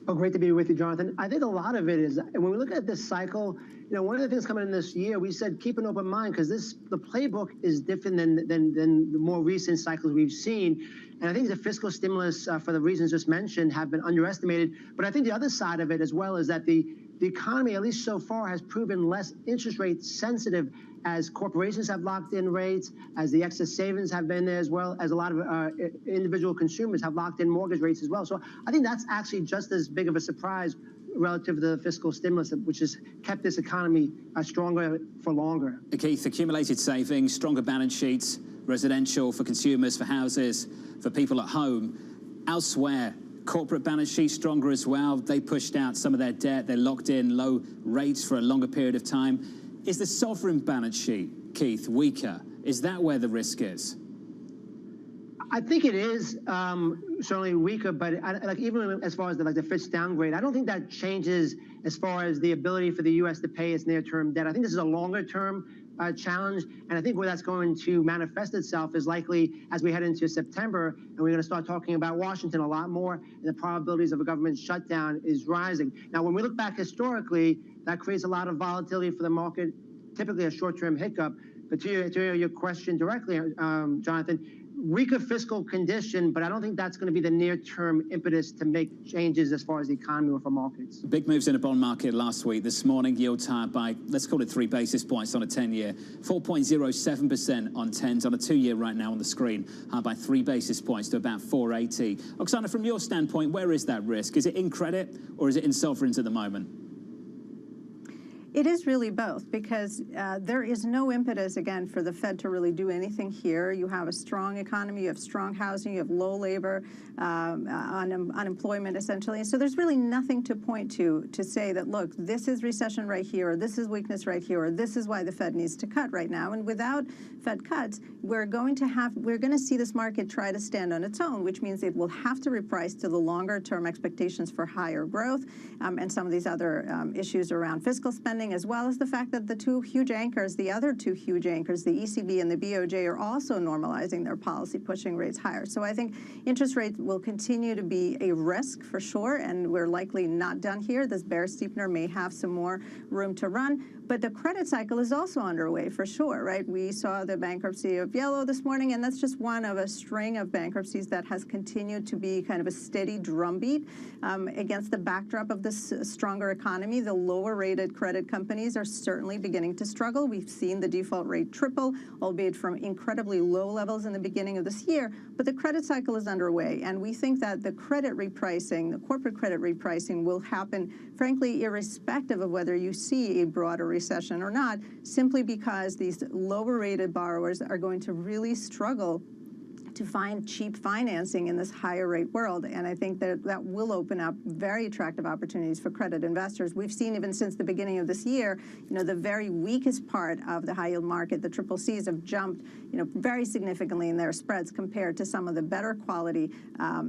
Oh, great to be with you, Jonathan. I think a lot of it is, when we look at this cycle, one of the things coming in this year, we said keep an open mind, because the playbook is different than the more recent cycles we've seen. And I think the fiscal stimulus, for the reasons just mentioned, have been underestimated. But I think the other side of it as well is that the economy, at least so far, has proven less interest rate sensitive as corporations have locked in rates, as the excess savings have been there, as well as a lot of individual consumers have locked in mortgage rates as well. So I think that's actually just as big of a surprise relative to the fiscal stimulus, which has kept this economy stronger for longer. Keith, accumulated savings, stronger balance sheets, residential for consumers, for houses, for people at home. Elsewhere, corporate balance sheets stronger as well. They pushed out some of their debt. They're locked in low rates for a longer period of time. Is the sovereign balance sheet, Keith, weaker? Is that where the risk is? I think it is certainly weaker, but even as far as the Fitch downgrade, I don't think that changes as far as the ability for the U.S. to pay its near-term debt. I think this is a longer-term challenge, and I think where that's going to manifest itself is likely as we head into September, and we're going to start talking about Washington a lot more, and the probabilities of a government shutdown is rising. Now, when we look back historically, that creates a lot of volatility for the market, typically a short-term hiccup. But to your question directly, Jonathan, weaker fiscal condition, but I don't think that's going to be the near-term impetus to make changes as far as the economy or for markets. Big moves in the bond market last week. This morning, yields higher by, let's call it 3 basis points on a 10-year, 4.07% on 10s on a 2-year right now on the screen, higher by 3 basis points to about 480. Oksana, from your standpoint, where is that risk? Is it in credit or is it in sovereigns at the moment? It is really both, because there is no impetus, again, for the Fed to really do anything here. You have a strong economy, you have strong housing, you have low labor, unemployment, essentially. And so there's really nothing to point to say that, look, this is recession right here, or this is weakness right here, or this is why the Fed needs to cut right now. And without Fed cuts, we're going to see this market try to stand on its own, which means it will have to reprice to the longer-term expectations for higher growth and some of these other issues around fiscal spending, as well as the fact that the other two huge anchors, the ECB and the BOJ, are also normalizing their policy, pushing rates higher. So I think interest rates will continue to be a risk for sure, and we're likely not done here. This bear steepener may have some more room to run. But the credit cycle is also underway for sure, right? We saw the bankruptcy of Yellow this morning, and that's just one of a string of bankruptcies that has continued to be kind of a steady drumbeat against the backdrop of this stronger economy. The lower-rated credit companies are certainly beginning to struggle. We've seen the default rate triple, albeit from incredibly low levels in the beginning of this year. But the credit cycle is underway, and we think that the credit repricing, the corporate credit repricing, will happen, frankly, irrespective of whether you see a broader recession or not, simply because these lower-rated borrowers are going to really struggle to find cheap financing in this higher rate world. And I think that will open up very attractive opportunities for credit investors. We've seen even since the beginning of this year, the very weakest part of the high yield market, the triple Cs, have jumped, very significantly in their spreads compared to some of the better quality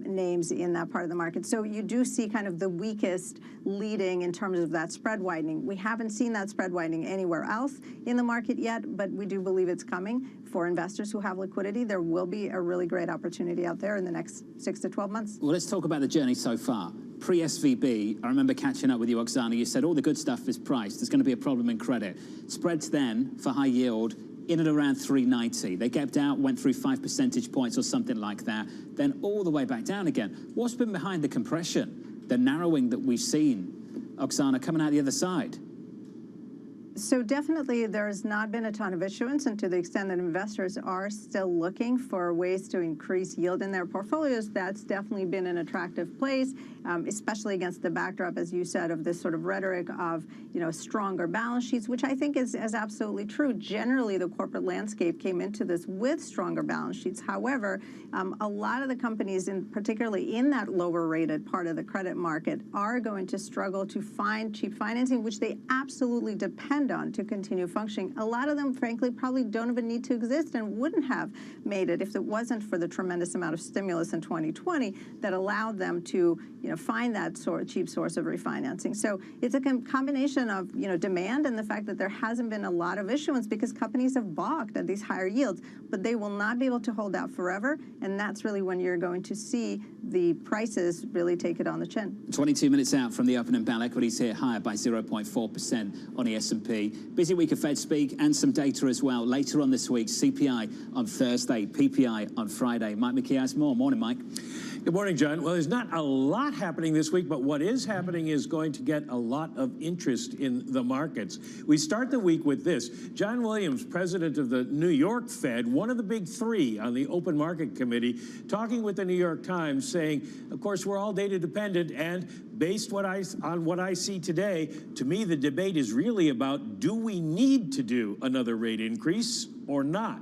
names in that part of the market. So you do see kind of the weakest leading in terms of that spread widening. We haven't seen that spread widening anywhere else in the market yet, but we do believe it's coming. For investors who have liquidity, there will be a really really great opportunity out there in the next 6 to 12 months. Well, let's talk about the journey so far. Pre-SVB, I remember catching up with you, Oksana. You said all the good stuff is priced. There's going to be a problem in credit. Spreads then for high yield in and around 390. They gapped out, went through 5 percentage points or something like that, then all the way back down again. What's been behind the compression, the narrowing that we've seen, Oksana, coming out the other side? So definitely there's not been a ton of issuance, and to the extent that investors are still looking for ways to increase yield in their portfolios, that's definitely been an attractive place, especially against the backdrop, as you said, of this sort of rhetoric of, stronger balance sheets, which I think is absolutely true. Generally, the corporate landscape came into this with stronger balance sheets. However, a lot of the companies, particularly in that lower rated part of the credit market, are going to struggle to find cheap financing, which they absolutely depend on to continue functioning. A lot of them, frankly, probably don't even need to exist and wouldn't have made it if it wasn't for the tremendous amount of stimulus in 2020 that allowed them to, find that cheap source of refinancing. So it's a combination of, demand and the fact that there hasn't been a lot of issuance because companies have balked at these higher yields, but they will not be able to hold out forever, and that's really when you're going to see the prices really take it on the chin. 22 minutes out from the opening bell, equities here higher by 0.4% on the S&P. Busy week of Fed speak and some data as well. Later on this week, CPI on Thursday, PPI on Friday. Mike McKee has more. Morning, Mike. Good morning, John. Well, there's not a lot happening this week, but what is happening is going to get a lot of interest in the markets. We start the week with this. John Williams, president of the New York Fed, one of the big three on the Open Market Committee, talking with the New York Times, saying, of course, we're all data dependent, and based on what I see today, to me, the debate is really about, do we need to do another rate increase or not?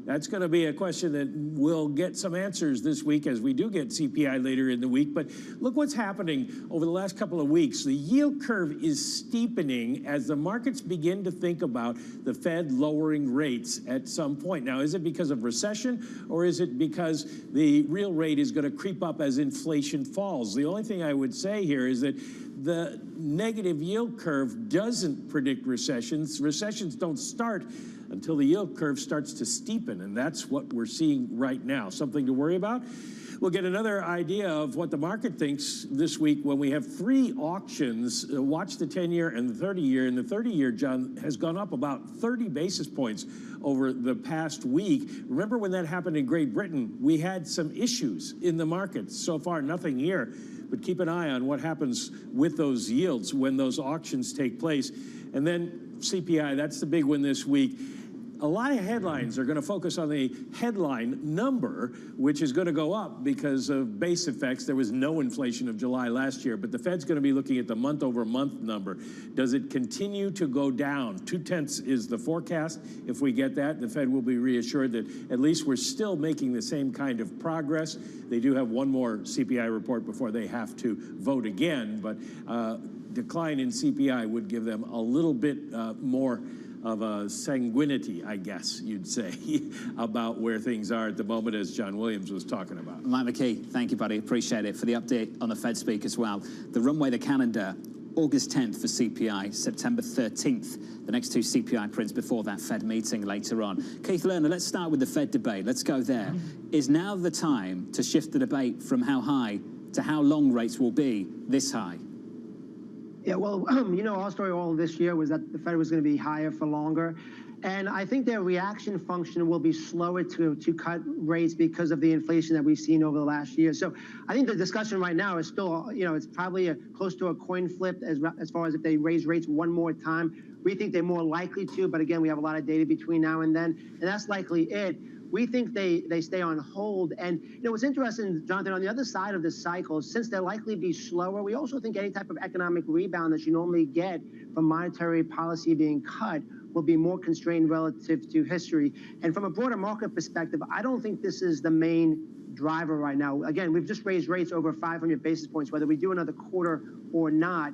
That's going to be a question that will get some answers this week as we do get CPI later in the week. But look what's happening over the last couple of weeks. The yield curve is steepening as the markets begin to think about the Fed lowering rates at some point. Now, is it because of recession, or is it because the real rate is going to creep up as inflation falls? The only thing I would say here is that the negative yield curve doesn't predict recessions. Recessions don't start until the yield curve starts to steepen, and that's what we're seeing right now. Something to worry about? We'll get another idea of what the market thinks this week when we have three auctions. Watch the 10-year and the 30-year. And the 30-year, John, has gone up about 30 basis points over the past week. Remember when that happened in Great Britain? We had some issues in the markets. So far, nothing here. But keep an eye on what happens with those yields when those auctions take place. And then CPI, that's the big one this week. A lot of headlines are going to focus on the headline number, which is going to go up because of base effects. There was no inflation of July last year, but the Fed's going to be looking at the month-over-month number. Does it continue to go down? 0.2 is the forecast. If we get that, the Fed will be reassured that at least we're still making the same kind of progress. They do have one more CPI report before they have to vote again, but decline in CPI would give them a little bit more of a sanguinity, I guess you'd say, about where things are at the moment, as John Williams was talking about. Mike McKee, thank you, buddy. Appreciate it. For the update on the Fed speak as well. The runway, the calendar, August 10th for CPI, September 13th, the next two CPI prints before that Fed meeting later on. Keith Lerner, let's start with the Fed debate. Let's go there. Is now the time to shift the debate from how high to how long rates will be this high? Yeah, well, our story all this year was that the Fed was going to be higher for longer. And I think their reaction function will be slower to cut rates because of the inflation that we've seen over the last year. So I think the discussion right now is still, it's probably close to a coin flip as far as if they raise rates one more time. We think they're more likely to, but again, we have a lot of data between now and then, and that's likely it. We think they stay on hold. And, what's interesting, Jonathan, on the other side of this cycle, since they'll likely be slower, we also think any type of economic rebound that you normally get from monetary policy being cut will be more constrained relative to history. And from a broader market perspective, I don't think this is the main driver right now. Again, we've just raised rates over 500 basis points, whether we do another quarter or not.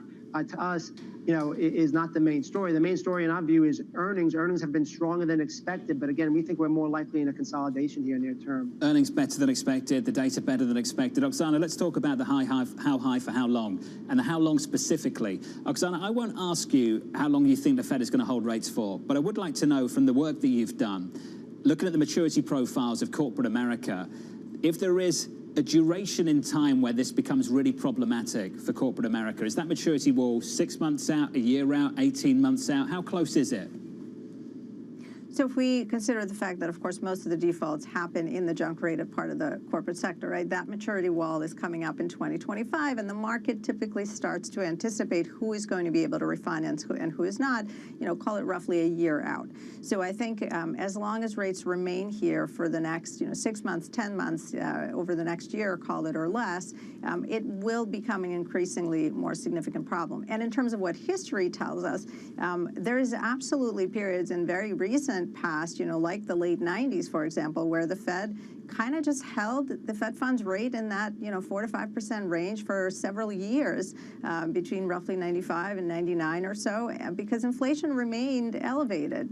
To us, is not the main story. The main story in our view is earnings. Earnings have been stronger than expected, but again, we think we're more likely in a consolidation here near term. Earnings better than expected, the data better than expected. Oksana, let's talk about the how high for how long, and the how long specifically. Oksana, I won't ask you how long you think the Fed is going to hold rates for, but I would like to know from the work that you've done, looking at the maturity profiles of corporate America, if there is a duration in time where this becomes really problematic for corporate America, is that maturity wall 6 months out, a year out, 18 months out? How close is it? So if we consider the fact that, of course, most of the defaults happen in the junk-rated part of the corporate sector, right? That maturity wall is coming up in 2025, and the market typically starts to anticipate who is going to be able to refinance and who is not, call it roughly a year out. So I think as long as rates remain here for the next, 6 months, 10 months, over the next year, call it, or less, it will become an increasingly more significant problem. And in terms of what history tells us, there is absolutely periods in very recent past, like the late 90s, for example, where the Fed kind of just held the Fed funds rate in that 4 to 5% range for several years, between roughly 95 and 99 or so, because inflation remained elevated,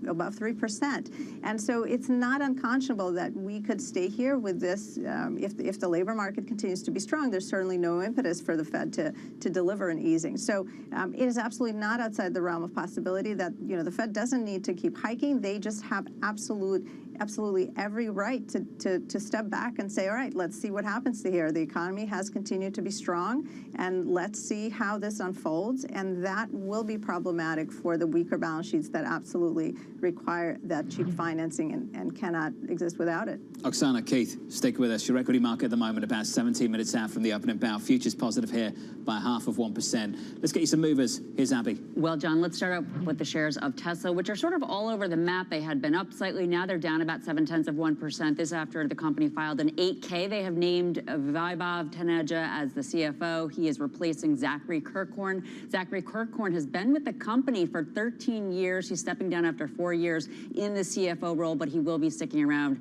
above 3%. And so it's not unconscionable that we could stay here with this. If the labor market continues to be strong, there's certainly no impetus for the Fed to deliver an easing. So it is absolutely not outside the realm of possibility that the Fed doesn't need to keep hiking. They just have absolutely every right to step back and say, all right, let's see what happens here. The economy has continued to be strong, and let's see how this unfolds. And that will be problematic for the weaker balance sheets that absolutely require that cheap financing and cannot exist without it. Oksana, Keith, stick with us. Your equity market at the moment about 17 minutes out from the opening bow. Futures positive here by 0.5%. Let's get you some movers. Here's Abby. Well, John, let's start out with the shares of Tesla, which are sort of all over the map. They had been up slightly. Now they're down about 0.7%. This after the company filed an 8K. They have named Vaibhav Taneja as the CFO. He is replacing Zachary Kirkhorn. Zachary Kirkhorn has been with the company for 13 years. He's stepping down after 4 years in the CFO role, but he will be sticking around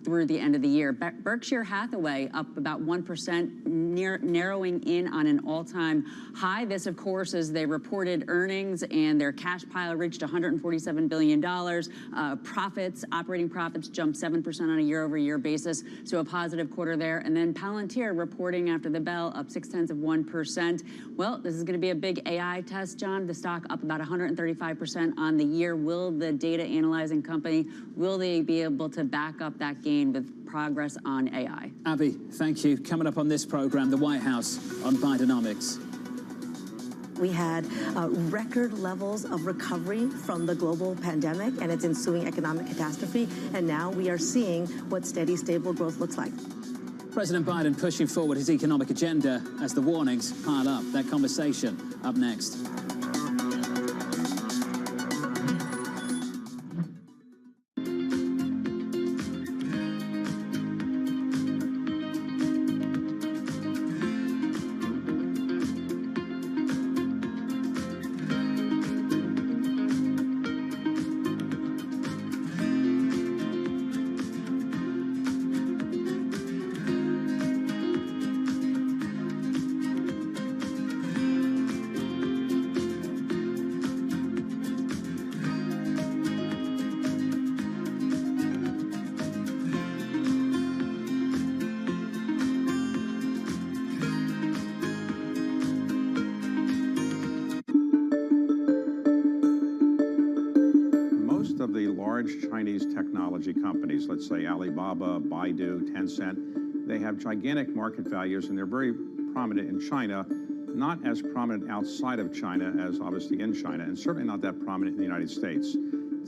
through the end of the year. Berkshire Hathaway up about 1%, narrowing in on an all-time high. This, of course, as they reported earnings and their cash pile reached $147 billion. Operating profits jumped 7% on a year-over-year basis, so a positive quarter there. And then Palantir reporting after the bell, up 0.6%. Well, this is going to be a big AI test, John. The stock up about 135% on the year. Will the data analyzing company, will they be able to back up that gain with progress on AI? Abby, thank you. Coming up on this program, the White House on Bidenomics. We had record levels of recovery from the global pandemic and its ensuing economic catastrophe, and now we are seeing what steady, stable growth looks like. President Biden pushing forward his economic agenda as the warnings pile up. That conversation up next. Chinese technology companies, let's say Alibaba, Baidu, Tencent, they have gigantic market values and they're very prominent in China, not as prominent outside of China as obviously in China, and certainly not that prominent in the United States.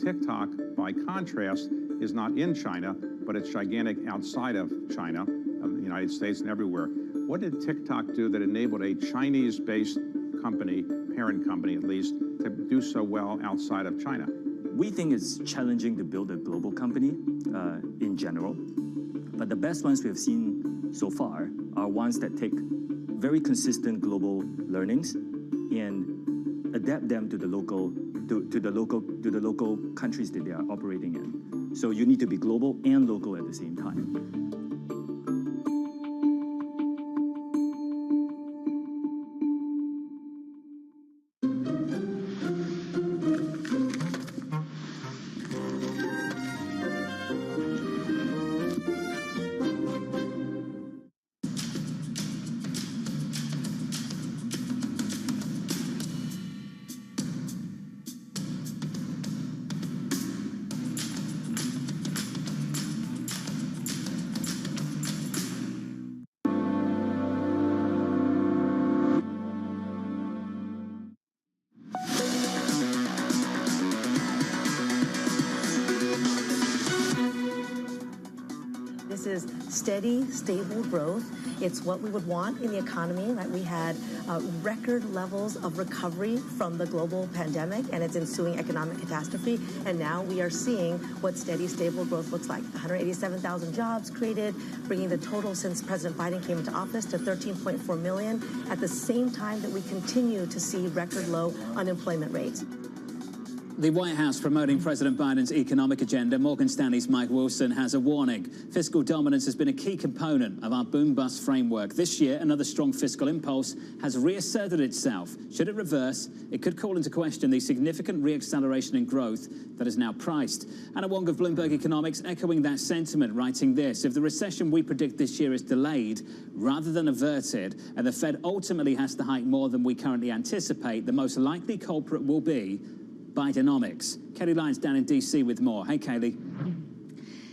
TikTok, by contrast, is not in China, but it's gigantic outside of China, of the United States and everywhere. What did TikTok do that enabled a Chinese-based company, parent company at least, to do so well outside of China? We think it's challenging to build a global company in general, but the best ones we've seen so far are ones that take very consistent global learnings and adapt them to the local countries that they are operating in. So you need to be global and local at the same time. is steady, stable growth. It's what we would want in the economy, right? We had record levels of recovery from the global pandemic and its ensuing economic catastrophe. And now we are seeing what steady, stable growth looks like. 187,000 jobs created, bringing the total since President Biden came into office to 13.4 million, at the same time that we continue to see record low unemployment rates. The White House promoting President Biden's economic agenda. Morgan Stanley's Mike Wilson has a warning. Fiscal dominance has been a key component of our boom-bust framework. This year, another strong fiscal impulse has reasserted itself. Should it reverse, it could call into question the significant re-acceleration in growth that is now priced. Anna Wong of Bloomberg Economics echoing that sentiment, writing this: if the recession we predict this year is delayed rather than averted, and the Fed ultimately has to hike more than we currently anticipate, the most likely culprit will be Bidenomics. Kelly Lyons down in D.C. with more. Hey, Kelly.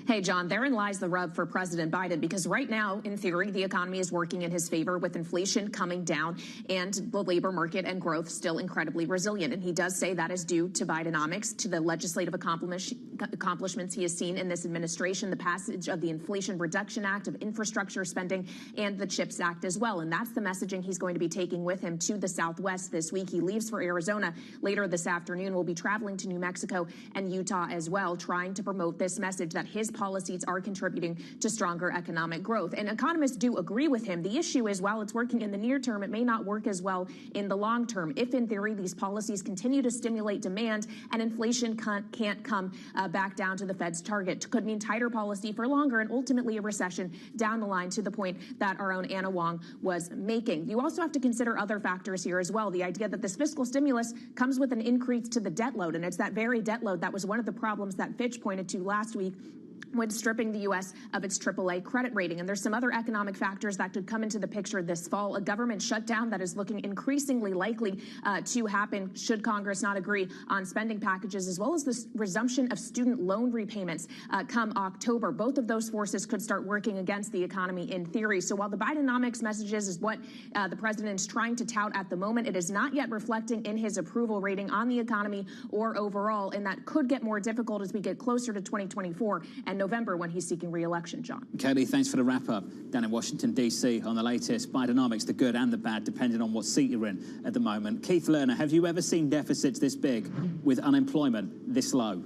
Hey, John, therein lies the rub for President Biden, because right now, in theory, the economy is working in his favor with inflation coming down and the labor market and growth still incredibly resilient. And he does say that is due to Bidenomics, to the legislative accomplishments he has seen in this administration, the passage of the Inflation Reduction Act, of infrastructure spending, and the CHIPS Act as well. And that's the messaging he's going to be taking with him to the Southwest this week. He leaves for Arizona later this afternoon. Will be traveling to New Mexico and Utah as well, trying to promote this message that his policies are contributing to stronger economic growth. And economists do agree with him. The issue is, while it's working in the near term, it may not work as well in the long term. If, in theory, these policies continue to stimulate demand and inflation can't come back down to the Fed's target, could mean tighter policy for longer and ultimately a recession down the line, to the point that our own Anna Wong was making. You also have to consider other factors here as well. The idea that this fiscal stimulus comes with an increase to the debt load, and it's that very debt load that was one of the problems that Fitch pointed to last week when stripping the U.S. of its AAA credit rating. And there's some other economic factors that could come into the picture this fall. A government shutdown that is looking increasingly likely to happen should Congress not agree on spending packages, as well as the resumption of student loan repayments come October. Both of those forces could start working against the economy in theory. So while the Bidenomics messages is what the president is trying to tout at the moment, it is not yet reflecting in his approval rating on the economy or overall, and that could get more difficult as we get closer to 2024 and November, when he's seeking re-election, John. Kelly, thanks for the wrap-up down in Washington, D.C. on the latest Bidenomics, the good and the bad, depending on what seat you're in at the moment. Keith Lerner, have you ever seen deficits this big with unemployment this low?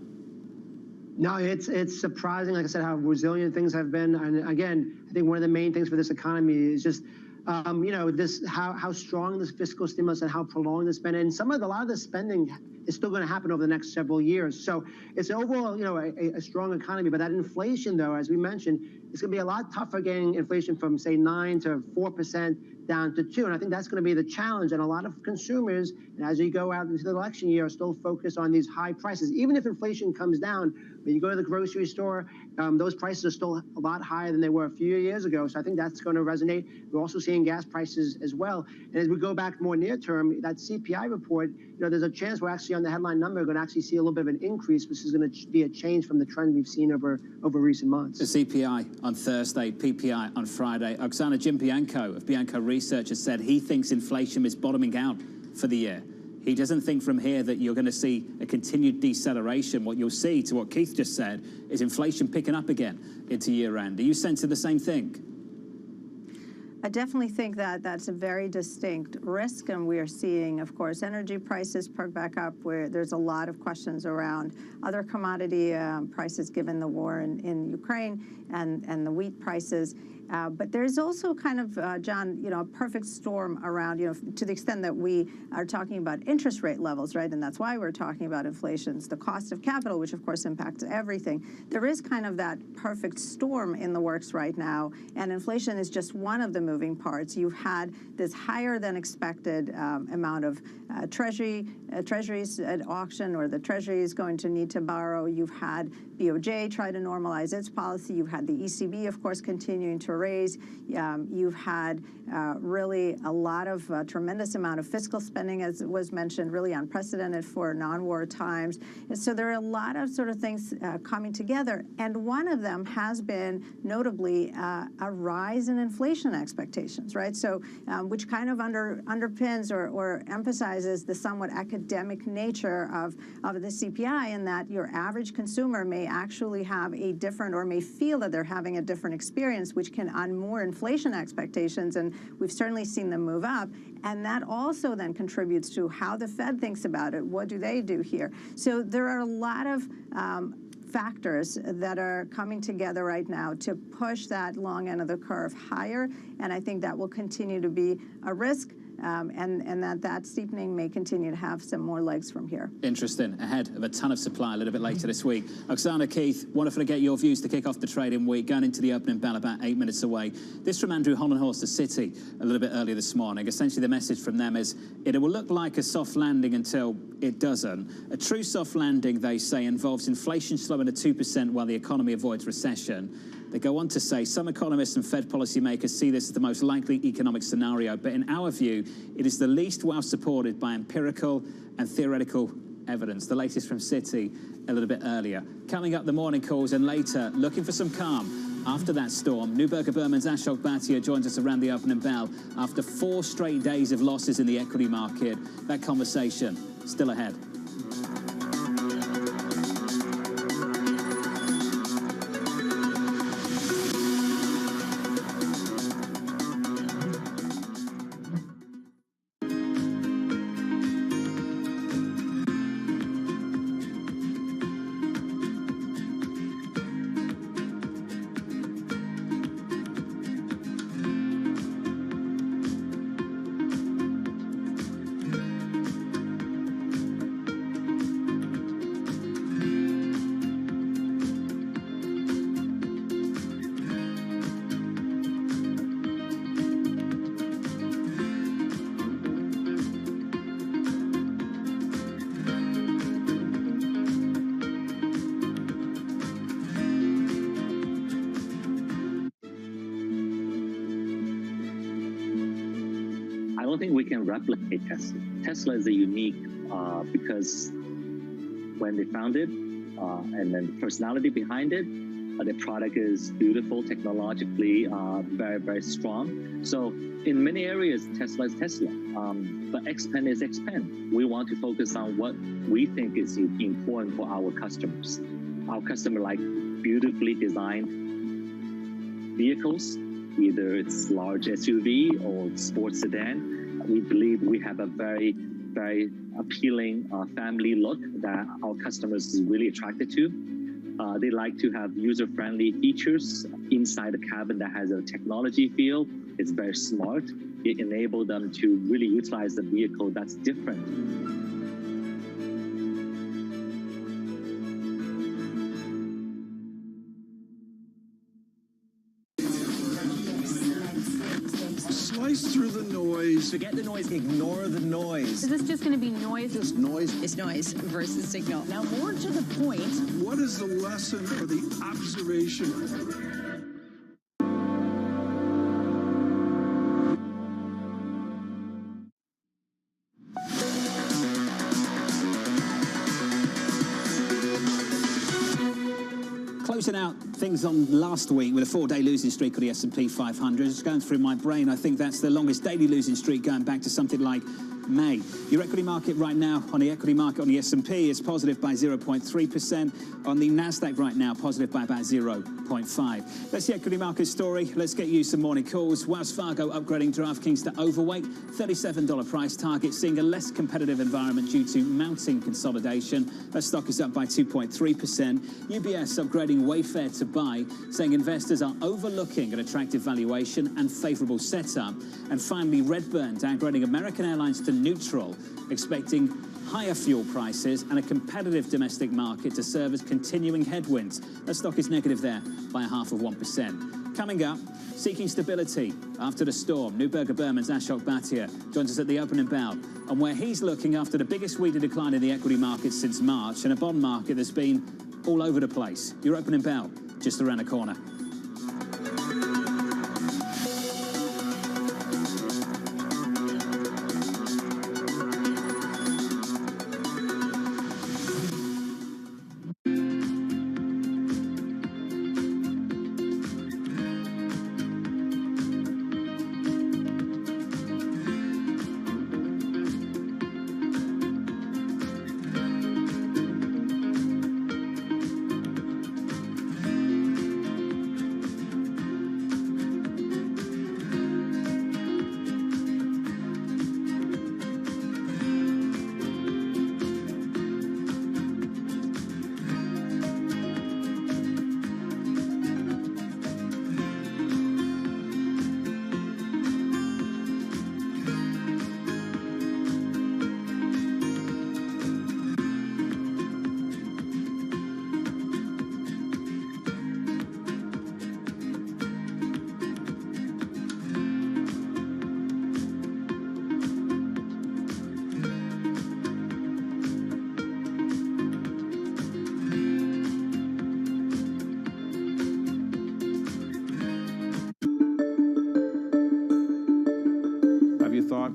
No, it's surprising, like I said, how resilient things have been. And again, I think one of the main things for this economy is just how strong this fiscal stimulus and how prolonged it's been. And a lot of the spending is still going to happen over the next several years. So it's overall, a strong economy. But that inflation, though, as we mentioned, it's going to be a lot tougher getting inflation from, say, 9 to 4% down to 2%. And I think that's going to be the challenge. And a lot of consumers, and as you go out into the election year, are still focused on these high prices. Even if inflation comes down, when you go to the grocery store, those prices are still a lot higher than they were a few years ago. So I think that's going to resonate. We're also seeing gas prices as well. And as we go back more near term, that CPI report, there's a chance we're actually on the headline number going to actually see a little bit of an increase, which is going to be a change from the trend we've seen over recent months. The CPI on Thursday, PPI on Friday. Oksana, Jim Bianco of Bianco Research has said he thinks inflation is bottoming out for the year. He doesn't think from here that you're going to see a continued deceleration. What you'll see, to what Keith just said, is inflation picking up again into year end. Do you sense the same thing? I definitely think that that's a very distinct risk, and we are seeing, of course, energy prices perk back up, where there's a lot of questions around other commodity prices given the war in Ukraine and the wheat prices. But there's also kind of, John, a perfect storm around, to the extent that we are talking about interest rate levels, right? And that's why we're talking about inflation. It's the cost of capital, which of course impacts everything. There is kind of that perfect storm in the works right now, and inflation is just one of the moving parts. You've had this higher than expected amount of treasuries at auction, or the Treasury is going to need to borrow. You've had BOJ try to normalize its policy. You've had the ECB, of course, continuing to raise. You've had really a lot of tremendous amount of fiscal spending, as was mentioned, really unprecedented for non-war times. And so there are a lot of sort of things coming together. And one of them has been notably a rise in inflation expectations, right? So which kind of underpins or emphasizes the somewhat academic nature of the CPI, in that your average consumer may actually have a different, or may feel that they're having a different experience, which can unmoor inflation expectations. And we've certainly seen them move up. And that also then contributes to how the Fed thinks about it. What do they do here? So there are a lot of factors that are coming together right now to push that long end of the curve higher. And I think that will continue to be a risk. And that steepening may continue to have some more legs from here. Interesting. Ahead of a ton of supply a little bit later this week. Oksana, Keith, wonderful to get your views to kick off the trading week. Going into the opening bell about 8 minutes away. This from Andrew Hollenhorst of Citi a little bit earlier this morning. Essentially, the message from them is it will look like a soft landing until it doesn't. A true soft landing, they say, involves inflation slowing to 2% while the economy avoids recession. They go on to say some economists and Fed policymakers see this as the most likely economic scenario, but in our view, it is the least well supported by empirical and theoretical evidence. The latest from Citi a little bit earlier. Coming up, the morning calls, and later, looking for some calm after that storm. Neuberger Berman's Ashok Bhatia joins us around the opening bell after 4 straight days of losses in the equity market. That conversation still ahead. I don't think we can replicate Tesla. Tesla is a unique because when they founded, and then the personality behind it, the product is beautiful, technologically very, very strong. So in many areas, Tesla is Tesla, but Xpeng is Xpeng. We want to focus on what we think is important for our customers. Our customer like beautifully designed vehicles, either it's large SUV or sports sedan. We believe we have a very, very appealing family look that our customers is really attracted to. They like to have user-friendly features inside the cabin that has a technology feel. It's very smart. It enables them to really utilize the vehicle that's different. Slice through the noise. Forget the noise, ignore the noise. Is this just going to be noise? Just noise. It's noise versus signal. Now, more to the point. What is the lesson or the observation? Closing out things on last week with a 4-day losing streak of the S&P 500. Just going through my brain, I think that's the longest daily losing streak going back to something like May. Your equity market right now, on the equity market on the S&P, is positive by 0.3%. On the NASDAQ right now, positive by about 0.5%. That's the equity market story. Let's get you some morning calls. Wells Fargo upgrading DraftKings to overweight, $37 price target, seeing a less competitive environment due to mounting consolidation. That stock is up by 2.3%. UBS upgrading Wayfair to buy, saying investors are overlooking an attractive valuation and favorable setup. And finally, Redburn downgrading American Airlines to neutral, expecting higher fuel prices and a competitive domestic market to serve as continuing headwinds. That stock is negative there by 0.5%. Coming up, seeking stability after the storm, Neuberger Berman's Ashok Bhatia joins us at the opening bell on where he's looking after the biggest weekly decline in the equity market since March and a bond market that's been all over the place. Your opening bell just around the corner.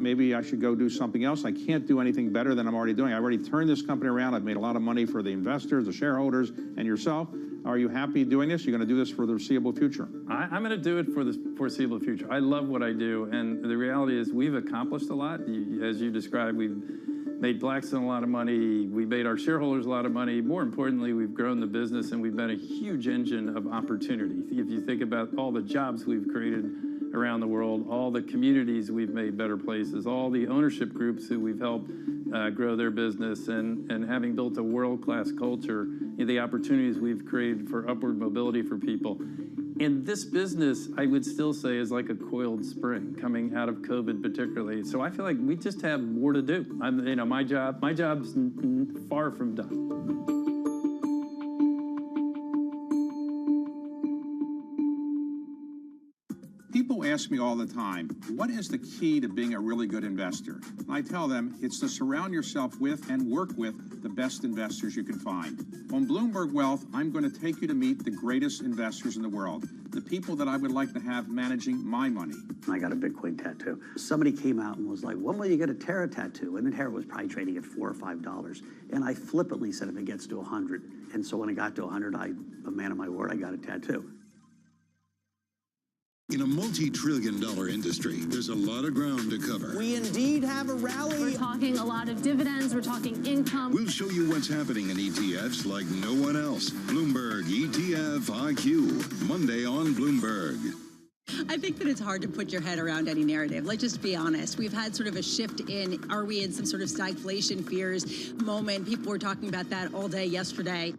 maybe I should go do something else. I can't do anything better than I'm already doing. I already turned this company around. I've made a lot of money for the investors, the shareholders, and yourself. Are you happy doing this? You're going to do this for the foreseeable future? I'm going to do it for the foreseeable future. I love what I do, and the reality is we've accomplished a lot. As you described, we've made Blackstone a lot of money. We made our shareholders a lot of money. More importantly, we've grown the business, and we've been a huge engine of opportunity. If you think about all the jobs we've created around the world, all the communities we've made better places, all the ownership groups who we've helped grow their business, and having built a world-class culture, the opportunities we've created for upward mobility for people. And this business, I would still say, is like a coiled spring coming out of COVID particularly. So I feel like we just have more to do. My job's far from done. People ask me all the time, what is the key to being a really good investor? And I tell them it's to surround yourself with and work with the best investors you can find. On Bloomberg Wealth, I'm going to take you to meet the greatest investors in the world, the people that I would like to have managing my money. I got a Bitcoin tattoo. Somebody came out and was like, when will you get a Terra tattoo? And the Terra was probably trading at $4 or $5. And I flippantly said, if it gets to 100. And so when it got to 100, a man of my word, I got a tattoo. In a multi-trillion-dollar industry, there's a lot of ground to cover. We indeed have a rally. We're talking a lot of dividends. We're talking income. We'll show you what's happening in ETFs like no one else. Bloomberg ETF IQ, Monday on Bloomberg. I think that it's hard to put your head around any narrative. Let's just be honest. We've had sort of a shift in, are we in some sort of stagflation fears moment? People were talking about that all day yesterday.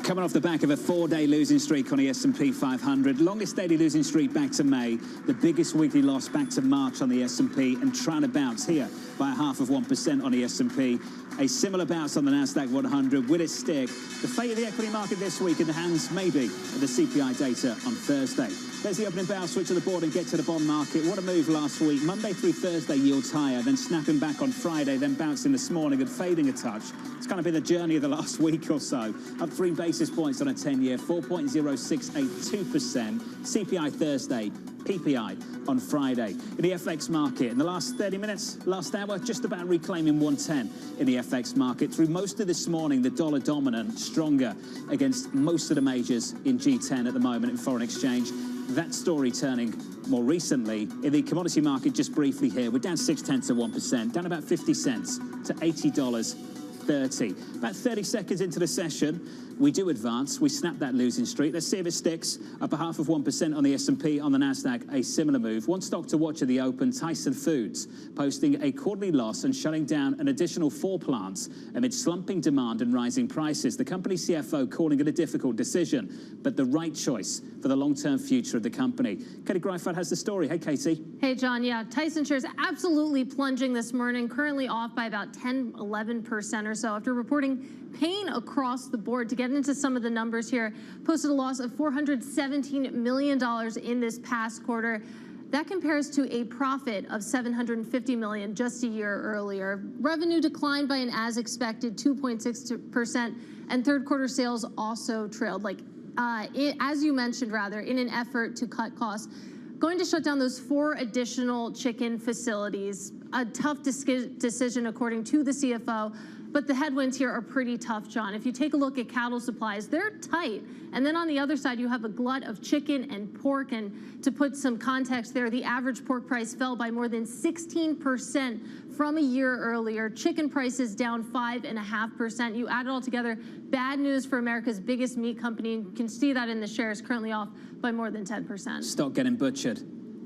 Coming off the back of a 4-day losing streak on the S&P 500, longest daily losing streak back to May, the biggest weekly loss back to March on the S&P, and trying to bounce here by 0.5% on the S&P. A similar bounce on the Nasdaq 100. Will it stick? The fate of the equity market this week in the hands, maybe, of the CPI data on Thursday. There's the opening bell, switch to the board and get to the bond market. What a move last week. Monday through Thursday, yields higher, then snapping back on Friday, then bouncing this morning and fading a touch. It's kind of been the journey of the last week or so. Up 3 basis points on a 10-year, 4.0682%. CPI Thursday, PPI on Friday. In the FX market, in the last 30 minutes, last hour, just about reclaiming 110 in the FX market. Through most of this morning, the dollar dominant, stronger against most of the majors in G10 at the moment in foreign exchange. That story turning more recently in the commodity market just briefly here. We're down 0.6%, down about 50 cents to $80.30. About 30 seconds into the session, we do advance. We snap that losing streak. Let's see if it sticks. Up 0.5% on the S&P, on the Nasdaq, a similar move. One stock to watch at the open, Tyson Foods, posting a quarterly loss and shutting down an additional 4 plants amid slumping demand and rising prices. The company CFO calling it a difficult decision, but the right choice for the long-term future of the company. Katie Greifeld has the story. Hey, Katie. Hey, John. Yeah, Tyson shares absolutely plunging this morning, currently off by about 10, 11% or so after reporting pain across the board. To get into some of the numbers here, posted a loss of $417 million in this past quarter. That compares to a profit of $750 million just a year earlier. Revenue declined by an as-expected 2.6%, and third quarter sales also trailed, as you mentioned, in an effort to cut costs. Going to shut down those 4 additional chicken facilities. A tough decision, according to the CFO. But the headwinds here are pretty tough, John. If you take a look at cattle supplies, they're tight. And then on the other side, you have a glut of chicken and pork. And to put some context there, the average pork price fell by more than 16% from a year earlier. Chicken prices down 5.5%. You add it all together, bad news for America's biggest meat company. You can see that in the shares, currently off by more than 10%. Stock getting butchered.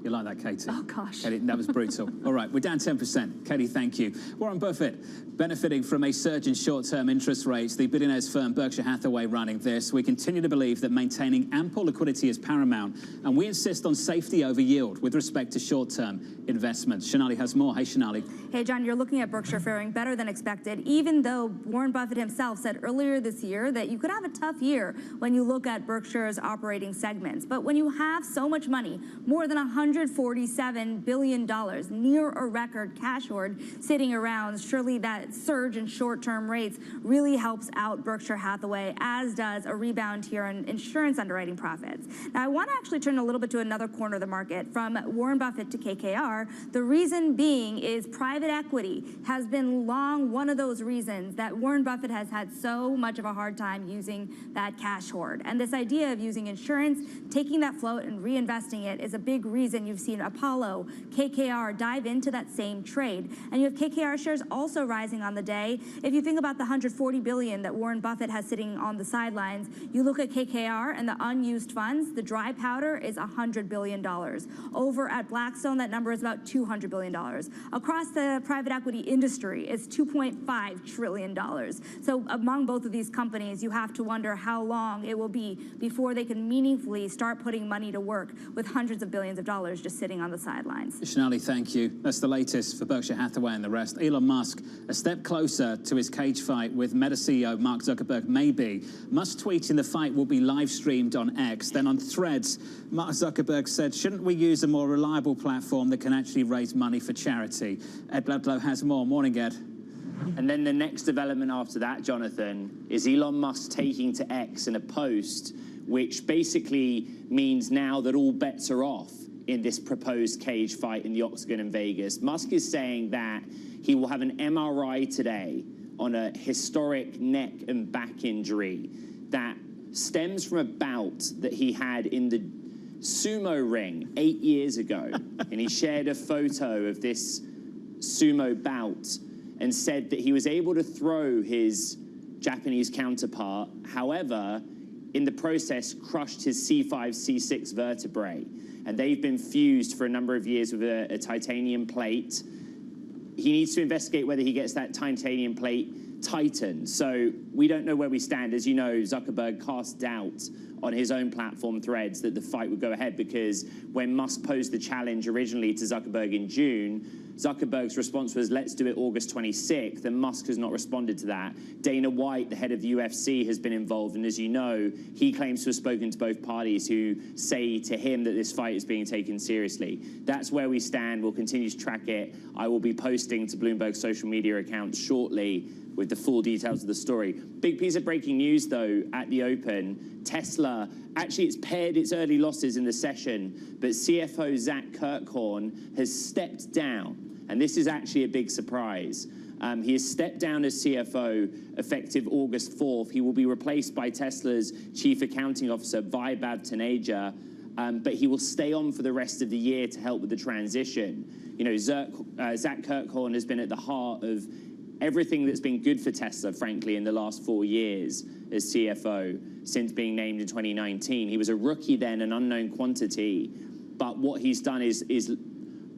You like that, Katie? Oh, gosh. Katie, that was brutal. All right, we're down 10%. Katie, thank you. Warren Buffett, benefiting from a surge in short-term interest rates. The billionaire's firm Berkshire Hathaway running this. We continue to believe that maintaining ample liquidity is paramount, and we insist on safety over yield with respect to short-term investments. Shonali has more. Hey, Shonali. Hey, John, you're looking at Berkshire faring better than expected, even though Warren Buffett himself said earlier this year that you could have a tough year when you look at Berkshire's operating segments. But when you have so much money, more than $100 $147 billion, near a record cash hoard sitting around. Surely that surge in short-term rates really helps out Berkshire Hathaway, as does a rebound here in insurance underwriting profits. Now, I want to actually turn a little bit to another corner of the market, from Warren Buffett to KKR. The reason being is private equity has been long one of those reasons that Warren Buffett has had so much of a hard time using that cash hoard. And this idea of using insurance, taking that float and reinvesting it, is a big reason you've seen Apollo, KKR dive into that same trade. And you have KKR shares also rising on the day. If you think about the $140 billion that Warren Buffett has sitting on the sidelines, you look at KKR and the unused funds, the dry powder is $100 billion. Over at Blackstone, that number is about $200 billion. Across the private equity industry, it's $2.5 trillion. So among both of these companies, you have to wonder how long it will be before they can meaningfully start putting money to work with hundreds of billions of dollars just sitting on the sidelines. Shanali, thank you. That's the latest for Berkshire Hathaway and the rest. Elon Musk, a step closer to his cage fight with Meta CEO Mark Zuckerberg, maybe. Musk tweeting the fight will be live streamed on X. Then on Threads, Mark Zuckerberg said, shouldn't we use a more reliable platform that can actually raise money for charity? Ed Ludlow has more. Morning, Ed. And then the next development after that, Jonathan, is Elon Musk taking to X in a post which basically means now that all bets are off in this proposed cage fight in the Octagon in Vegas. Musk is saying that he will have an MRI today on a historic neck and back injury that stems from a bout that he had in the sumo ring 8 years ago. And he shared a photo of this sumo bout and said that he was able to throw his Japanese counterpart. However, in the process, crushed his C5, C6 vertebrae. And they've been fused for a number of years with a titanium plate. He needs to investigate whether he gets that titanium plate tightened. So we don't know where we stand. As you know, Zuckerberg cast doubt on his own platform Threads that the fight would go ahead, because when Musk posed the challenge originally to Zuckerberg in June, Zuckerberg's response was, let's do it August 26th, and Musk has not responded to that. Dana White, the head of the UFC, has been involved, and as you know, he claims to have spoken to both parties who say to him that this fight is being taken seriously. That's where we stand. We'll continue to track it. I will be posting to Bloomberg's social media accounts shortly with the full details of the story. Big piece of breaking news, though, at the open. Tesla, actually, it's pared its early losses in the session, but CFO Zach Kirkhorn has stepped down. And this is actually a big surprise. He has stepped down as CFO effective August 4th. He will be replaced by Tesla's chief accounting officer, Vaibhav Taneja, but he will stay on for the rest of the year to help with the transition. You know, Zach Kirkhorn has been at the heart of everything that's been good for Tesla, frankly, in the last 4 years as CFO since being named in 2019. He was a rookie then, an unknown quantity, but what he's done is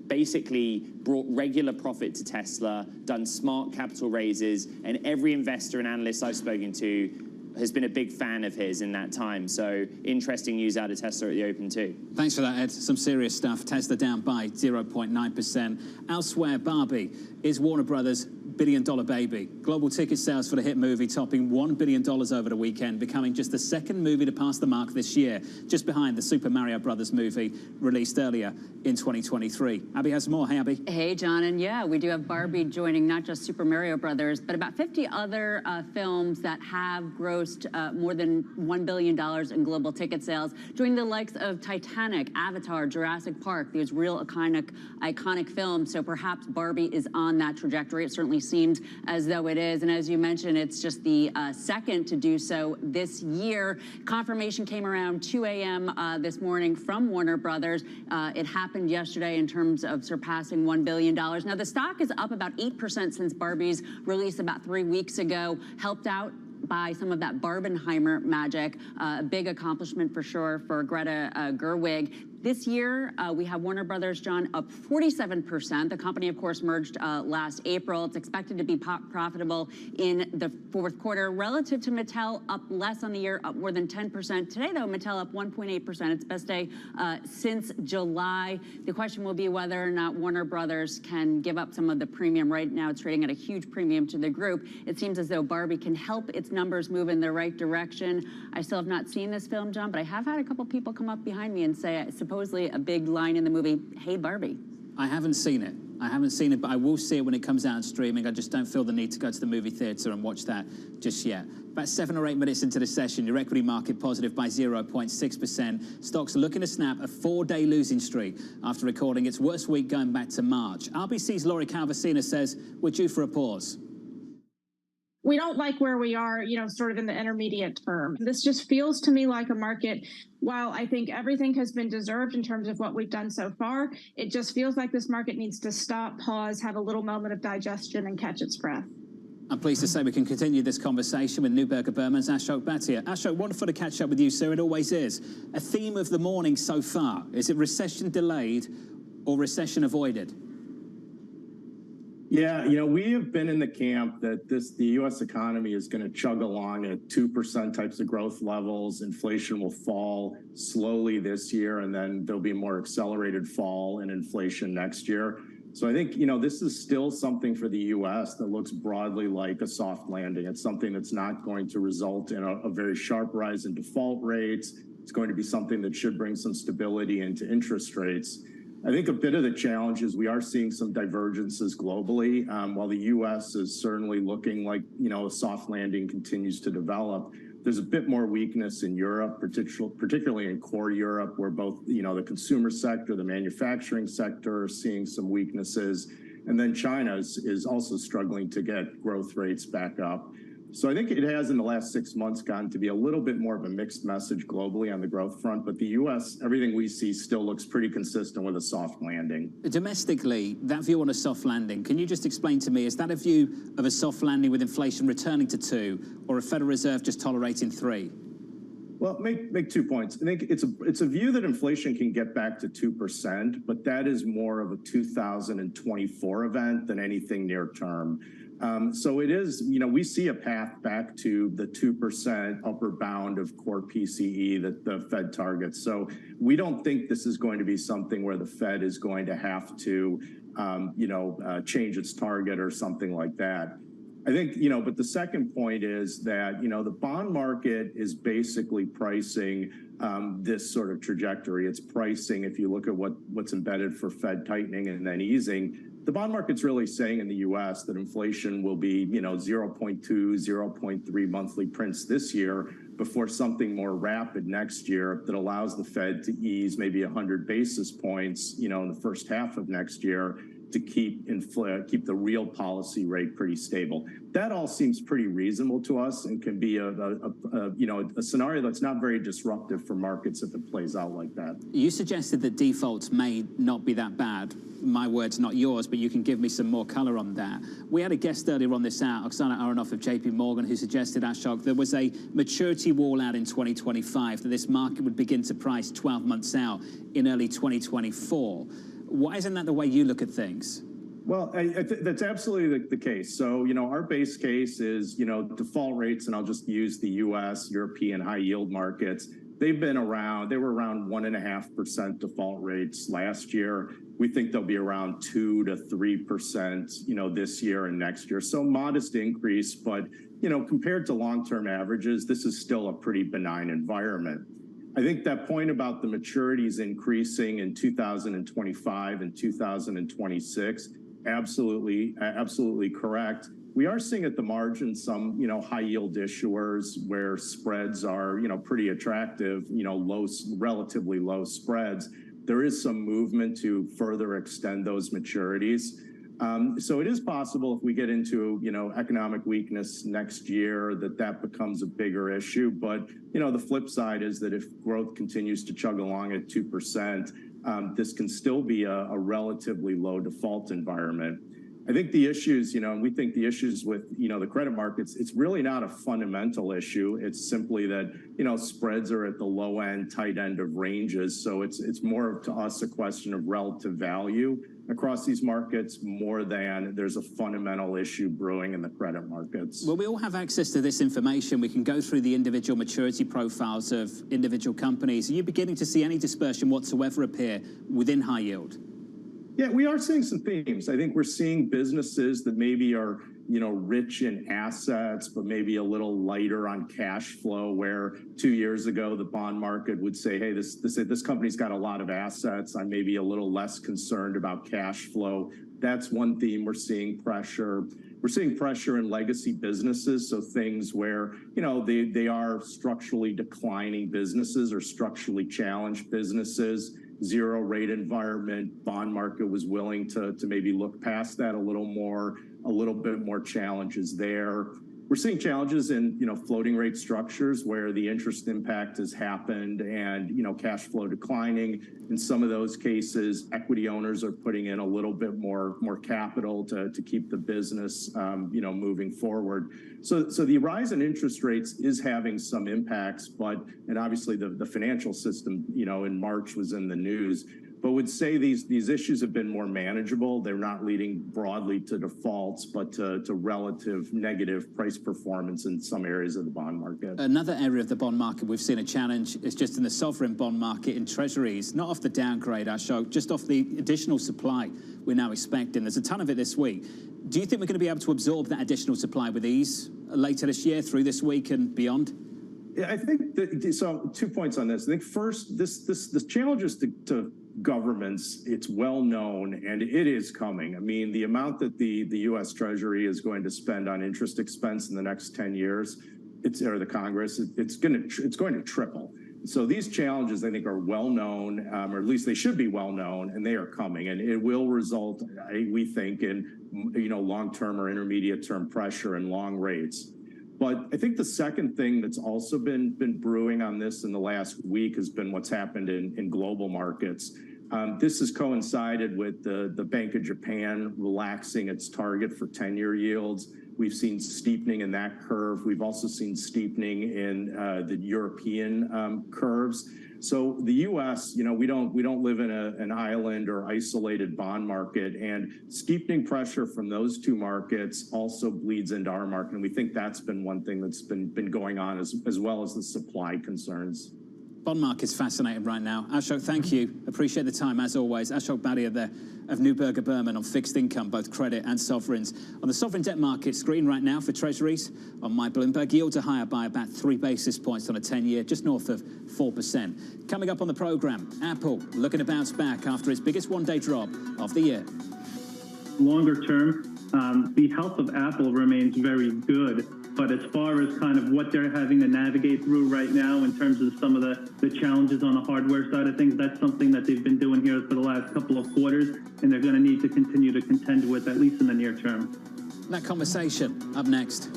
basically brought regular profit to Tesla, done smart capital raises, and every investor and analyst I've spoken to has been a big fan of his in that time. So interesting news out of Tesla at the open too. Thanks for that, Ed. Some serious stuff. Tesla down by 0.9%. Elsewhere, Barbie is Warner Brothers' billion-dollar baby. Global ticket sales for the hit movie topping $1 billion over the weekend, becoming just the second movie to pass the mark this year, just behind the Super Mario Brothers movie released earlier in 2023. Abby has more. Hey, Abby. Hey, John. And yeah, we do have Barbie joining not just Super Mario Brothers, but about 50 other films that have grossed more than $1 billion in global ticket sales, joining the likes of Titanic, Avatar, Jurassic Park, these real iconic films. So perhaps Barbie is on that trajectory. It certainly seems as though it is. And as you mentioned, it's just the second to do so this year. Confirmation came around 2 a.m. This morning from Warner Brothers. It happened yesterday in terms of surpassing $1 billion. Now, the stock is up about 8% since Barbie's release about 3 weeks ago, helped out by some of that Barbenheimer magic. A big accomplishment for sure for Greta Gerwig. This year, we have Warner Brothers, John, up 47%. The company, of course, merged last April. It's expected to be profitable in the fourth quarter. Relative to Mattel, up less on the year, up more than 10%. Today, though, Mattel up 1.8%. Its best day since July. The question will be whether or not Warner Brothers can give up some of the premium. Right now, it's trading at a huge premium to the group. It seems as though Barbie can help its numbers move in the right direction. I still have not seen this film, John, but I have had a couple people come up behind me and say, supposedly a big line in the movie Hey Barbie. I haven't seen it. I haven't seen it, but I will see it when it comes out on streaming. I just don't feel the need to go to the movie theatre and watch that just yet. About 7 or 8 minutes into the session, your equity market positive by 0.6%. Stocks looking to snap a 4-day losing streak after recording its worst week going back to March. RBC's Laurie Calvasina says we're due for a pause. We don't like where we are, sort of in the intermediate term. This just feels to me like a market, while I think everything has been deserved in terms of what we've done so far, it just feels like this market needs to stop, pause, have a little moment of digestion and catch its breath. I'm pleased to say we can continue this conversation with Neuberger Berman's Ashok Bhatia. Ashok, wonderful to catch up with you, sir. It always is. A theme of the morning so far, is it recession delayed or recession avoided? Yeah, we have been in the camp that the U.S. economy is going to chug along at 2% types of growth levels. Inflation will fall slowly this year, and then there'll be more accelerated fall in inflation next year. So I think, this is still something for the U.S. that looks broadly like a soft landing. It's something that's not going to result in a very sharp rise in default rates. It's going to be something that should bring some stability into interest rates. I think a bit of the challenge is we are seeing some divergences globally. While the U.S. is certainly looking like, a soft landing continues to develop, there's a bit more weakness in Europe, particularly in core Europe, where both, the consumer sector, the manufacturing sector are seeing some weaknesses. And then China is also struggling to get growth rates back up. So I think it has in the last 6 months gotten to be a little bit more of a mixed message globally on the growth front, but the U.S., everything we see still looks pretty consistent with a soft landing. Domestically, that view on a soft landing, can you just explain to me, is that a view of a soft landing with inflation returning to 2 or a Federal Reserve just tolerating 3? Well, make 2 points. I think it's a view that inflation can get back to 2%, but that is more of a 2024 event than anything near term. So it is, we see a path back to the 2% upper bound of core PCE that the Fed targets. So we don't think this is going to be something where the Fed is going to have to, change its target or something like that. I think, but the second point is that, the bond market is basically pricing this sort of trajectory. It's pricing, if you look at what's embedded for Fed tightening and then easing, the bond market's really saying in the U.S. that inflation will be, 0.2, 0.3 monthly prints this year before something more rapid next year that allows the Fed to ease maybe 100 basis points, in the first half of next year to keep the real policy rate pretty stable. That all seems pretty reasonable to us and can be a scenario that's not very disruptive for markets if it plays out like that. You suggested that defaults may not be that bad. My words, not yours, but you can give me some more color on that. We had a guest earlier on this hour, Oksana Aronoff of JP Morgan, who suggested, Ashok, there was a maturity wall out in 2025, that this market would begin to price 12 months out in early 2024. Why isn't that the way you look at things? Well, that's absolutely the case. So, our base case is, default rates, and I'll just use the U.S., European high yield markets. They were around 1.5% default rates last year. We think they'll be around 2 to 3%, this year and next year. So modest increase, but, compared to long-term averages, this is still a pretty benign environment. I think that point about the maturities increasing in 2025 and 2026, absolutely correct. We are seeing at the margin some, high yield issuers where spreads are, pretty attractive, relatively low spreads. There is some movement to further extend those maturities. So it is possible if we get into, economic weakness next year that becomes a bigger issue. But, the flip side is that if growth continues to chug along at 2%, this can still be a relatively low default environment. I think the issues, and we think the issues with, the credit markets, it's really not a fundamental issue. It's simply that, spreads are at the low end, tight end of ranges. So it's more to us a question of relative value across these markets more than there's a fundamental issue brewing in the credit markets. Well, we all have access to this information. We can go through the individual maturity profiles of individual companies. Are you beginning to see any dispersion whatsoever appear within high yield? Yeah, we are seeing some themes. I think we're seeing businesses that maybe are, rich in assets, but maybe a little lighter on cash flow, where 2 years ago, the bond market would say, hey, this company's got a lot of assets. I'm maybe a little less concerned about cash flow. That's one theme we're seeing pressure. We're seeing pressure in legacy businesses, so things where, they are structurally declining businesses or structurally challenged businesses. Zero rate environment, bond market was willing to maybe look past that a little bit more challenges there. We're seeing challenges in, floating rate structures where the interest impact has happened and, cash flow declining. In some of those cases, equity owners are putting in a little bit more capital to keep the business, moving forward. So the rise in interest rates is having some impacts, and obviously the financial system, in March was in the news. But would say these issues have been more manageable. They're not leading broadly to defaults, but to relative negative price performance in some areas of the bond market. Another area of the bond market we've seen a challenge is just in the sovereign bond market in treasuries, not off the downgrade, Ashok, just off the additional supply we're now expecting. There's a ton of it this week. Do you think we're going to be able to absorb that additional supply with ease later this year, through this week and beyond? Yeah, I think so. 2 points on this. I think first, this challenges to governments, it's well known, and it is coming. I mean, the amount that the U.S. Treasury is going to spend on interest expense in the next 10 years, or the Congress, it's going to triple. So these challenges, I think, are well known, or at least they should be well known, and they are coming, and it will result, we think, in long-term or intermediate-term pressure and long rates. But I think the second thing that's also been brewing on this in the last week has been what's happened in global markets. This has coincided with the Bank of Japan relaxing its target for 10-year yields. We've seen steepening in that curve. We've also seen steepening in the European curves. So the U.S., we don't live in an island or isolated bond market, and steepening pressure from those two markets also bleeds into our market, and we think that's been one thing that's been going on as well as the supply concerns. Bond market's fascinating right now. Ashok, thank you. Appreciate the time, as always. Ashok Bhatia there of Neuberger Berman on fixed income, both credit and sovereigns. On the sovereign debt market, screen right now for treasuries on my Bloomberg, yields are higher by about 3 basis points on a 10-year, just north of 4%. Coming up on the program, Apple looking to bounce back after its biggest one-day drop of the year. Longer term, the health of Apple remains very good. But as far as kind of what they're having to navigate through right now in terms of some of the challenges on the hardware side of things, that's something that they've been doing here for the last couple of quarters, and they're going to need to continue to contend with, at least in the near term. That conversation up next.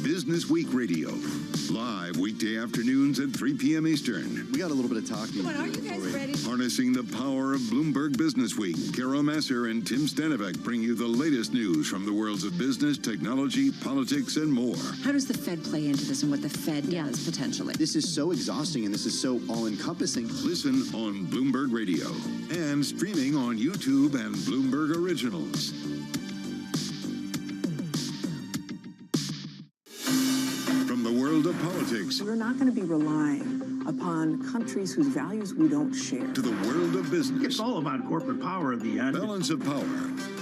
Business Week Radio, live weekday afternoons at 3 p.m. Eastern. We got a little bit of talking. But are you guys ready? Harnessing the power of Bloomberg Business Week, Carol Masser and Tim Stanovic bring you the latest news from the worlds of business, technology, politics, and more. How does the Fed play into this and what the Fed does potentially? This is so exhausting and this is so all-encompassing. Listen on Bloomberg Radio and streaming on YouTube and Bloomberg Originals. Of politics. We're not going to be relying upon countries whose values we don't share. To the world of business. It's all about corporate power at the end. Balance of Power.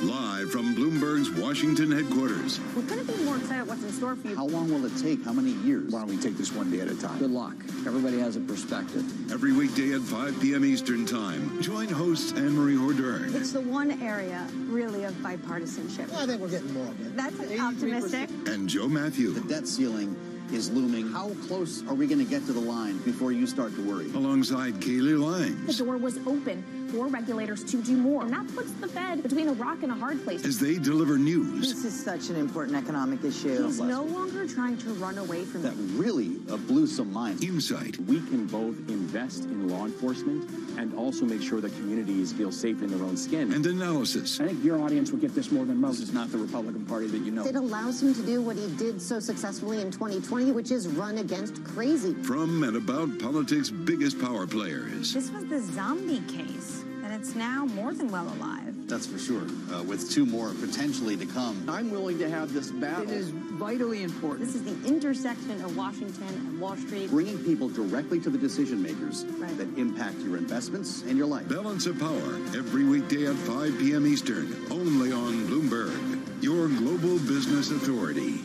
Live from Bloomberg's Washington headquarters. We're going to be more excited what's in store for you. How long will it take? How many years? Why don't we take this one day at a time? Good luck. Everybody has a perspective. Every weekday at 5 p.m. Eastern Time. Join hosts Anne-Marie Hordern. It's the one area, really, of bipartisanship. I think we're getting more of it. That's optimistic. And Joe Matthew. The debt ceiling is looming. How close are we going to get to the line before you start to worry? Alongside Kaylee Langs. The door was open for regulators to do more. And that puts the Fed between a rock and a hard place. As they deliver news. This is such an important economic issue. He's no longer trying to run away from that really blew some minds. Insight. We can both invest in law enforcement and also make sure that communities feel safe in their own skin. And analysis. I think your audience will get this more than most. This is not the Republican Party that you know. It allows him to do what he did so successfully in 2020, which is run against crazy. From and about politics' biggest power players. This was the zombie case, and it's now more than well alive. That's for sure, with two more potentially to come. I'm willing to have this battle. It is vitally important. This is the intersection of Washington and Wall Street. Bringing people directly to the decision makers that impact your investments and your life. Balance of Power, every weekday at 5 p.m. Eastern, only on Bloomberg, your global business authority.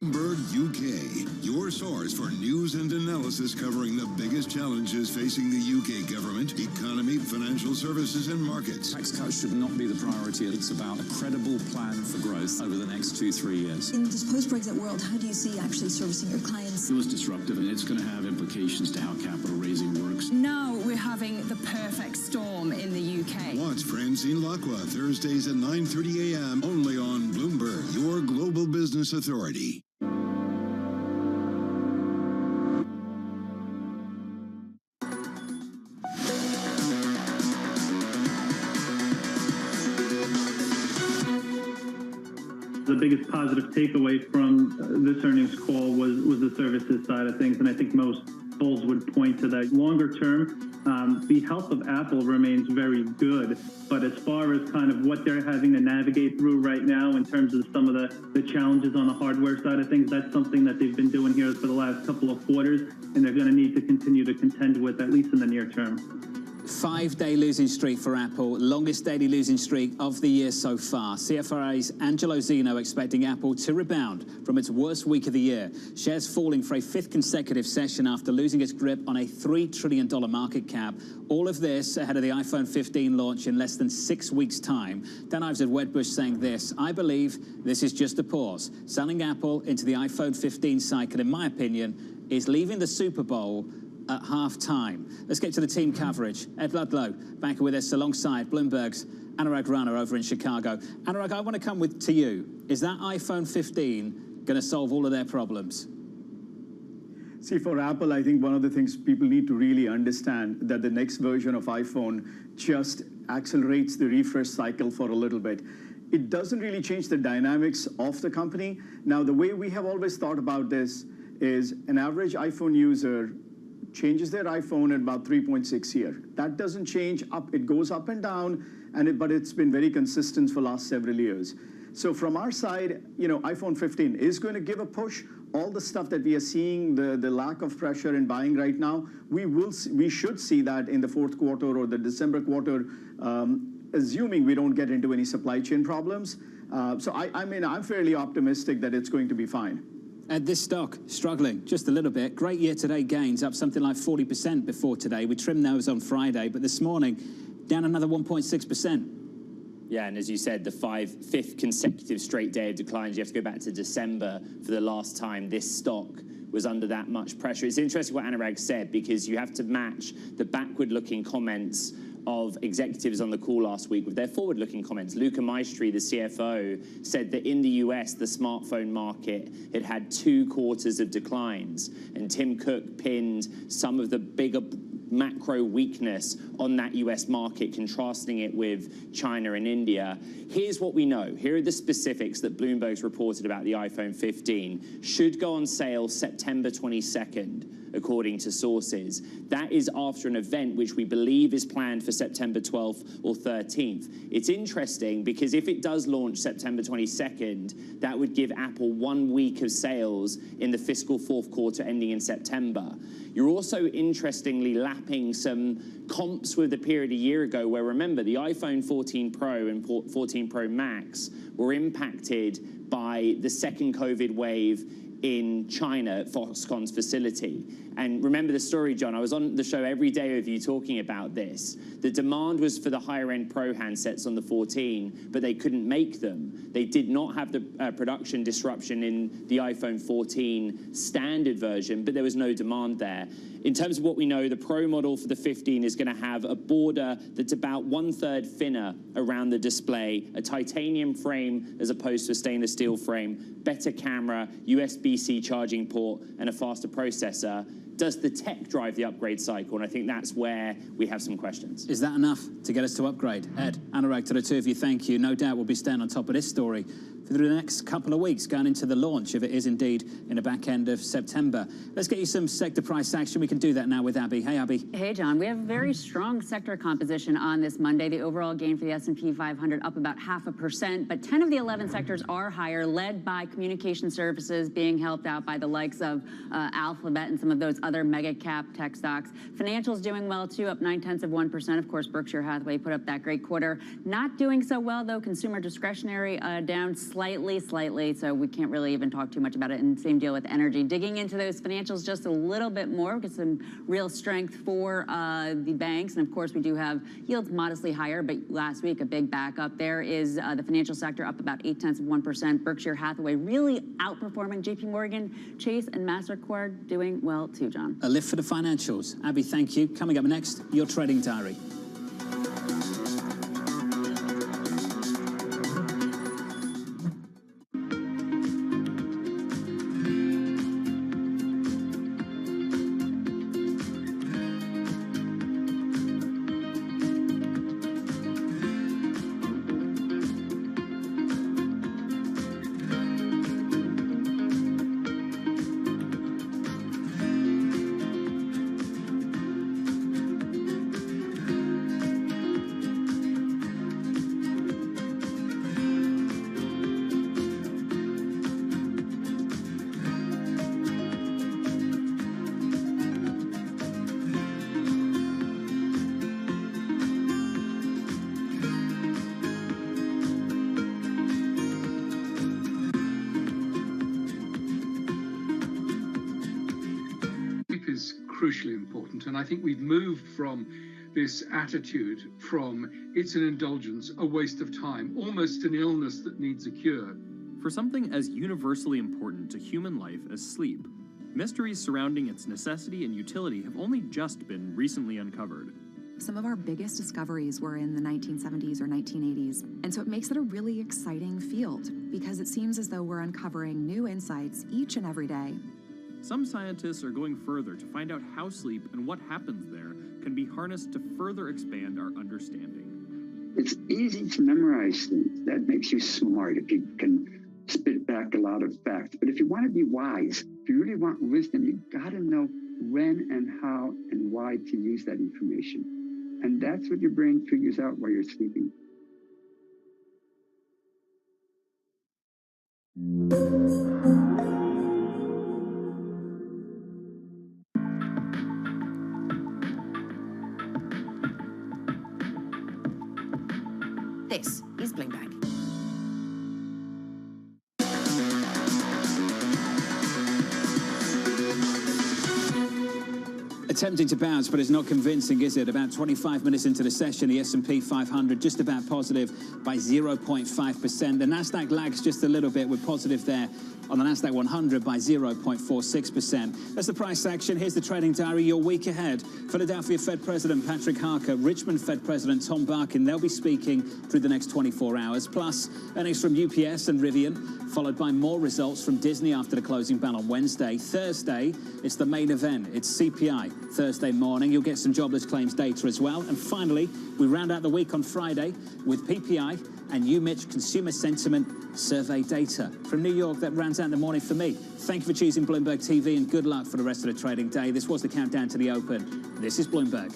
Bloomberg UK, your source for news and analysis covering the biggest challenges facing the UK government, economy, financial services and markets. Tax cuts should not be the priority. It's about a credible plan for growth over the next 2-3 years. In this post-Brexit world, how do you see actually servicing your clients? It was disruptive, and it's going to have implications to how capital raising works. Now we're having the perfect storm in the UK. Watch Francine Lacqua Thursdays at 9:30 a.m. only on Bloomberg, your global business authority. The biggest positive takeaway from this earnings call was the services side of things, and I think most polls would point to that. Longer term, the health of Apple remains very good, but as far as kind of what they're having to navigate through right now in terms of some of the challenges on the hardware side of things, that's something that they've been doing here for the last couple of quarters, and they're going to need to continue to contend with, at least in the near term. 5-day losing streak for Apple, longest daily losing streak of the year so far. CFRA's Angelo Zeno expecting Apple to rebound from its worst week of the year. Shares falling for a 5th consecutive session after losing its grip on a $3 trillion market cap. All of this ahead of the iPhone 15 launch in less than 6 weeks' time. Dan Ives at Wedbush saying this: I believe this is just a pause. Selling Apple into the iPhone 15 cycle, in my opinion, is leaving the Super Bowl at half-time. Let's get to the team coverage. Ed Ludlow back with us alongside Bloomberg's Anurag Rana over in Chicago. Anurag, I want to come to you. Is that iPhone 15 going to solve all of their problems? See, for Apple, I think one of the things people need to really understand that the next version of iPhone just accelerates the refresh cycle for a little bit. It doesn't really change the dynamics of the company. Now, the way we have always thought about this is an average iPhone user changes their iPhone at about 3.6 years. That doesn't change up, it goes up and down, but it's been very consistent for the last several years. So from our side, iPhone 15 is going to give a push. All the stuff that we are seeing, the lack of pressure in buying right now, we should see that in the fourth quarter or the December quarter, assuming we don't get into any supply chain problems. So I'm fairly optimistic that it's going to be fine. This stock struggling just a little bit. Great year-to-date gains, up something like 40% before today. We trimmed those on Friday, but this morning down another 1.6%. Yeah, and as you said, the fifth consecutive straight day of declines. You have to go back to December for the last time this stock was under that much pressure. It's interesting what Anurag said, because you have to match the backward-looking comments of executives on the call last week with their forward-looking comments. Luca Maestri, the CFO, said that in the US, the smartphone market had 2 quarters of declines. And Tim Cook pinned some of the bigger macro weakness on that US market, contrasting it with China and India. Here's what we know. Here are the specifics that Bloomberg's reported about the iPhone 15. Should go on sale September 22nd. According to sources. That is after an event which we believe is planned for September 12th or 13th. It's interesting because if it does launch September 22nd, that would give Apple 1 week of sales in the fiscal fourth quarter ending in September. You're also interestingly lapping some comps with the period a year ago where, remember, the iPhone 14 Pro and 14 Pro Max were impacted by the second COVID wave in China at Foxconn's facility. And remember the story, John, I was on the show every day with you talking about this. The demand was for the higher-end Pro handsets on the 14, but they couldn't make them. They did not have the production disruption in the iPhone 14 standard version, but there was no demand there. In terms of what we know, the Pro model for the 15 is going to have a border that's about 1/3 thinner around the display, a titanium frame as opposed to a stainless steel frame, better camera, USB-C charging port, and a faster processor. Does the tech drive the upgrade cycle? And I think that's where we have some questions. Is that enough to get us to upgrade? Ed, Anurag, to the two of you, thank you. No doubt we'll be staying on top of this story for the next couple of weeks going into the launch, if it is indeed in the back end of September. Let's get you some sector price action. We can do that now with Abby. Hey, Abby. Hey, John. We have very strong sector composition on this Monday. The overall gain for the S&P 500 up about 0.5%, but 10 of the 11 sectors are higher, led by communication services being helped out by the likes of Alphabet and some of those other mega cap tech stocks. Financials doing well, too, up 0.9%. Of course, Berkshire Hathaway put up that great quarter. Not doing so well, though. Consumer discretionary down slightly, so we can't really even talk too much about it. And same deal with energy. Digging into those financials just a little bit more, get some real strength for the banks. And of course, we do have yields modestly higher, but last week a big backup there is the financial sector up about 0.8%. Berkshire Hathaway really outperforming. JP Morgan, Chase, and MasterCard doing well too, John. A lift for the financials. Abby, thank you. Coming up next, your trading diary. Is crucially important, and I think we've moved from this attitude from it's an indulgence, a waste of time, almost an illness that needs a cure. For something as universally important to human life as sleep, mysteries surrounding its necessity and utility have only just been recently uncovered. Some of our biggest discoveries were in the 1970s or 1980s, and so it makes it a really exciting field because it seems as though we're uncovering new insights each and every day. Some scientists are going further to find out how sleep and what happens there can be harnessed to further expand our understanding. It's easy to memorize things. That makes you smart if you can spit back a lot of facts. But if you want to be wise, if you really want wisdom, you got to know when and how and why to use that information. And that's what your brain figures out while you're sleeping. This is Bloomberg. Attempting to bounce, but it's not convincing, is it? About 25 minutes into the session, the S&P 500 just about positive by 0.5%. The Nasdaq lags just a little bit. We're positive there on the Nasdaq 100 by 0.46%. That's the price action. Here's the trading diary. Your week ahead. Philadelphia Fed President Patrick Harker, Richmond Fed President Tom Barkin. They'll be speaking through the next 24 hours. Plus, earnings from UPS and Rivian, followed by more results from Disney after the closing bell on Wednesday. Thursday, it's the main event. It's CPI Thursday morning. You'll get some jobless claims data as well. And finally, we round out the week on Friday with PPI and UMich consumer sentiment survey data. From New York, that rounds out the morning for me. Thank you for choosing Bloomberg TV and good luck for the rest of the trading day. This was the countdown to the open. This is Bloomberg.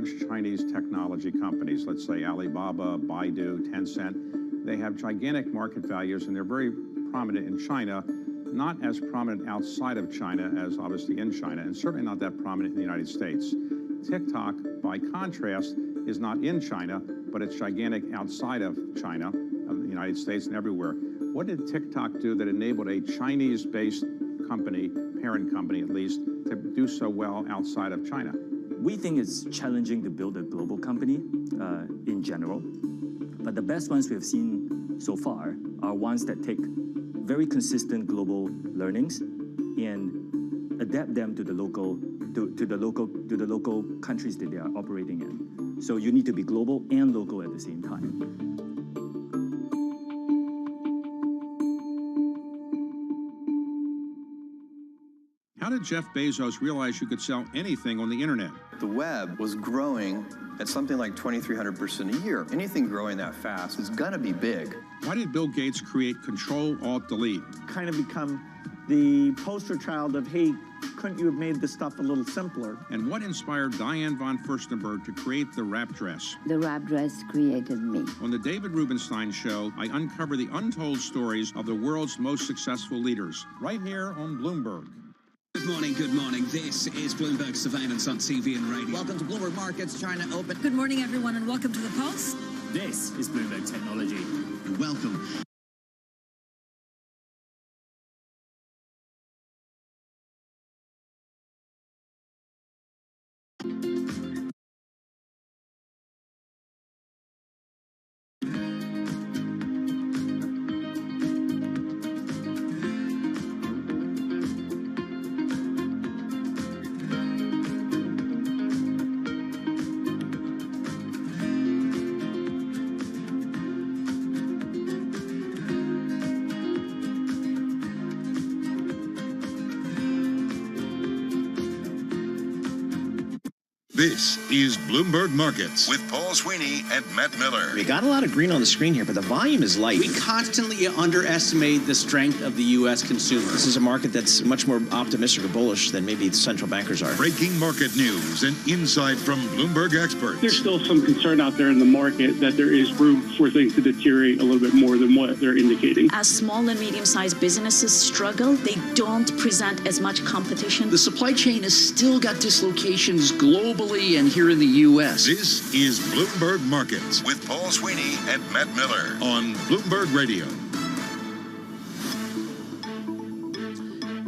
large Chinese technology companies, let's say Alibaba, Baidu, Tencent, they have gigantic market values and they're very prominent in China, not as prominent outside of China as obviously in China, and certainly not that prominent in the United States. TikTok, by contrast, is not in China, but it's gigantic outside of China, of the United States and everywhere. What did TikTok do that enabled a Chinese-based company, parent company at least, to do so well outside of China? We think it's challenging to build a global company in general, but the best ones we have seen so far are ones that take very consistent global learnings and adapt them to the local countries that they are operating in. So you need to be global and local at the same time. How did Jeff Bezos realize you could sell anything on the internet? The web was growing at something like 2,300% a year. Anything growing that fast is gonna be big. Why did Bill Gates create Control-Alt-Delete? Kind of become the poster child of, hey, couldn't you have made this stuff a little simpler? And what inspired Diane von Furstenberg to create the wrap dress? The wrap dress created me. On the David Rubenstein Show, I uncover the untold stories of the world's most successful leaders, right here on Bloomberg. Good morning, good morning. This is Bloomberg Surveillance on TV and radio. Welcome to Bloomberg Markets, China Open. Good morning, everyone, and welcome to the Pulse. This is Bloomberg Technology. And welcome. This is Bloomberg Markets with Paul Sweeney and Matt Miller. We got a lot of green on the screen here, but the volume is light. We constantly underestimate the strength of the U.S. consumer. This is a market that's much more optimistic or bullish than maybe central bankers are. Breaking market news and insight from Bloomberg experts. There's still some concern out there in the market that there is room for things to deteriorate a little bit more than what they're indicating. As small and medium-sized businesses struggle, they don't present as much competition. The supply chain has still got dislocations globally and here in the U.S. This is Bloomberg Markets with Paul Sweeney and Matt Miller on Bloomberg Radio.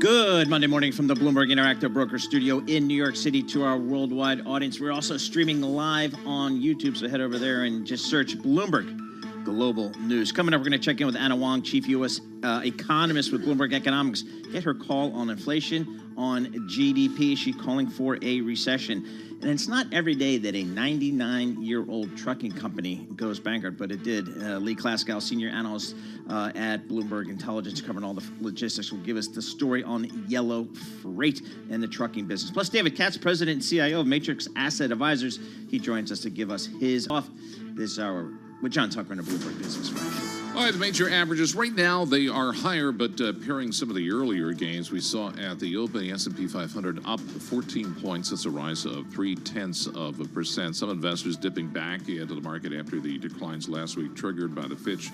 Good Monday morning from the Bloomberg Interactive Broker Studio in New York City to our worldwide audience. We're also streaming live on YouTube, so head over there and just search Bloomberg Global News. Coming up, we're going to check in with Anna Wong, Chief U.S. Economist with Bloomberg Economics. Get her call on inflation, on GDP. She's calling for a recession. And it's not every day that a 99-year-old trucking company goes bankrupt, but it did. Lee Klaskow, senior analyst at Bloomberg Intelligence, covering all the logistics, will give us the story on yellow freight and the trucking business. Plus, David Katz, president and CIO of Matrix Asset Advisors. He joins us to give us his off this hour with John Tucker and the Bloomberg Business Flash. All right, the major averages right now, they are higher, but pairing some of the earlier gains we saw at the open, the S&P 500 up 14 points. That's a rise of 0.3%. Some investors dipping back into the market after the declines last week triggered by the Fitch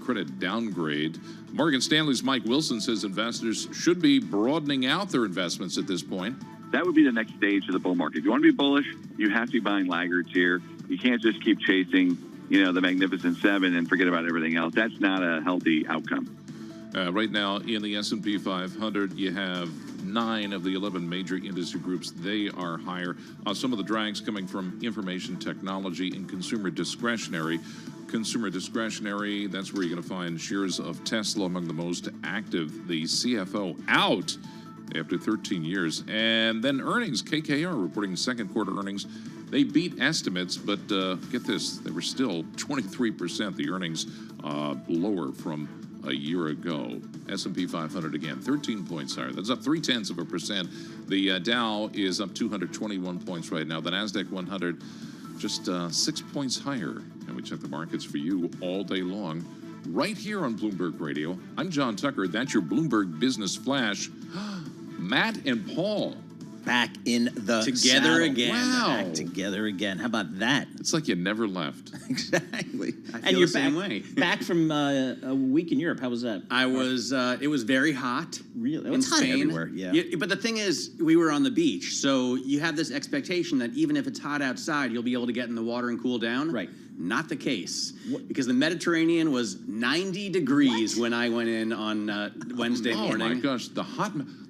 credit downgrade. Morgan Stanley's Mike Wilson says investors should be broadening out their investments at this point. That would be the next stage of the bull market. If you want to be bullish, you have to be buying laggards here. You can't just keep chasing the Magnificent Seven and forget about everything else. That's not a healthy outcome. Right now in the S&P 500, you have 9 of the 11 major industry groups. They are higher. Some of the drags coming from information technology and consumer discretionary. Consumer discretionary, that's where you're going to find shares of Tesla among the most active. The CFO out after 13 years. And then earnings, KKR reporting second quarter earnings. They beat estimates, but get this, they were still 23% the earnings lower from a year ago. S&P 500 again, 13 points higher. That's up 0.3%. The Dow is up 221 points right now. The NASDAQ 100 just 6 points higher. And we check the markets for you all day long right here on Bloomberg Radio. I'm John Tucker. That's your Bloomberg Business Flash. Matt and Paul, back in the together saddle. again. Wow. Back together again. How about that? It's like you never left. Exactly. I feel And you're the same back, way. back from a week in Europe. How was that? I was. It was very hot. Really? In It's hot Spain. everywhere. Yeah. But the thing is, we were on the beach, so you have this expectation that even if it's hot outside, you'll be able to get in the water and cool down. Right. Not the case, because the Mediterranean was 90 degrees when I went in on Wednesday morning. Oh my gosh,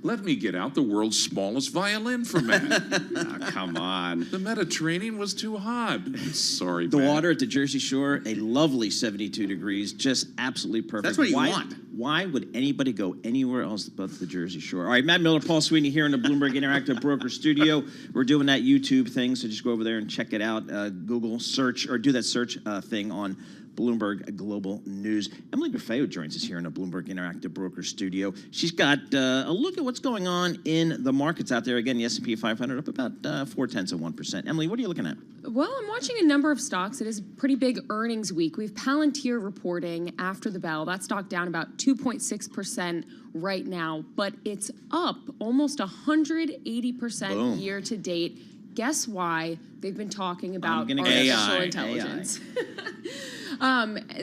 let me get out the world's smallest violin for Matt. Oh, come on. The Mediterranean was too hot. Sorry, The Matt. water at the Jersey Shore, a lovely 72 degrees, just absolutely perfect. That's what you want. Why would anybody go anywhere else but the Jersey Shore? All right, Matt Miller, Paul Sweeney here in the Bloomberg Interactive Broker Studio. We're doing that YouTube thing, so just go over there and check it out. Google search, or do that search thing on Bloomberg Global News. Emily Buffeo joins us here in the Bloomberg Interactive Broker Studio. She's got a look at what's going on in the markets out there. Again, the S&P 500 up about 0.4%. Emily, what are you looking at? Well, I'm watching a number of stocks. It is a pretty big earnings week. We have Palantir reporting after the bell. That stock down about 2.6% right now, but it's up almost 180% year to date. Guess why? They've been talking about artificial intelligence.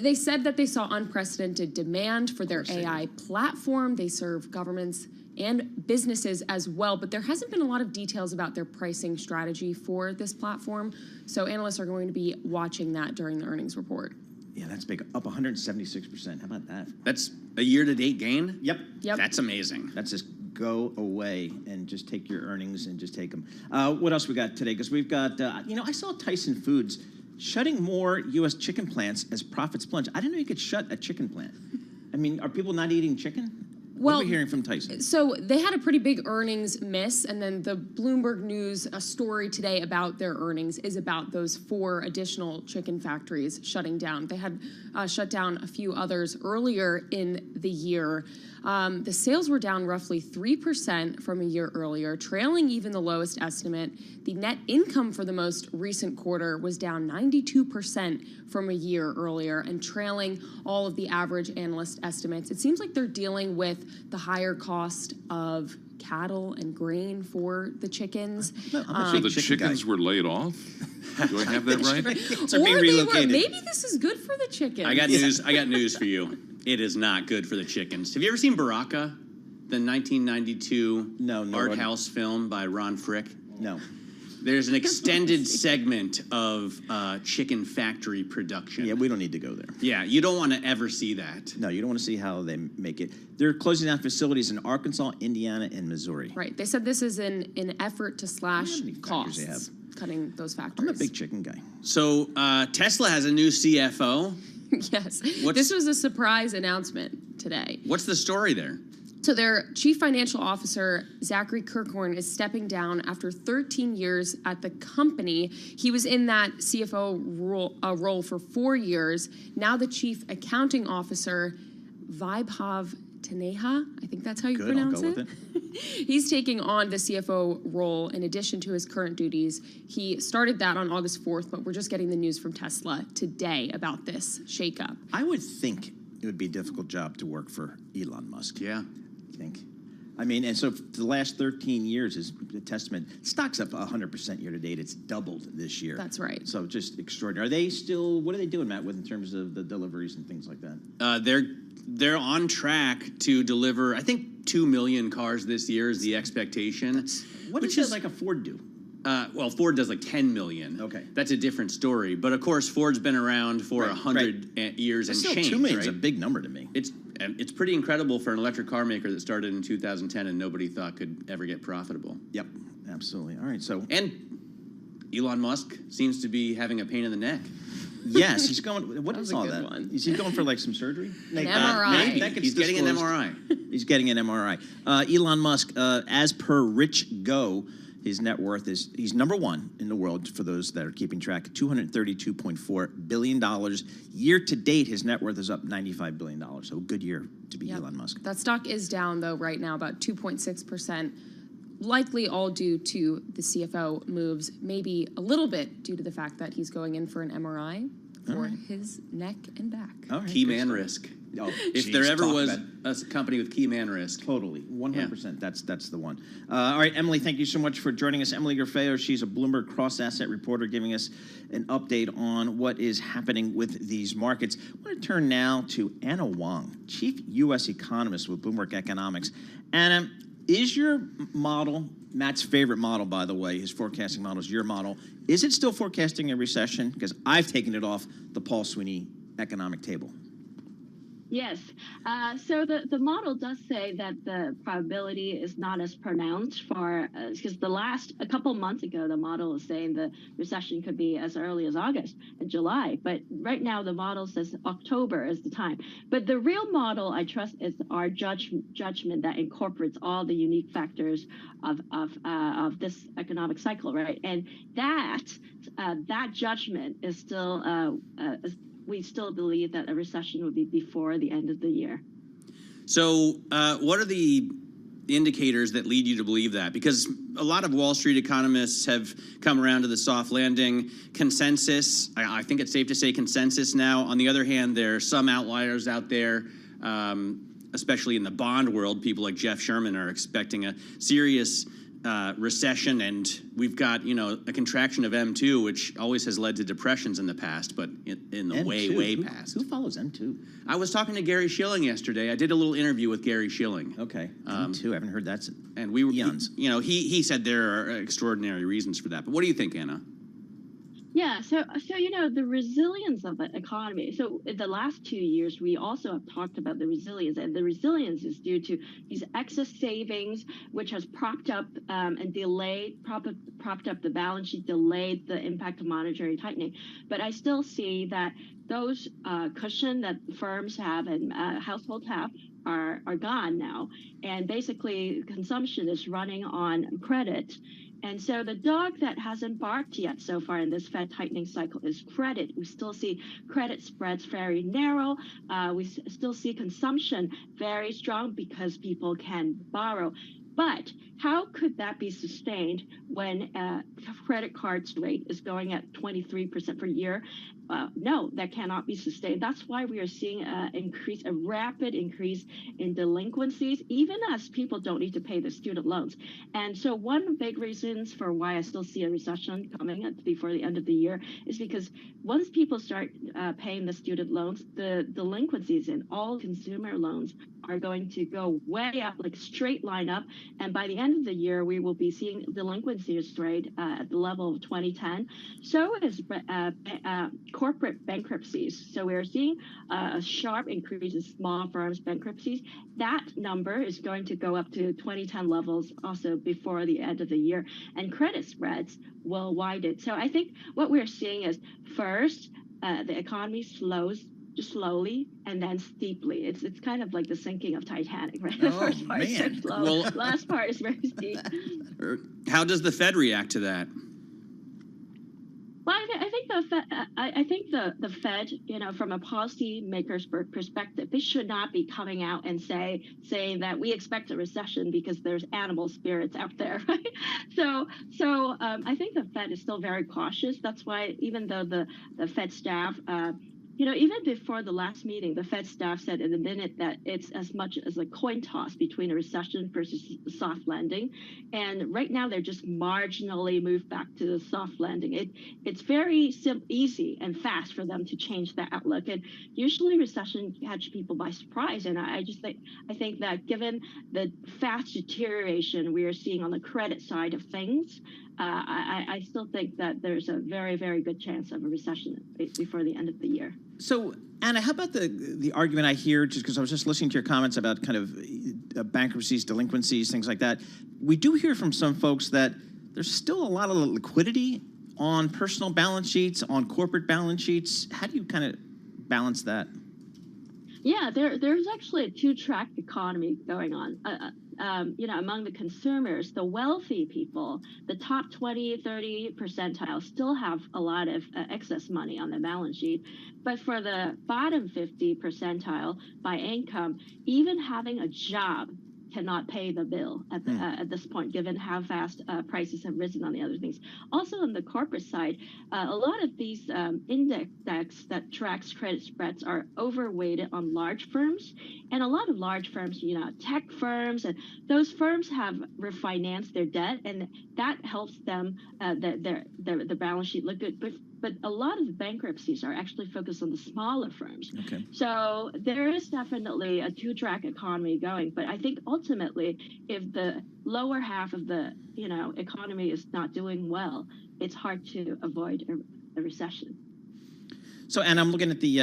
They said that they saw unprecedented demand for their AI platform. They serve governments and businesses as well, but there hasn't been a lot of details about their pricing strategy for this platform. So analysts are going to be watching that during the earnings report. Yeah, that's big. Up 176%. How about that? That's a year-to-date gain? Yep. That's amazing. That's just go away and just take your earnings and just take them. What else we got today? Because we've got, I saw Tyson Foods shutting more U.S. chicken plants as profits plunge. I didn't know you could shut a chicken plant. I mean, are people not eating chicken? What are we hearing from Tyson? So they had a pretty big earnings miss, and then the Bloomberg News story today about their earnings is about those 4 additional chicken factories shutting down. They had shut down a few others earlier in the year. The sales were down roughly 3% from a year earlier, trailing even the lowest estimate. The net income for the most recent quarter was down 92% from a year earlier and trailing all of the average analyst estimates. It seems like they're dealing with the higher cost of cattle and grain for the chickens. So the chickens were laid off? Do I have that right? Or they were, maybe this is good for the chickens. I got news for you. It is not good for the chickens. Have you ever seen Baraka, the 1992 art house film by Ron Frick? No. There's an extended segment of chicken factory production. Yeah, we don't need to go there. Yeah, you don't want to ever see that. No, you don't want to see how they make it. They're closing down facilities in Arkansas, Indiana, and Missouri. Right. They said this is an effort to slash costs, cutting those factories. I'm a big chicken guy. So Tesla has a new CFO. Yes. This was a surprise announcement today. What's the story there? So their chief financial officer, Zachary Kirkhorn, is stepping down after 13 years at the company. He was in that CFO role for 4 years. Now the chief accounting officer, Vaibhav Taneja, I think that's how you pronounce it. With it. He's taking on the CFO role in addition to his current duties. He started that on August 4th, but we're just getting the news from Tesla today about this shakeup. I would think it would be a difficult job to work for Elon Musk. Yeah. I think. I mean, and so for the last 13 years is a testament. Stock's up 100% year to date. It's doubled this year. That's right. So just extraordinary. Are they still, what are they doing, Matt, with in terms of the deliveries and things like that? They're on track to deliver, I think, 2 million cars this year is the expectation. What does like a Ford do? Well, Ford does like 10 million. Okay. That's a different story. But of course, Ford's been around for 100 years and change. 2 million is a big number to me. It's pretty incredible for an electric car maker that started in 2010 and nobody thought could ever get profitable. Yep, absolutely. All right, so. And Elon Musk seems to be having a pain in the neck. Yes, he's going. What is all that? Is he going for like some surgery? An MRI. Maybe. He's getting an MRI. He's getting an MRI. Elon Musk, as per Rich Go, his net worth is, he's number 1 in the world for those that are keeping track, $232.4 billion. Year to date, his net worth is up $95 billion. So a good year to be Elon Musk. That stock is down, though, right now, about 2.6%. Likely all due to the CFO moves, maybe a little bit due to the fact that he's going in for an MRI for his neck and back. Key man risk. Oh, if there ever was a company with key man risk. Totally, 100%. That's the one. All right, Emily, thank you so much for joining us. Emily Garfeo, she's a Bloomberg cross-asset reporter giving us an update on what is happening with these markets. I want to turn now to Anna Wang, chief U.S. economist with Bloomberg Economics. Anna, is your model, Matt's favorite model, by the way, his forecasting model is your model, is it still forecasting a recession? Because I've taken it off the Paul Sweeney economic table. Yes. So the model does say that the probability is not as pronounced for, because a couple months ago, the model is saying the recession could be as early as August and July. But right now, the model says October is the time. But the real model, I trust, is our judgment that incorporates all the unique factors of this economic cycle, right? And that judgment is still we still believe that a recession would be before the end of the year. So what are the indicators that lead you to believe that? Because a lot of Wall Street economists have come around to the soft landing consensus. I think it's safe to say consensus now. On the other hand, there are some outliers out there, especially in the bond world. People like Jeff Sherman are expecting a serious recession, and we've got a contraction of M2, which always has led to depressions in the past, but in the way past. Who follows M2? I was talking to Gary Schilling yesterday. I did a little interview with Gary Schilling. Okay, M2. I haven't heard that. And we were, he said there are extraordinary reasons for that. But what do you think, Anna? Yeah, so the resilience of the economy. So in the last 2 years, we also have talked about the resilience, and the resilience is due to these excess savings, which has propped up and propped up the balance sheet, delayed the impact of monetary tightening. But I still see that those cushion that firms have and households have are gone now, and basically consumption is running on credit. And so the dog that hasn't barked yet so far in this Fed tightening cycle is credit. We still see credit spreads very narrow. We still see consumption very strong because people can borrow. But how could that be sustained when credit cards rate is going at 23% per year? No, that cannot be sustained. That's why we are seeing a rapid increase in delinquencies, even as people don't need to pay their student loans. And so one big reason for why I still see a recession coming before the end of the year is because once people start paying the student loans, the delinquencies in all consumer loans are going to go way up, like straight line up. And by the end of the year, we will be seeing delinquencies rate at the level of 2010. So is corporate bankruptcies. So we're seeing a sharp increase in small firms bankruptcies. That number is going to go up to 2010 levels also before the end of the year. And credit spreads will widen. So I think what we're seeing is first, the economy slows just slowly and then steeply. It's kind of like the sinking of Titanic, right? The first part is so slow. Well, last part is very steep. How does the Fed react to that? Well, I think the Fed, from a policymaker's perspective, they should not be coming out and saying that we expect a recession because there's animal spirits out there, right? So I think the Fed is still very cautious. That's why even though the Fed staff, even before the last meeting, the Fed staff said in a minute that it's as much as a coin toss between a recession versus a soft landing. And right now, they're just marginally moved back to the soft landing. It's very easy and fast for them to change the outlook. And usually recession catch people by surprise. And I think that given the fast deterioration we are seeing on the credit side of things, I still think that there's a very, very good chance of a recession before the end of the year. So, Anna, how about the argument I hear, just because I was just listening to your comments about kind of bankruptcies, delinquencies, things like that. We do hear from some folks that there's still a lot of liquidity on personal balance sheets, on corporate balance sheets. How do you kind of balance that? Yeah, there's actually a two-track economy going on. Among the consumers, the wealthy people, the top 20, 30 percentile still have a lot of excess money on their balance sheet. But for the bottom 50 percentile by income, even having a job cannot pay the bill at this point, given how fast prices have risen on the other things. Also on the corporate side, a lot of these index that tracks credit spreads are overweighted on large firms, and a lot of large firms, tech firms, and those firms have refinanced their debt, and that helps them the balance sheet look good. But a lot of the bankruptcies are actually focused on the smaller firms. Okay. So there is definitely a two-track economy going. But I think ultimately, if the lower half of the economy is not doing well, it's hard to avoid a recession. So, and I'm looking at the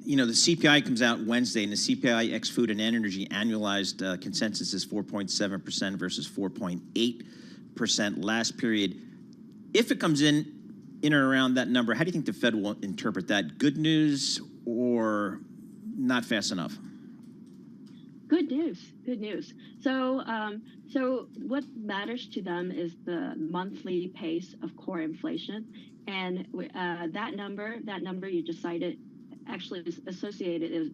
CPI comes out Wednesday, and the CPI ex food and energy annualized consensus is 4.7% versus 4.8% last period. If it comes in or around that number, how do you think the Fed will interpret that? Good news or not fast enough? Good news. Good news. So, so what matters to them is the monthly pace of core inflation, and that number you just cited actually is associated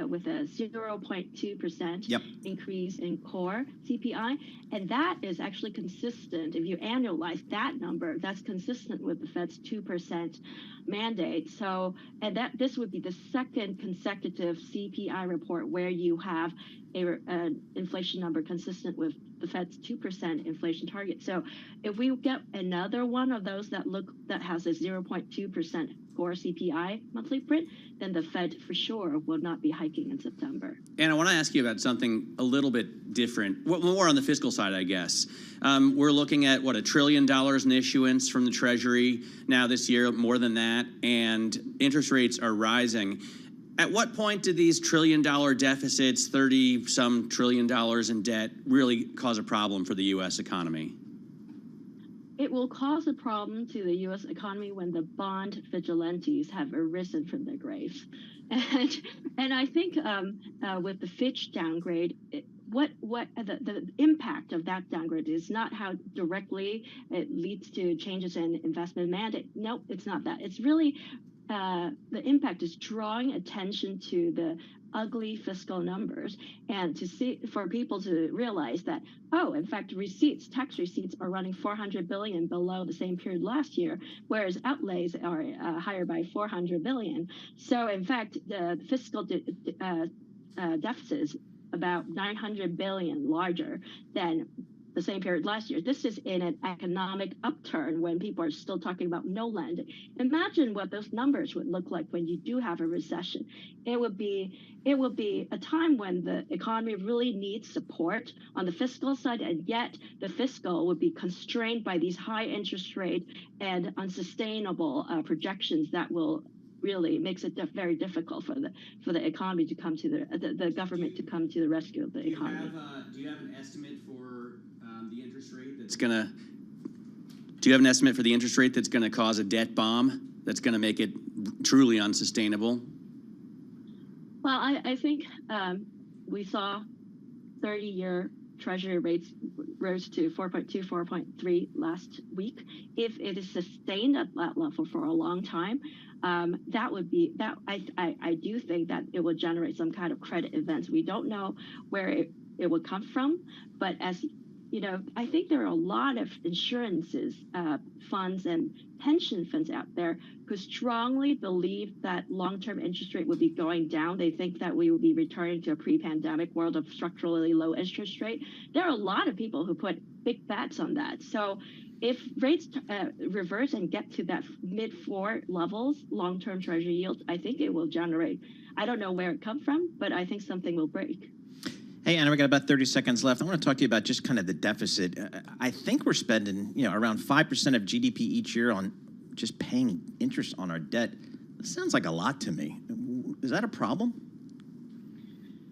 with a 0.2% increase in core CPI, and that is actually consistent. If you annualize that number, that's consistent with the Fed's 2% mandate. So, and this would be the second consecutive CPI report where you have an inflation number consistent with the Fed's 2% inflation target. So, if we get another one of those that has a 0.2% core CPI monthly print, then the Fed for sure will not be hiking in September. And I want to ask you about something a little bit different, more on the fiscal side, I guess. We're looking at, $1 trillion in issuance from the Treasury now this year, more than that, and interest rates are rising. At what point do these trillion-dollar deficits, 30-some trillion dollars in debt, really cause a problem for the U.S. economy? It will cause a problem to the U.S. economy when the bond vigilantes have arisen from their graves. And I think with the Fitch downgrade, the impact of that downgrade is not how directly it leads to changes in investment mandate. Nope, it's not that. It's really the impact is drawing attention to the ugly fiscal numbers, and for people to realize that, in fact, tax receipts are running $400 billion below the same period last year, whereas outlays are higher by $400 billion. So, in fact, the fiscal deficit is about $900 billion larger than the same period last year. This is in an economic upturn when people are still talking about no landing. Imagine what those numbers would look like when you do have a recession. It would be a time when the economy really needs support on the fiscal side, and yet the fiscal would be constrained by these high interest rate and unsustainable projections that will really makes it very difficult for the economy to come to the government to come to the rescue of the economy. Do you have an estimate for the interest rate that's gonna? Do you have an estimate for the interest rate that's going to cause a debt bomb that's going to make it truly unsustainable? Well, I think we saw 30-year Treasury rates rose to 4.2, 4.3 last week. If it is sustained at that level for a long time, that would be that. I do think that it will generate some kind of credit events. We don't know where it would come from, but as you know, I think there are a lot of insurances, funds, and pension funds out there who strongly believe that long-term interest rate would be going down. They think that we will be returning to a pre-pandemic world of structurally low interest rate. There are a lot of people who put big bets on that. So if rates reverse and get to that mid-4 levels, long-term Treasury yields, I think it will generate, I don't know where it comes from, but I think something will break. Hey, Anna, we got about 30 seconds left. I want to talk to you about just kind of the deficit. I think we're spending, around 5% of GDP each year on just paying interest on our debt. That sounds like a lot to me. Is that a problem?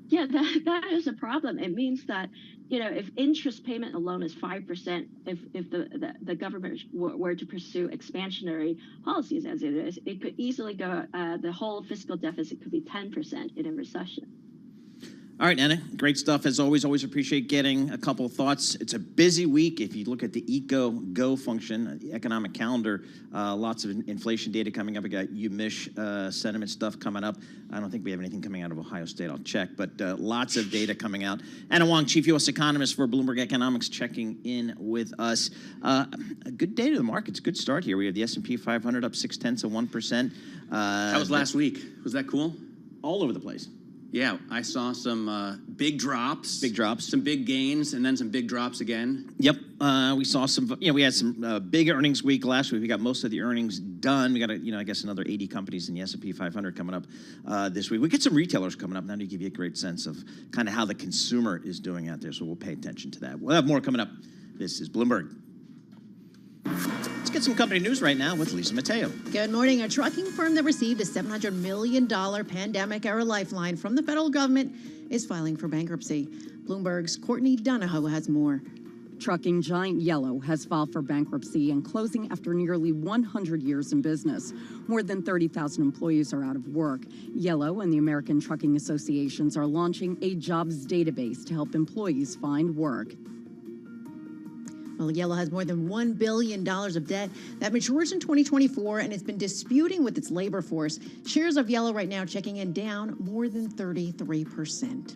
Yeah, that is a problem. It means that, if interest payment alone is 5%, if the government were to pursue expansionary policies as it is, it could easily go, the whole fiscal deficit could be 10% in a recession. All right, Anna, great stuff as always. Always appreciate getting a couple of thoughts. It's a busy week. If you look at the Go function, the economic calendar, lots of inflation data coming up. We got UMich sentiment stuff coming up. I don't think we have anything coming out of Ohio State. I'll check, but lots of data coming out. Anna Wong, Chief U.S. Economist for Bloomberg Economics, checking in with us. A good day to the markets. Good start here. We have the S&P 500 up 0.6%. That was last week. Was that cool? All over the place. Yeah, I saw some big drops. Big drops. Some big gains, and then some big drops again. Yep. We saw some, we had some big earnings week last week. We got most of the earnings done. We got, I guess another 80 companies in the S&P 500 coming up this week. We get some retailers coming up now to give you a great sense of kind of how the consumer is doing out there. So we'll pay attention to that. We'll have more coming up. This is Bloomberg. Let's get some company news right now with Lisa Mateo. Good morning. A trucking firm that received a $700 million pandemic-era lifeline from the federal government is filing for bankruptcy. Bloomberg's Courtney Donahoe has more. Trucking giant Yellow has filed for bankruptcy and closing after nearly 100 years in business. More than 30,000 employees are out of work. Yellow and the American Trucking Associations are launching a jobs database to help employees find work. Well, Yellow has more than $1 billion of debt that matures in 2024 and has been disputing with its labor force. Shares of Yellow right now checking in down more than 33%.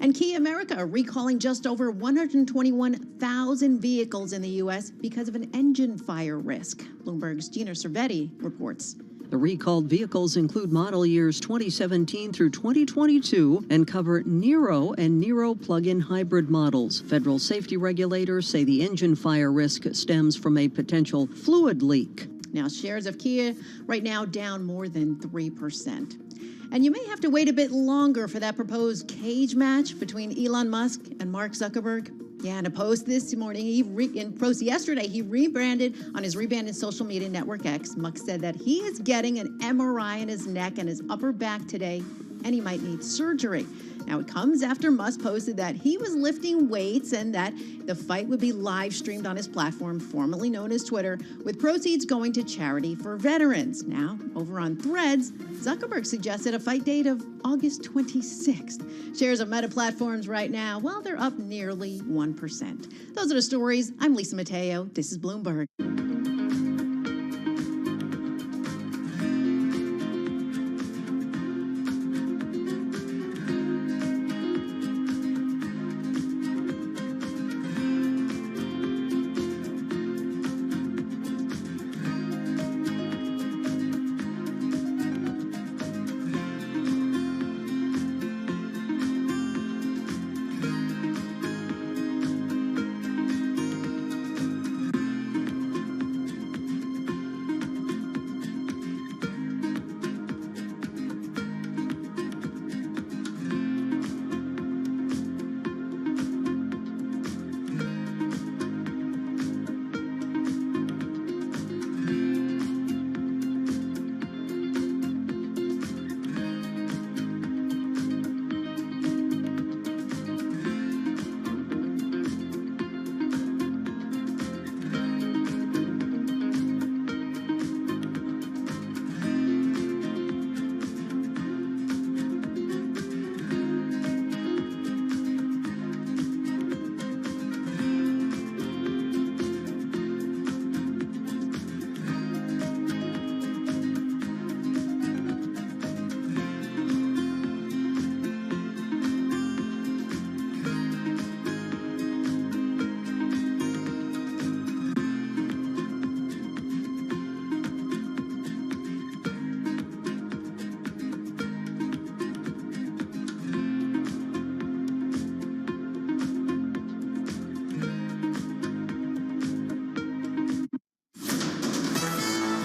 And Kia America are recalling just over 121,000 vehicles in the U.S. because of an engine fire risk. Bloomberg's Gina Cervetti reports. The recalled vehicles include model years 2017 through 2022 and cover Niro and Niro plug-in hybrid models. Federal safety regulators say the engine fire risk stems from a potential fluid leak. Now, shares of Kia right now down more than 3%. And you may have to wait a bit longer for that proposed cage match between Elon Musk and Mark Zuckerberg. Yeah, in a post this morning, yesterday, he rebranded on his rebranded social media network X. Musk said that he is getting an MRI in his neck and his upper back today, and he might need surgery. Now, it comes after Musk posted that he was lifting weights and that the fight would be live streamed on his platform, formerly known as Twitter, with proceeds going to charity for veterans. Now, over on Threads, Zuckerberg suggested a fight date of August 26th. Shares of Meta Platforms right now, well, they're up nearly 1%. Those are the stories. I'm Lisa Mateo. This is Bloomberg.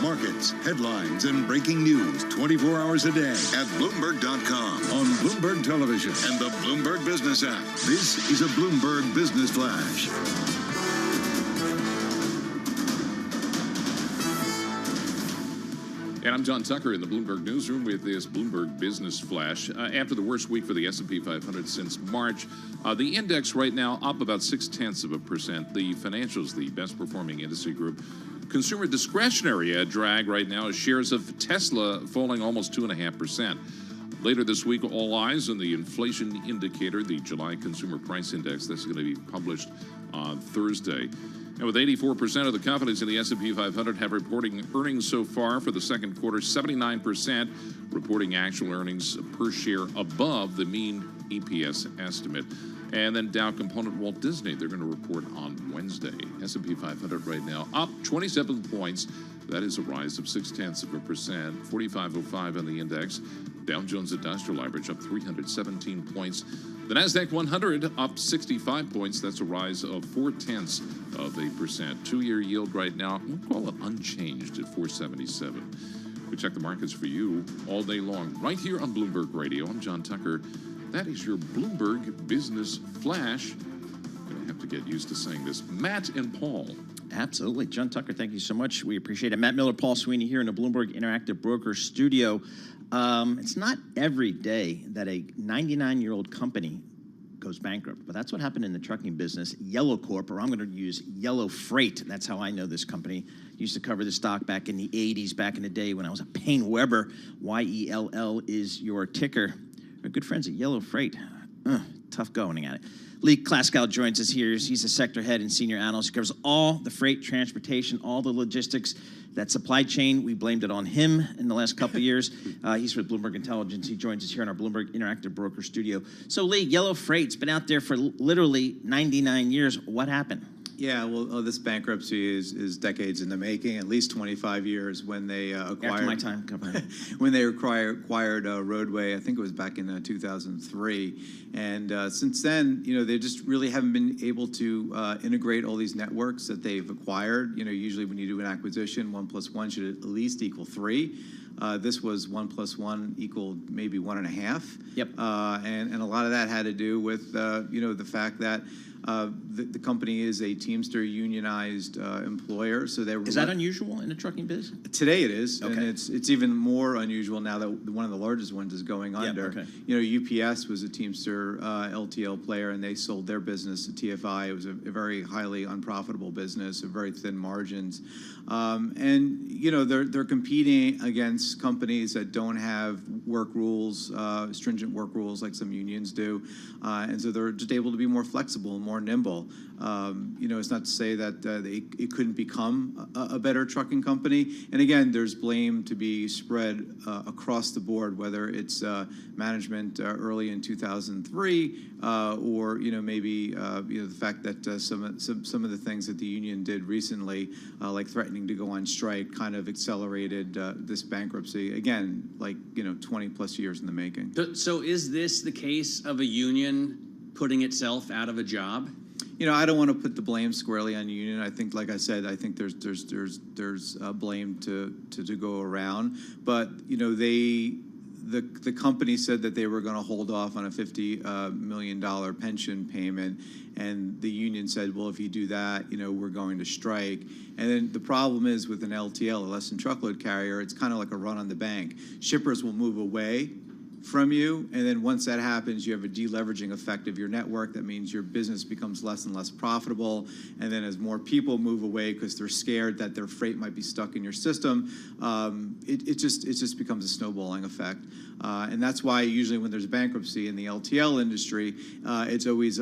Markets, headlines, and breaking news 24 hours a day at Bloomberg.com, on Bloomberg Television, and the Bloomberg Business app. This is a Bloomberg Business Flash. And I'm John Tucker in the Bloomberg Newsroom with this Bloomberg Business Flash. After the worst week for the S&P 500 since March, the index right now up about 0.6%. The financials, the best performing industry group. Consumer discretionary drag right now is shares of Tesla falling almost 2.5%. Later this week, all eyes on the inflation indicator, the July Consumer Price Index. That's going to be published on Thursday. And with 84% of the companies in the S&P 500 have reporting earnings so far for the second quarter, 79% reporting actual earnings per share above the mean EPS estimate. And then Dow Component Walt Disney, they're going to report on Wednesday. S&P 500 right now up 27 points. That is a rise of 0.6%, 4505 on the index. Dow Jones Industrial Average up 317 points. The NASDAQ 100 up 65 points. That's a rise of 0.4%. Two-year yield right now, we'll call it unchanged at 477. We check the markets for you all day long right here on Bloomberg Radio. I'm John Tucker. That is your Bloomberg Business Flash. I'm going to have to get used to saying this. Matt and Paul. Absolutely. John Tucker, thank you so much. We appreciate it. Matt Miller, Paul Sweeney here in the Bloomberg Interactive Broker Studio. It's not every day that a 99-year-old company goes bankrupt, but that's what happened in the trucking business. Yellow Corp, or I'm going to use Yellow Freight. That's how I know this company. Used to cover the stock back in the 80s, back in the day when I was a Payne Weber. YELL is your ticker. We're good friends at Yellow Freight. Tough going at it. Lee Klaskow joins us here. He's a sector head and senior analyst. He covers all the freight, transportation, all the logistics, that supply chain. We blamed it on him in the last couple of years. He's with Bloomberg Intelligence. He joins us here in our Bloomberg Interactive Broker Studio. So, Lee, Yellow Freight's been out there for literally 99 years. What happened? Yeah, well, this bankruptcy is decades in the making, at least 25 years when they acquired. After my time, when they acquired Roadway, I think it was back in 2003, and since then, they just really haven't been able to integrate all these networks that they've acquired. Usually when you do an acquisition, 1 + 1 should at least equal 3. This was 1 + 1 equaled maybe 1.5. Yep. And a lot of that had to do with the fact that. The company is a Teamster unionized employer, so they were. Is that unusual in the trucking biz? Today it is, okay. And it's even more unusual now that one of the largest ones is going under. Okay. UPS was a Teamster LTL player, and they sold their business to TFI. It was a very highly unprofitable business, very thin margins, and they're competing against companies that don't have work rules, stringent work rules like some unions do, and so they're just able to be more flexible and more nimble. It's not to say that it couldn't become a better trucking company. And again, there's blame to be spread across the board, whether it's management early in 2003 or maybe the fact that some of the things that the union did recently, like threatening to go on strike, kind of accelerated this bankruptcy. Again, 20 plus years in the making. So is this the case of a union putting itself out of a job? I don't want to put the blame squarely on the union. I think, like I said, I think there's blame to go around. But the company said that they were going to hold off on a $50 million pension payment, and the union said, well, if you do that, we're going to strike. And then the problem is with an LTL, a less than truckload carrier, it's kind of like a run on the bank. Shippers will move away from you, and then once that happens, you have a deleveraging effect of your network. That means your business becomes less and less profitable, and then as more people move away because they're scared that their freight might be stuck in your system, it just becomes a snowballing effect, and that's why usually when there's bankruptcy in the LTL industry, it's always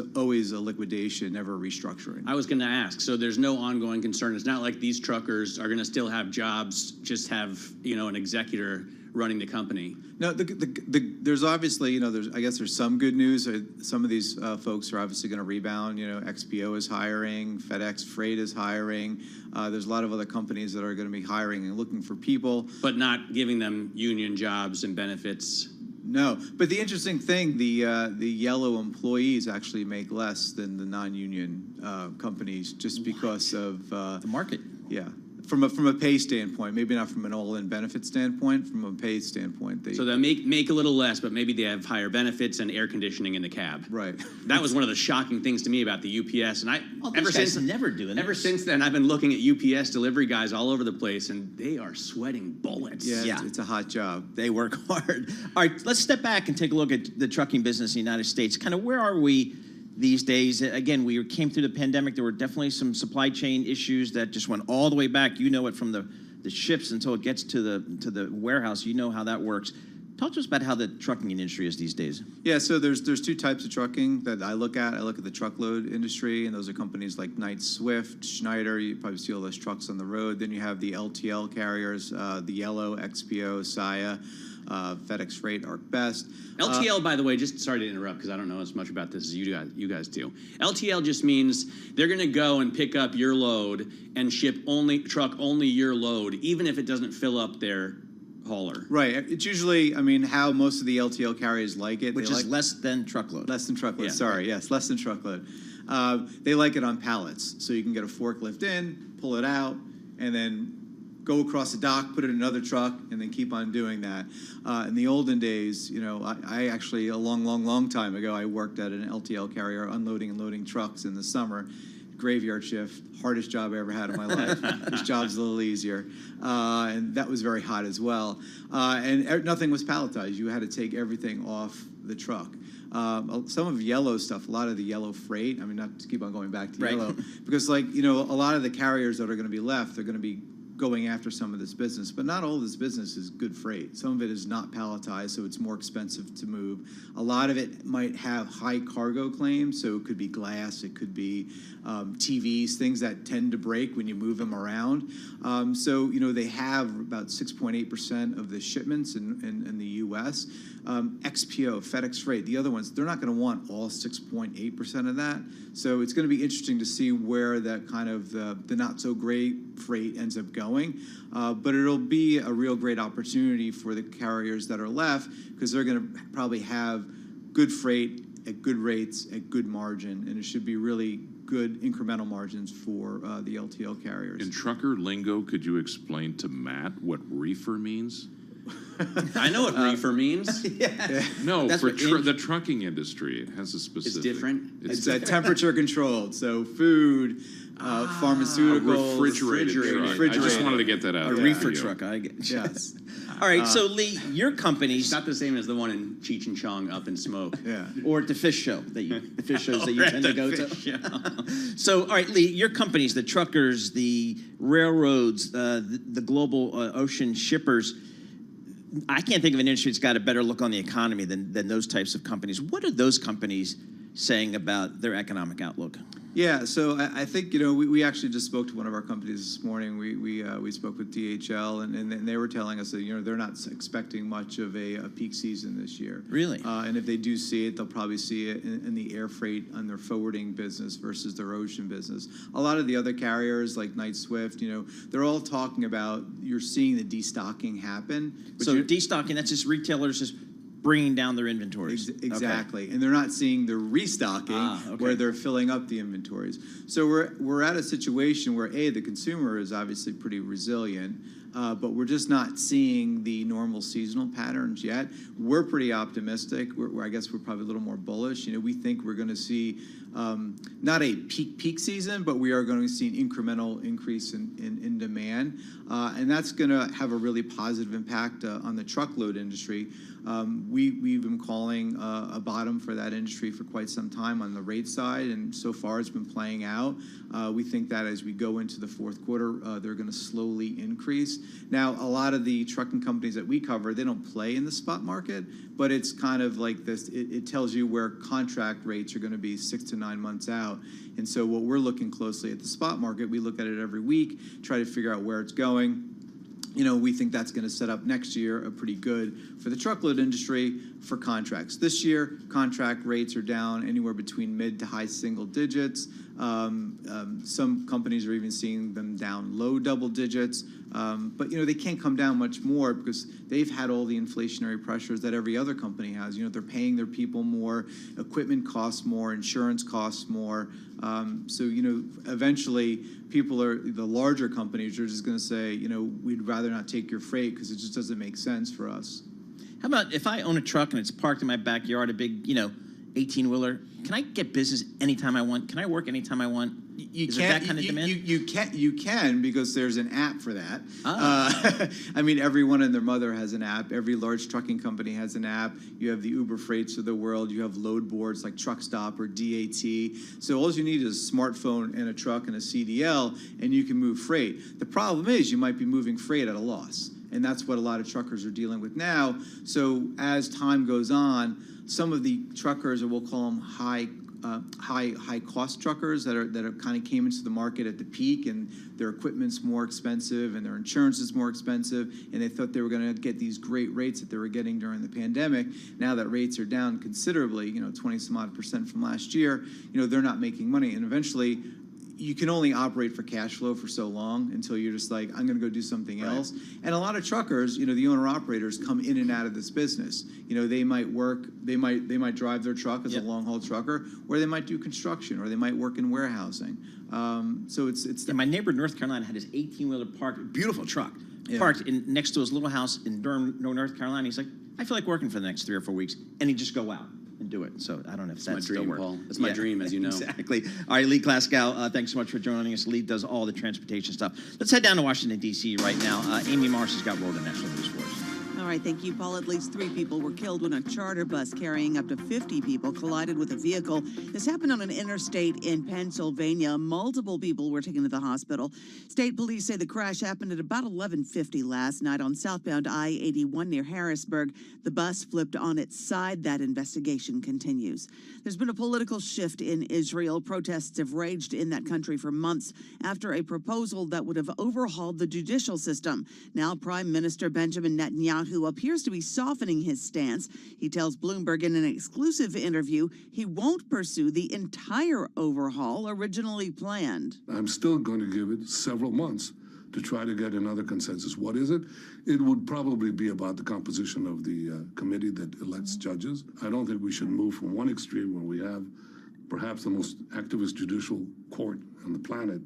a liquidation, never a restructuring. I was going to ask, so there's no ongoing concern. It's not like these truckers are going to still have jobs, just have an executor running the company. No, there's obviously, I guess there's some good news. Some of these folks are obviously going to rebound. XPO is hiring, FedEx Freight is hiring. There's a lot of other companies that are going to be hiring and looking for people. But not giving them union jobs and benefits. No, but the interesting thing, the yellow employees actually make less than the non-union companies just because of the market. Yeah. From a pay standpoint, maybe not from an all-in benefit standpoint, from a pay standpoint. So they make a little less, but maybe they have higher benefits and air conditioning in the cab. Right. That was one of the shocking things to me about the UPS. And ever since then, I've been looking at UPS delivery guys all over the place, and they are sweating bullets. Yeah. It's a hot job. They work hard. All right, let's step back and take a look at the trucking business in the United States. Kind of where are we these days? Again, we came through the pandemic. There were definitely some supply chain issues that just went all the way back. You know it from the ships until it gets to the warehouse. You know how that works. Talk to us about how the trucking industry is these days. Yeah, so there's two types of trucking that I look at. I look at the truckload industry, and those are companies like Knight Swift, Schneider. You probably see all those trucks on the road. Then you have the LTL carriers, the Yellow, XPO, Saia, FedEx Freight, ArcBest. LTL, by the way, just sorry to interrupt because I don't know as much about this as you guys do. LTL just means they're going to go and pick up your load and truck only your load, even if it doesn't fill up their hauler. Right. It's usually, I mean, how most of the LTL carriers like it. Which is less than truckload. Less than truckload, Yeah. sorry. Yes, less than truckload. They like it on pallets. So you can get a forklift in, pull it out, and then go across the dock, put it in another truck, and then keep on doing that. In the olden days, you know, I actually, a long time ago, I worked at an LTL carrier unloading and loading trucks in the summer. Graveyard shift, hardest job I ever had in my life. This job's a little easier. And that was very hot as well. And nothing was palletized. You had to take everything off the truck. Some of Yellow stuff, a lot of the Yellow freight, I mean, not to keep on going back to Yellow, because like, you know, a lot of the carriers that are going to be left, they're going to be going after some of this business, but not all of this business is good freight. Some of it is not palletized, so it's more expensive to move. A lot of it might have high cargo claims, so it could be glass, it could be TVs, things that tend to break when you move them around. So, you know, they have about 6.8% of the shipments in the U.S. XPO, FedEx Freight, the other ones, they're not going to want all 6.8% of that. So it's going to be interesting to see where that kind of the not so great freight ends up going. But it'll be a real great opportunity for the carriers that are left because they're going to probably have good freight at good rates at good margin, and it should be really good incremental margins for the LTL carriers. In trucker lingo, could you explain to Matt what reefer means? I know what reefer means. No, That's for what the trucking industry, it has a specific. It's different. It's temperature controlled, so food, pharmaceuticals, refrigerated. I just wanted to get that out. A reefer truck, I get. Yes. All right, so Lee, your company's It's not the same as the one in Cheech and Chong Up in Smoke. Yeah. or the fish show the fish shows that you tend to go to. So, all right, Lee, your companies, the truckers, the railroads, the global ocean shippers. I can't think of an industry that's got a better look on the economy than those types of companies. What are those companies saying about their economic outlook? Yeah, so I think, you know, we actually just spoke to one of our companies this morning. We spoke with DHL, and they were telling us that, you know, they're not expecting much of a peak season this year. Really? And if they do see it, they'll probably see it in the air freight on their forwarding business versus their ocean business. A lot of the other carriers like Knight Swift, you know, they're all talking about you're seeing the destocking happen. So destocking, that's just retailers just bringing down their inventories. Exactly. Okay. And they're not seeing the restocking where they're filling up the inventories. So we're at a situation where, the consumer is obviously pretty resilient, but we're just not seeing the normal seasonal patterns yet. We're pretty optimistic. I guess we're probably a little more bullish. You know, we think we're going to see not a peak season, but we are going to see an incremental increase in demand. And that's going to have a really positive impact on the truckload industry. We've been calling a bottom for that industry for quite some time on the rate side, and so far it's been playing out. We think that as we go into the fourth quarter, they're going to slowly increase. Now, a lot of the trucking companies that we cover, they don't play in the spot market, but it's kind of like this. It tells you where contract rates are going to be 6 to 9 months out. And so what we're looking closely at the spot market, we look at it every week, try to figure out where it's going. You know, we think that's going to set up next year pretty good for the truckload industry for contracts. This year, contract rates are down anywhere between mid to high single digits. Some companies are even seeing them down low double digits. But, you know, they can't come down much more because they've had all the inflationary pressures that every other company has. You know, they're paying their people more, equipment costs more, insurance costs more. So, you know, eventually the larger companies are just going to say, you know, we'd rather not take your freight because it just doesn't make sense for us. How about if I own a truck and it's parked in my backyard, a big, 18-wheeler, can I get business anytime I want? Can I work anytime I want? Is there that kind of demand? You can because there's an app for that. I mean, everyone and their mother has an app. Every large trucking company has an app. You have the Uber Freights of the world. You have load boards like Truck Stop or DAT. So all you need is a smartphone and a truck and a CDL, and you can move freight. The problem is you might be moving freight at a loss. And that's what a lot of truckers are dealing with now. So as time goes on, some of the truckers, or we'll call them high cost truckers that are kind of came into the market at the peak, and their equipment's more expensive and their insurance is more expensive, and they thought they were going to get these great rates that they were getting during the pandemic. Now that rates are down considerably, 20 some odd % from last year, they're not making money, and eventually you can only operate for cash flow for so long until you're just like, I'm going to go do something else. And a lot of truckers, the owner-operators come in and out of this business. They might work, they might drive their truck as a long-haul trucker, or they might do construction, or they might work in warehousing. So it's. Yeah, my neighbor in North Carolina had his 18-wheeler parked, beautiful truck, parked next to his little house in Durham, North Carolina. He's like, I feel like working for the next 3 or 4 weeks, and he'd just go out and do it. So I don't know if that's my dream, still Paul. That's my dream, as you know. Exactly. All right, Lee Klaskow, thanks so much for joining us. Lee does all the transportation stuff. Let's head down to Washington, D.C. right now. Amy Morris has got world and national news for us. All right, thank you, Paul. At least 3 people were killed when a charter bus carrying up to 50 people collided with a vehicle. This happened on an interstate in Pennsylvania. Multiple people were taken to the hospital. State police say the crash happened at about 11:50 last night on southbound I-81 near Harrisburg. The bus flipped on its side. That investigation continues. There's been a political shift in Israel. Protests have raged in that country for months after a proposal that would have overhauled the judicial system. Now, Prime Minister Benjamin Netanyahu appears to be softening his stance. He tells Bloomberg in an exclusive interview he won't pursue the entire overhaul originally planned. I'm still going to give it several months to try to get another consensus. What is it? It would probably be about the composition of the committee that elects judges. I don't think we should move from one extreme where we have perhaps the most activist judicial court on the planet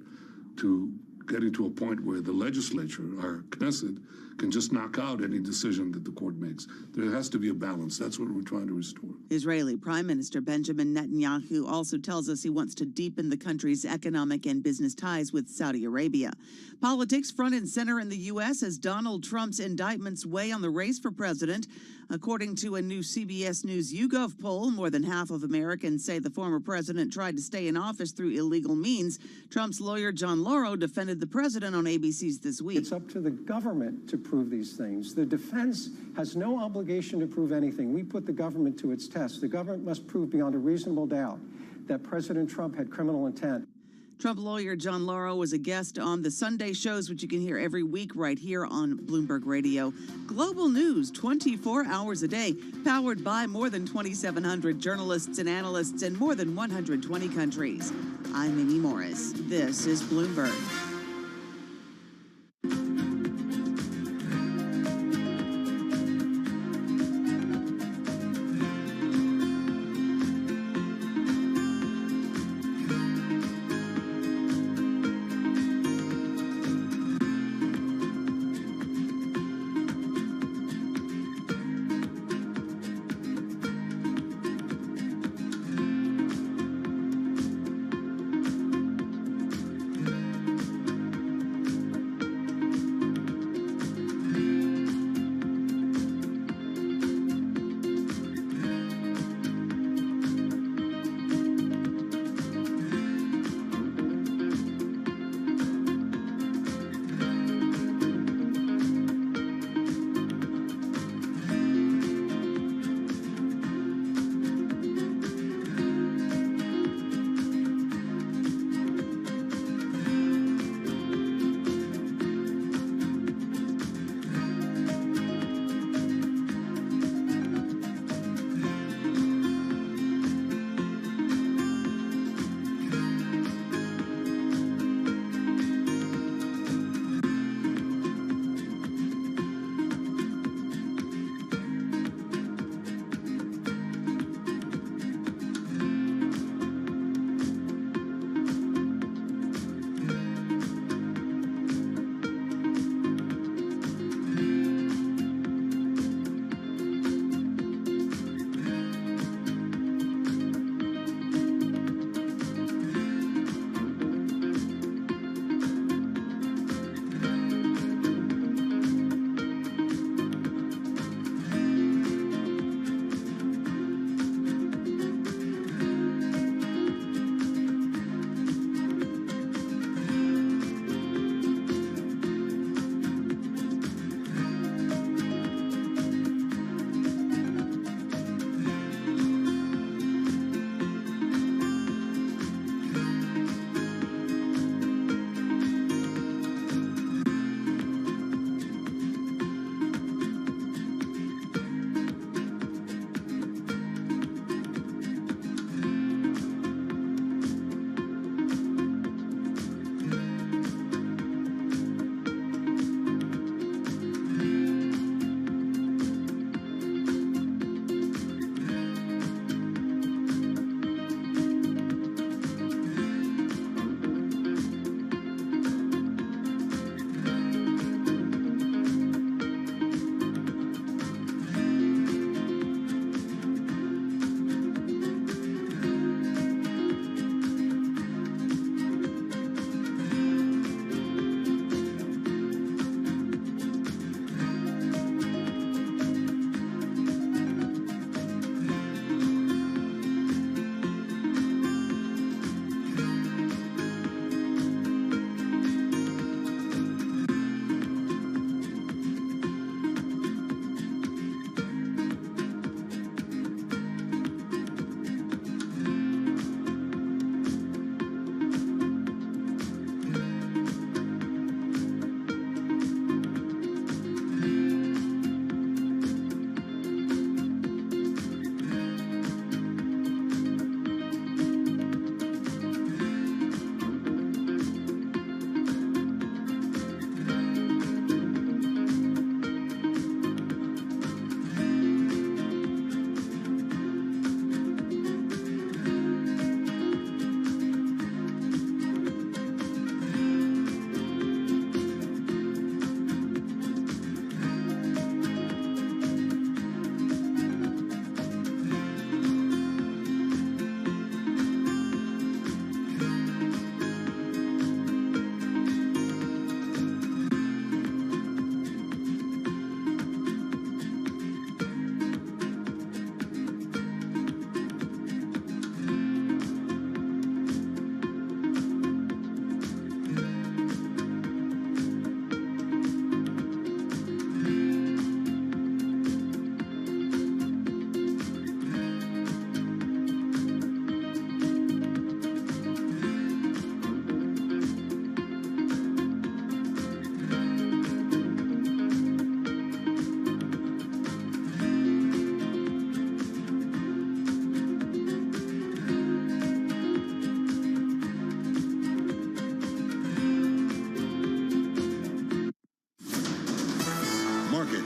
to getting to a point where the legislature, our Knesset, can just knock out any decision that the court makes. There has to be a balance. That's what we're trying to restore. Israeli Prime Minister Benjamin Netanyahu also tells us he wants to deepen the country's economic and business ties with Saudi Arabia. Politics front and center in the U.S. as Donald Trump's indictments weigh on the race for president. According to a new CBS News YouGov poll, more than half of Americans say the former president tried to stay in office through illegal means. Trump's lawyer, John Lauro, defended the president on ABC's This Week. It's up to the government to prove these things. The defense has no obligation to prove anything. We put the government to its test. The government must prove beyond a reasonable doubt that President Trump had criminal intent. Trump lawyer John Lauro was a guest on the Sunday shows, which you can hear every week right here on Bloomberg Radio. Global news 24 hours a day, powered by more than 2,700 journalists and analysts in more than 120 countries. I'm Amy Morris. This is Bloomberg.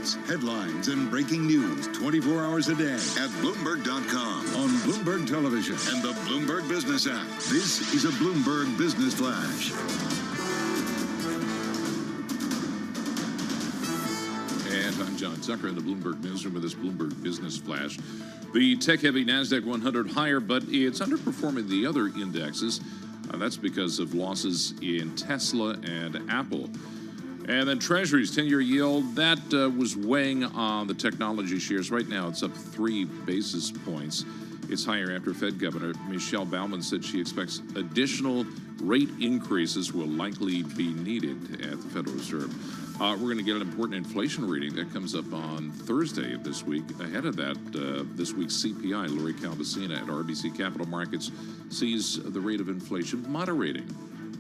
stories, headlines, and breaking news 24 hours a day at Bloomberg.com, on Bloomberg Television, and the Bloomberg Business app. This is a Bloomberg Business Flash. And I'm John Tucker in the Bloomberg Newsroom with this Bloomberg Business Flash. The tech-heavy NASDAQ 100 higher, but it's underperforming the other indexes. That's because of losses in Tesla and Apple. And then Treasuries, 10-year yield, that was weighing on the technology shares. Right now, it's up 3 basis points. It's higher after Fed Governor Michelle Baumann said she expects additional rate increases will likely be needed at the Federal Reserve. We're going to get an important inflation reading that comes up on Thursday of this week. Ahead of that, this week's CPI, Lori Calvasina at RBC Capital Markets sees the rate of inflation moderating.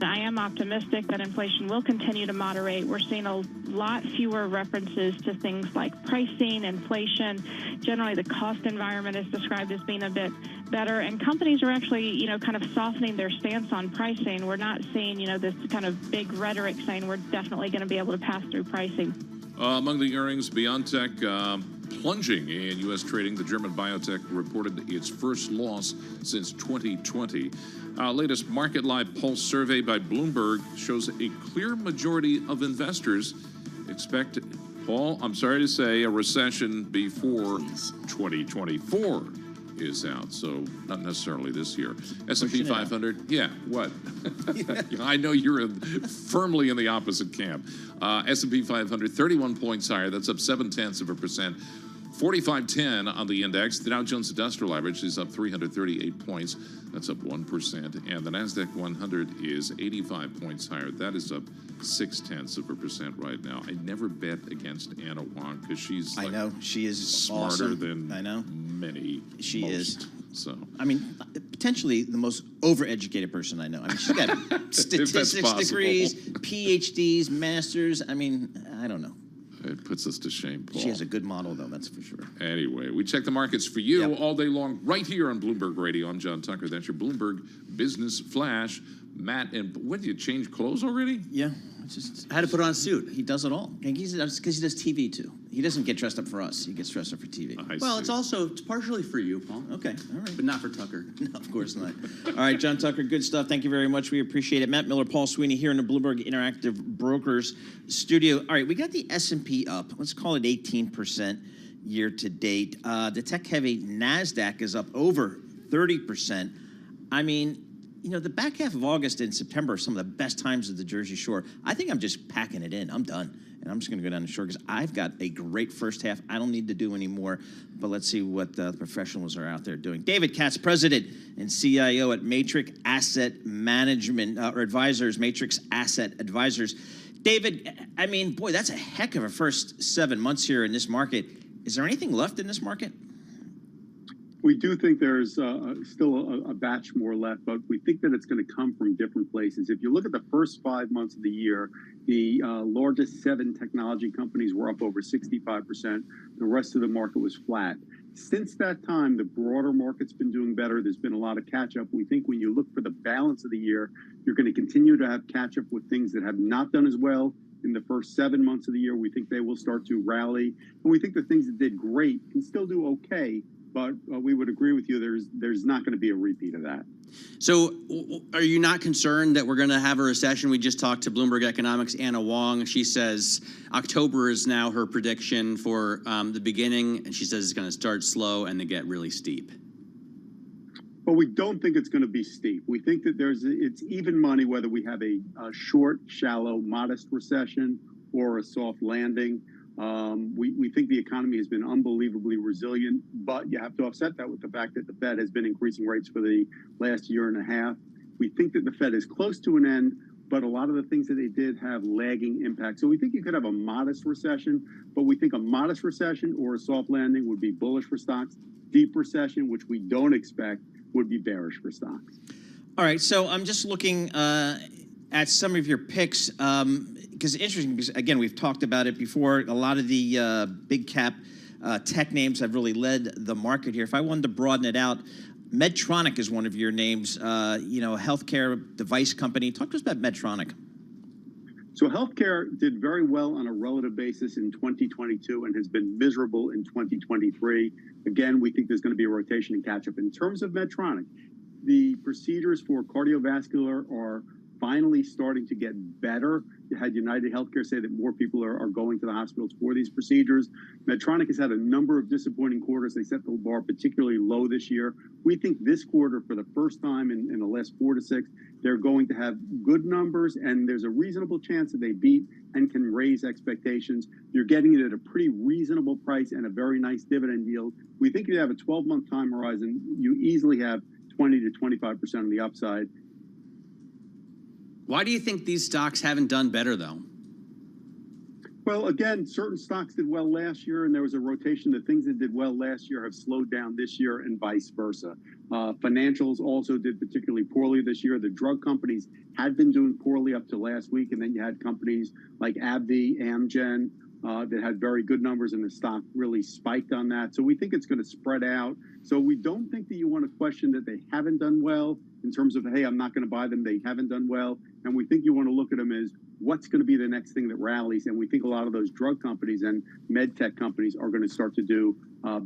I am optimistic that inflation will continue to moderate. We're seeing a lot fewer references to things like pricing, inflation. Generally, the cost environment is described as being a bit better, and companies are actually, kind of softening their stance on pricing. We're not seeing, this kind of big rhetoric saying we're definitely going to be able to pass through pricing. Among the earnings, BioNTech plunging in U.S. trading. The German biotech reported its first loss since 2020. Latest Market Live Pulse survey by Bloomberg shows a clear majority of investors expect, Paul, I'm sorry to say, a recession before 2024 is out. So not necessarily this year. S&P 500, yeah, what? I know you're firmly in the opposite camp. S&P 500, 31 points higher. That's up 0.7%. 4510 on the index. The Dow Jones Industrial Average is up 338 points. That's up 1%. And the NASDAQ 100 is 85 points higher. That is up 0.6% right now. I never bet against Anna Wong because she's I know. She is smarter awesome. than I know. many. She most. is. So I mean, potentially the most overeducated person I know. I mean, she's got statistics degrees, PhDs, masters. I mean, I don't know. It puts us to shame, Paul. She has a good model, though, that's for sure. Anyway, we check the markets for you all day long, right here on Bloomberg Radio. I'm John Tucker. That's your Bloomberg Business Flash. Matt, and what, did you change clothes already? Yeah, I had to put on a suit. He does it all. Because he does TV, too. He doesn't get dressed up for us. He gets dressed up for TV. It's partially for you, Paul. Okay, all right. But not for Tucker. No, of course not. All right, John Tucker, good stuff. Thank you very much. We appreciate it. Matt Miller, Paul Sweeney here in the Bloomberg Interactive Brokers studio. All right, we got the S&P up. Let's call it 18% year to date. The tech-heavy NASDAQ is up over 30%. I mean, the back half of August and September are some of the best times of the Jersey Shore. I think I'm just packing it in. I'm done. And I'm just going to go down the shore because I've got a great first half. I don't need to do any more. But let's see what the professionals are out there doing. David Katz, president and CIO at Matrix Asset Management, or Advisors, Matrix Asset Advisors. David, I mean, boy, that's a heck of a first 7 months here in this market. Is there anything left in this market? We do think there's still a batch more left, but we think that it's going to come from different places. If you look at the first 5 months of the year, the largest 7 technology companies were up over 65%. The rest of the market was flat. Since that time, the broader market's been doing better. There's been a lot of catch-up. We think when you look for the balance of the year, you're going to continue to have catch-up with things that have not done as well in the first 7 months of the year. We think they will start to rally. And we think the things that did great can still do okay. But we would agree with you, there's not going to be a repeat of that. So are you not concerned that we're going to have a recession? We just talked to Bloomberg Economics' Anna Wong. She says October is now her prediction for the beginning, and she says it's going to start slow and then get really steep. But we don't think it's going to be steep. We think that it's even money whether we have a short, shallow, modest recession or a soft landing. We think the economy has been unbelievably resilient, but you have to offset that with the fact that the Fed has been increasing rates for the last year and a half. We think that the Fed is close to an end, but a lot of the things that they did have lagging impact. So we think you could have a modest recession, but we think a modest recession or a soft landing would be bullish for stocks. Deep recession, which we don't expect, would be bearish for stocks. All right, so I'm just looking at some of your picks. Because it's interesting, because again, we've talked about it before. A lot of the big cap tech names have really led the market here. If I wanted to broaden it out, Medtronic is one of your names, a healthcare device company. Talk to us about Medtronic. So healthcare did very well on a relative basis in 2022 and has been miserable in 2023. Again, we think there's going to be a rotation and catch up. In terms of Medtronic, the procedures for cardiovascular are finally starting to get better. You had United Healthcare say that more people are going to the hospitals for these procedures. Medtronic has had a number of disappointing quarters. They set the bar particularly low this year. We think this quarter, for the first time in the last 4 to 6, they're going to have good numbers, and there's a reasonable chance that they beat and can raise expectations. You're getting it at a pretty reasonable price and a very nice dividend yield. We think if you have a 12-month time horizon, you easily have 20 to 25% on the upside. Why do you think these stocks haven't done better, though? Well, again, certain stocks did well last year, and there was a rotation. The things that did well last year have slowed down this year, and vice versa. Financials also did particularly poorly this year. The drug companies had been doing poorly up to last week, and then you had companies like AbbVie, Amgen, that had very good numbers, and the stock really spiked on that. So we think it's going to spread out. So we don't think that you want to question that they haven't done well in terms of, hey, I'm not going to buy them. They haven't done well. And we think you want to look at them as what's going to be the next thing that rallies. And we think a lot of those drug companies and med tech companies are going to start to do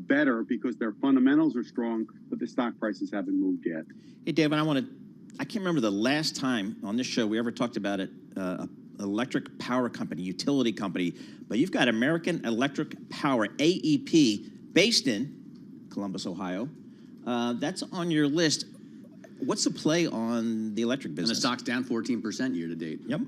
better because their fundamentals are strong, but the stock prices haven't moved yet. Hey, David, I can't remember the last time on this show we ever talked about it, electric power company, utility company, but you've got American Electric Power, AEP, based in Columbus, Ohio. That's on your list. What's the play on the electric business? And the stock's down 14% year to date. Yep.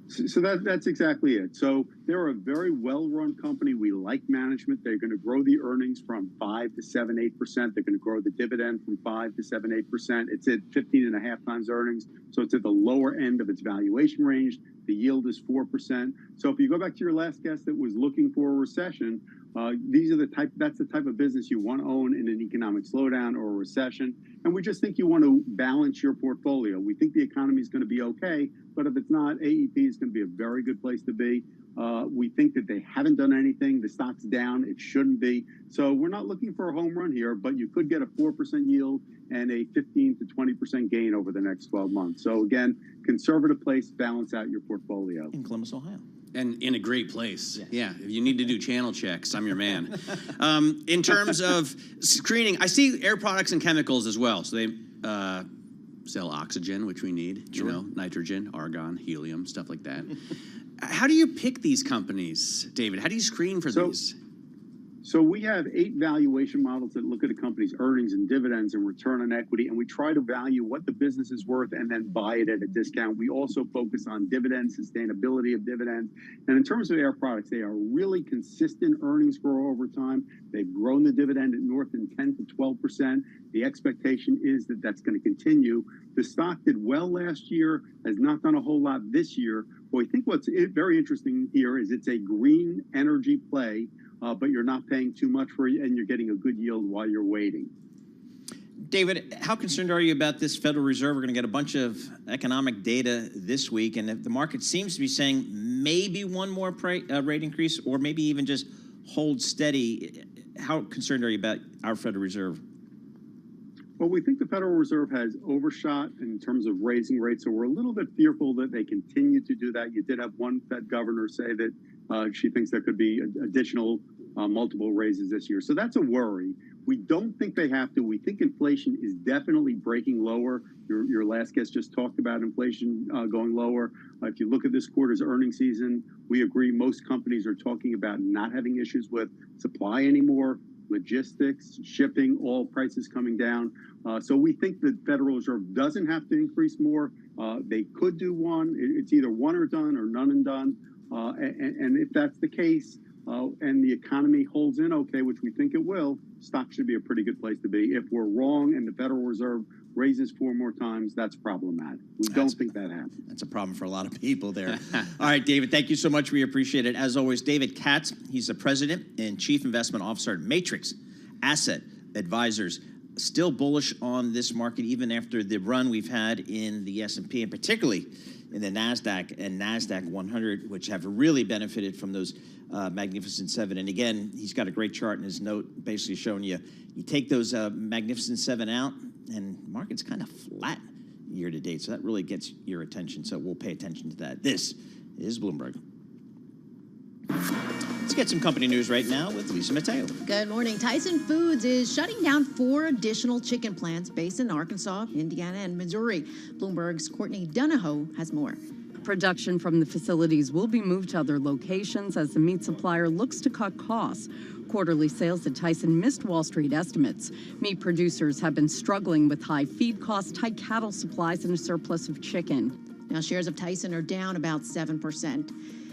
So that's exactly it. So they're a very well-run company. We like management. They're going to grow the earnings from 5 to 7, 8%. They're going to grow the dividend from 5 to 7, 8%. It's at 15.5 times earnings. So it's at the lower end of its valuation range. The yield is 4%. So if you go back to your last guest that was looking for a recession, that's the type of business you want to own in an economic slowdown or a recession. And we just think you want to balance your portfolio. We think the economy is going to be okay, but if it's not, AEP is going to be a very good place to be. We think that they haven't done anything. The stock's down. It shouldn't be. So we're not looking for a home run here, but you could get a 4% yield and a 15 to 20% gain over the next 12 months. So again, conservative place, balance out your portfolio. In Columbus, Ohio. And in a great place. Yes. Yeah, if you need to do channel checks, I'm your man. In terms of screening, I see Air Products and Chemicals as well. So they sell oxygen, which we need, Sure. you know, nitrogen, argon, helium, stuff like that. How do you pick these companies, David? How do you screen for these? So we have 8 valuation models that look at a company's earnings and dividends and return on equity, and we try to value what the business is worth and then buy it at a discount. We also focus on dividends, sustainability of dividends. And in terms of Air Products, they are really consistent earnings grow over time. They've grown the dividend at north of 10 to 12%. The expectation is that that's going to continue. The stock did well last year, has not done a whole lot this year. But we think what's very interesting here is it's a green energy play. But you're not paying too much for it, and you're getting a good yield while you're waiting. David, how concerned are you about this Federal Reserve? We're going to get a bunch of economic data this week, and if the market seems to be saying maybe one more rate increase or maybe even just hold steady. How concerned are you about our Federal Reserve? Well, we think the Federal Reserve has overshot in terms of raising rates, so we're a little bit fearful that they continue to do that. You did have one Fed governor say that she thinks there could be additional multiple raises this year. So that's a worry. We don't think they have to. We think inflation is definitely breaking lower. Your last guest just talked about inflation going lower. If you look at this quarter's earnings season, we agree most companies are talking about not having issues with supply anymore, logistics, shipping, all prices coming down. So we think the Federal Reserve doesn't have to increase more. They could do one. It's either one or done or none and done. And if that's the case, and the economy holds in okay, which we think it will, stock should be a pretty good place to be. If we're wrong and the Federal Reserve raises 4 more times, that's problematic. We don't think that happens. That's a problem for a lot of people there. All right, David, thank you so much. We appreciate it. As always, David Katz, he's the president and chief investment officer at Matrix Asset Advisors. Still bullish on this market, even after the run we've had in the S&P, and particularly in the NASDAQ and NASDAQ 100, which have really benefited from those Magnificent Seven. And again, he's got a great chart in his note basically showing you take those Magnificent Seven out, and the market's kind of flat year to date. So that really gets your attention. So we'll pay attention to that. This is Bloomberg. Let's get some company news right now with Lisa Mateo. Good morning. Tyson Foods is shutting down 4 additional chicken plants based in Arkansas, Indiana, and Missouri. Bloomberg's Courtney Donahoe has more. Production from the facilities will be moved to other locations as the meat supplier looks to cut costs. Quarterly sales at Tyson missed Wall Street estimates. Meat producers have been struggling with high feed costs, tight cattle supplies, and a surplus of chicken. Now, shares of Tyson are down about 7%.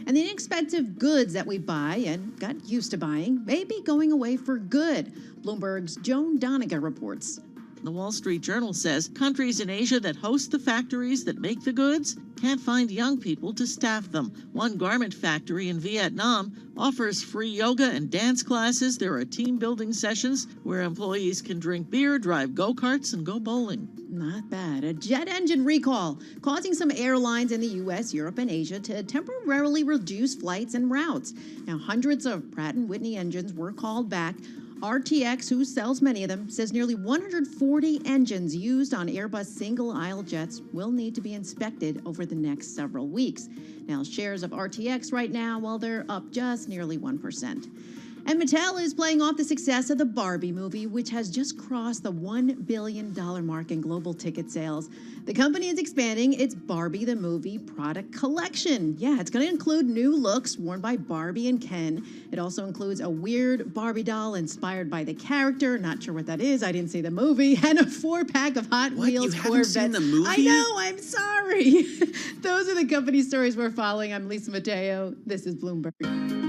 And the inexpensive goods that we buy and got used to buying may be going away for good. Bloomberg's Joan Doniger reports. The Wall Street Journal says countries in Asia that host the factories that make the goods can't find young people to staff them. One garment factory in Vietnam offers free yoga and dance classes. There are team building sessions where employees can drink beer, drive go-karts, and go bowling. Not bad. A jet engine recall causing some airlines in the U.S., Europe, and Asia to temporarily reduce flights and routes. Now, hundreds of Pratt & Whitney engines were called back. RTX, who sells many of them, says nearly 140 engines used on Airbus single-aisle jets will need to be inspected over the next several weeks. Now, shares of RTX right now, well, they're up just nearly 1%. And Mattel is playing off the success of the Barbie movie, which has just crossed the $1 billion mark in global ticket sales. The company is expanding its Barbie the Movie product collection. Yeah, it's going to include new looks worn by Barbie and Ken. It also includes a weird Barbie doll inspired by the character. Not sure what that is. I didn't see the movie. And a 4-pack of Hot Wheels You Corvettes. haven't seen the movie? I know. I'm sorry. Those are the company stories we're following. I'm Lisa Mateo. This is Bloomberg.